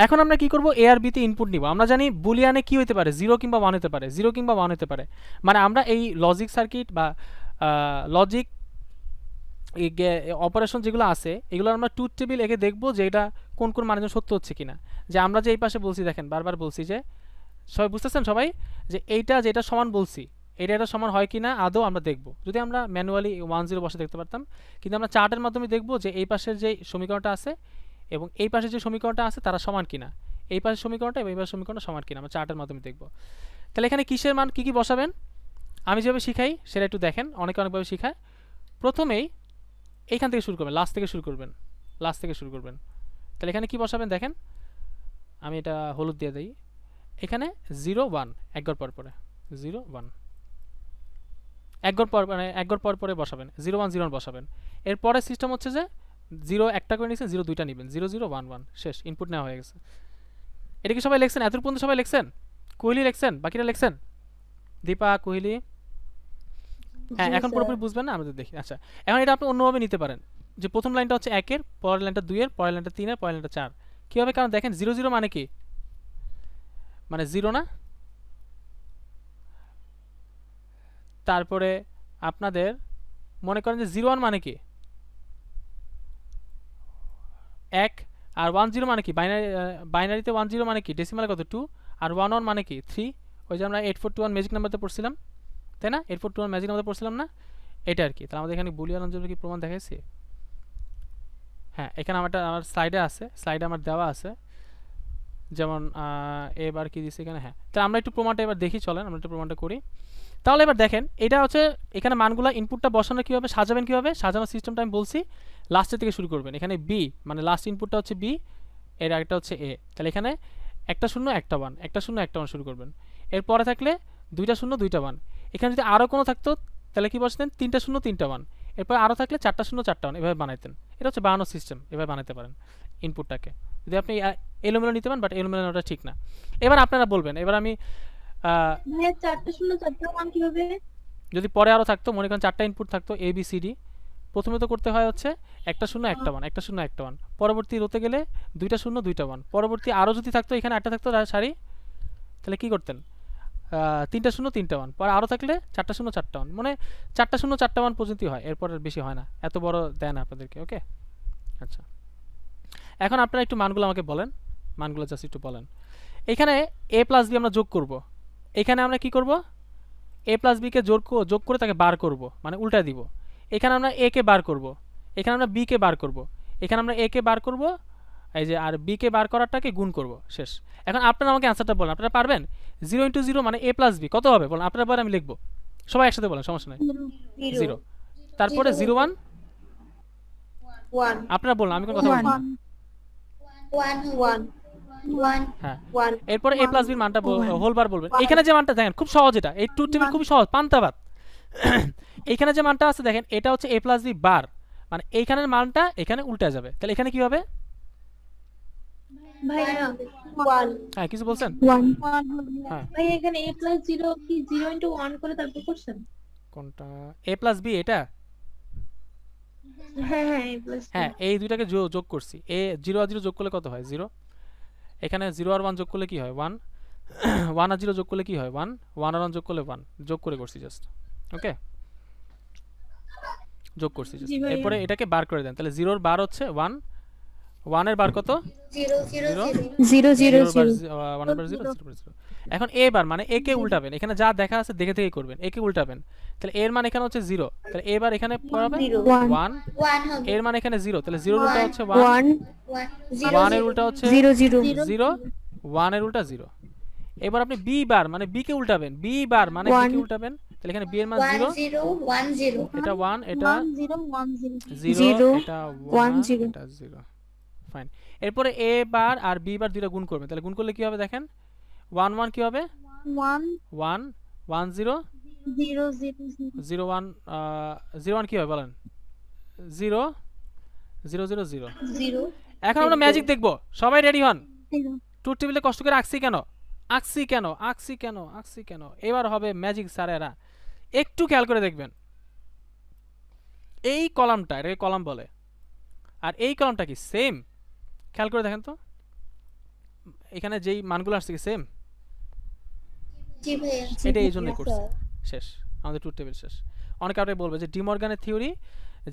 এখন আমরা কি করব? এ আর বিতে ইনপুট নিব। আমরা জানি বুলিয়ানে কি হতে পারে? 0 কিংবা 1 হতে পারে, 0 কিংবা 1 হতে পারে। মানে আমরা এই লজিক সার্কিট বা লজিক অপারেশন যেগুলো আছে, এগুলো আমরা ট্রুথ টেবিল এঁকে দেখবো যে এটা কোন কোন মানের জন্য সত্য হচ্ছে কিনা। যে আমরা যে এই পাশে বলছি, দেখেন বারবার বলছি যে, সবাই বুঝতেছেন সবাই, যে এইটা যেটা সমান বলছি, এটা সমান হয় কিনা আদৌ আমরা দেখব। যদি আমরা ম্যানুয়ালি 1-0 বসে দেখতে পারতাম, কিন্তু আমরা চার্টের মাধ্যমে দেখব যে এই পাশের যে সমীকরণটা আছে এবং এই পাশের যে সমীকরণটা আছে তারা সমান কিনা, এই পাশের সমীকরণটা এবং এই পাশের সমীকরণটা সমান কিনা, আমরা চার্টের মাধ্যমে দেখব। তাহলে এখানে কিসের মান কী বসাবেন আমি যেভাবে শিখাই সেটা একটু দেখেন, অনেকভাবে শিখায়। প্রথমেই এইখান থেকে শুরু করবেন, লাস্ট থেকে শুরু করবেন। তাহলে এখানে কি বসাবেন দেখেন, আমি এটা হলুদ দিয়ে দিই। এখানে 0, 1 এক ঘর পর পরে, 0, 1 এক ঘর পর, মানে এক ঘর পর পরে বসাবেন, 0, 1, 0 বসাবেন। এরপরে সিস্টেম হচ্ছে যে 0 একটা করে নিচ্ছেন, 0 2টা নেবেন, 0, 0, 1, 1, শেষ, ইনপুট নেওয়া হয়ে গেছে। এটা কি সবাই লিখছেন? এত পর্যন্ত সবাই লিখছেন? কোহলি লিখছেন? বাকিরা লিখছেন? দীপা, কোহলি? হ্যাঁ, এখন পুরোপুরি বুঝবেন না, আমাদের দেখি। আচ্ছা, এখন এটা আপনি অন্যভাবে নিতে পারেন, যে প্রথম লাইনটা হচ্ছে 1-এর, পরের লাইনটা 2-এর, পরের লাইনটা 3-এর, পরের লাইনটা 4। কীভাবে? কারণ দেখেন 0, 0 মানে কি? মানে 0 না? তারপরে আপনাদের মনে করেন যে 0, 1 মানে কি? 1, আর 1, 0 মানে কি? বাইনারিতে 1, 0 মানে কি? ডেসিমালে কত? 2, আর 1, 1 মানে কি? 3। ওই যে আমরা 8421 ম্যাজিক নাম্বারতে পড়ছিলাম, তাই না? 8421 ম্যাজিক নাম্বারতে পড়ছিলাম না? এটা আর কি। তাহলে আমাদের এখানে বুলিয়ান অঞ্চলের কি প্রমাণ দেখাইছি? হ্যাঁ, এখানে আমার স্লাইডে আছে, স্লাইডে আমার দেওয়া আছে। যেমন এবার কি দিছে এখানে, হ্যাঁ। তাহলে আমরা একটু প্রমাণটা এবার দেখি, চলেন আমরা একটু প্রমাণটা করি। তাহলে এবার দেখেন এটা হচ্ছে এখানে মানগুলা ইনপুটটা বসানো কীভাবে, সাজাবেন কীভাবে, সাজানোর সিস্টেমটা আমি বলছি। লাস্টের থেকে শুরু করবেন, এখানে বি মানে লাস্ট ইনপুটটা হচ্ছে বি, এর একটা হচ্ছে এ। তাহলে এখানে একটা শূন্য একটা ওয়ান, একটা শূন্য একটা ওয়ান শুরু করবেন। এরপরে থাকলে দুইটা শূন্য দুইটা ওয়ান। এখানে যদি আরও কোনো থাকতো তাহলে কি বসতেন, তিনটা শূন্য তিনটা ওয়ান। এরপর আরও থাকলে চারটা শূন্য চারটা ওয়ান, এভাবে বানাইতেন। এটা হচ্ছে বানানোর সিস্টেম, এভাবে বানাতে পারেন ইনপুটটাকে। যদি আপনি এলোমেলো নিতে পারেন, বাট এলোমেলো নেওয়াটা ঠিক না। এবার আপনারা বলবেন, এবার আমি ভাইয়া 4টা শূন্য 4টা 1 কিভাবে? যদি পরে আরও থাকতো, মনে করেন 4টা ইনপুট থাকতো এ বি সি ডি, প্রথমে তো করতে হয় হচ্ছে একটা শূন্য একটা ওয়ান, একটা শূন্য একটা ওয়ান। পরবর্তী রোতে গেলে দুইটা শূন্য দুইটা ওয়ান। পরবর্তী আরও যদি থাকতো, এখানে একটা থাকতো সারি, তাহলে কী করতেন, তিনটা শূন্য তিনটা ওয়ান। পরে আরও থাকলে চারটা শূন্য চারটা ওয়ান, মানে চারটা শূন্য চারটা ওয়ান পর্যন্তই হয়, এরপর আর বেশি হয় না, এত বড় দেয় না আপনাদেরকে। ওকে, আচ্ছা। এখন আপনারা একটু মানগুলো আমাকে বলেন, মানগুলো জাস্ট একটু বলেন। এখানে এ প্লাস বি আমরা যোগ করব। এখানে আমরা কি করব, এ প্লাস বিকে যোগ করে তাকে বার করব, মানে উল্টা দিব। এখানে আমরা এ কে বার করব, এখানে আমরা বি কে বার করব, এখানে আমরা এ কে বার করব, এই যে, আর বি কে বার করাটাকে গুণ করব, শেষ। এখন আপনারা আমাকে অ্যান্সারটা বলেন, আপনারা পারবেন? 0 × 0 মানে এ প্লাস বি কত হবে বলেন, আপনারা বলেন, আমি লিখবো। সবাই একসাথে বলেন, সমস্যা নেই। 0, তারপরে 0 1, 1 আপনারা বলুন, আমি কোনো কথা বলবো না। 1 1 1 হ্যাঁ, 1 এরপরে এ প্লাস বির মানটা হোলবার বলবেন। এখানে যে মানটা দেখেন খুব সহজ, এটা এই ট্রুথ টেবিল খুবই সহজ, পান্তাবাদ। এখানে যে মানটা আছে দেখেন, এটা হচ্ছে এ প্লাস বি বার, মানে এইখানের মানটা এখানে উল্টা যাবে। তাহলে এখানে কি হবে? ভাইয়া 1 হ্যাঁ, কিছু বলছেন? 1 হ্যাঁ, ভাই এখানে a + 0 কি 0 × 1 করে তারপর করছেন? কোনটা এ প্লাস বি? এটা, হ্যাঁ হ্যাঁ a + হ্যাঁ, এই দুইটাকে যোগ করছি। এ 0 আর 0 যোগ করলে কত হয়? 0। এখানে 0 আর 1 যোগ করলে কি হয়? 1। 1 আর 0 যোগ করলে কি হয়? 1। 1 আর 1 যোগ করলে 1, যোগ করে করছি জাস্ট। ওকে, যোগ করছি জাস্ট। জি ভাইয়া। এরপরে এটাকে বার করে দেন, তাহলে 0 এর বার হচ্ছে 1, 1 এর বার কত? 0 0 0 0 0 0 বার 0 1 এর বার 0, 0 বার 0। এখন এ বার মানে এ কে উল্টাবেন, এখানে যা দেখা আছে দেখে থেকে করবেন, এ কে উল্টাবেন। তাহলে এর মান এখানে হচ্ছে 0, তাহলে এ বার এখানে পড়াবে 1 1। 1 হবে এর মান এখানে 0, তাহলে 0 এর উল্টা হচ্ছে 1, 1 1 1 এর উল্টা হচ্ছে 0 0 0, 1 এর উল্টা 0। এবার আপনি বি বার মানে বি কে উল্টাবেন, বি বার মানে বি কে 1 উল্টাবেন, তাহলে এখানে বি এর মান 0, 1 0 1 0 এটা 1, এটা 1 0 1 0 0, 0, এটা 1 1 0 এটা 0। ফাইন। এরপরে এ বার আর বি বার দুইটা গুণ করবেন, তাহলে গুণ করলে কি হবে দেখেন, 1 1 কি হবে? 1 1 1 0 0 0 0 1 0 1 কি হবে বলেন? 0 0 0 0। 0 এখন আমরা ম্যাজিক দেখব, সবাই রেডি হন। 0 ট্রুথ টেবিলে কষ্ট করে আঁকছি কেন, আঁকছি কেন, আঁকছি কেন, আঁকছি কেন? এবার হবে ম্যাজিক স্যারেরা, একটু খেয়াল করে দেখবেন। এই কলামটা, এটাকে কলাম বলে, আর এই কলামটা কি সেম? খেয়াল করে দেখেন তো, এখানে যেই মানগুলো আসছে কি সেম? জি ভাইয়া এটা এই জন্যই করছি। শেষ, আমাদের ট্রুথ টেবিল শেষ। অনেকে আপনি বলবে যে ডি মর্গানের থিওরি,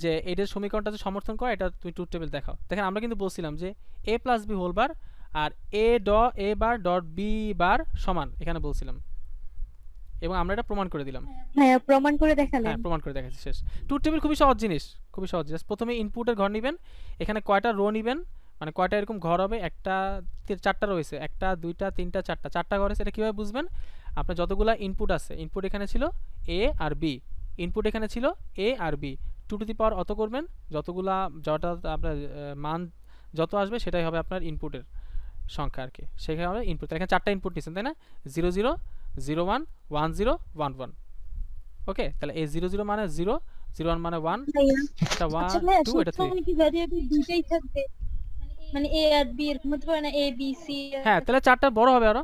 যে এটার সমীকরণটা যে সমর্থন করে, এটা তুমি ট্রুথ টেবিল দেখাও। দেখেন আমরা কিন্তু বলছিলাম যে এ প্লাস বি হোল বার আর এ বার ডট বি বার সমান, এখানে বলছিলাম, এবং আমরা এটা প্রমাণ করে দিলাম। হ্যাঁ প্রমাণ করে হ্যাঁ, দেখালেন প্রমাণ করে দেখাচ্ছি, শেষ। ট্রুথ টেবিল খুবই সহজ জিনিস, খুবই সহজ জিনিস। প্রথমে ইনপুটের ঘর নেবেন, এখানে কয়টা রো নেবেন, মানে কয়টা এরকম ঘর হবে, একটা 4টা রয়েছে, 1 2 3 4 4টা ঘর আছে। এটা কীভাবে বুঝবেন? আপনার যতগুলা ইনপুট আছে, ইনপুট এখানে ছিল এ আর বি, ইনপুট এখানে ছিল এ আর বি, 2 টু দি পাওয়ার অত করবেন, যতগুলা যটা আপনার মান যত আসবে সেটাই হবে আপনার ইনপুটের সংখ্যা আর কি, সেখানে হবে ইনপুট। এখানে 4টা ইনপুট নিচ্ছেন, তাই না? 0 0 0 1 1 0 1 1। ওকে, তাহলে এই 0 0 মানে 0, 0 1 মানে 1, ভাইয়া এটা 1 আচ্ছা ভাইয়া 2, এটা 3। সবসময় কি ভ্যারিয়েবল দুইটাই থাকবে, মানে a আর b এরকম হতে পারে না, a b c? হ্যাঁ, তাহলে 4টা বড় হবে আরো।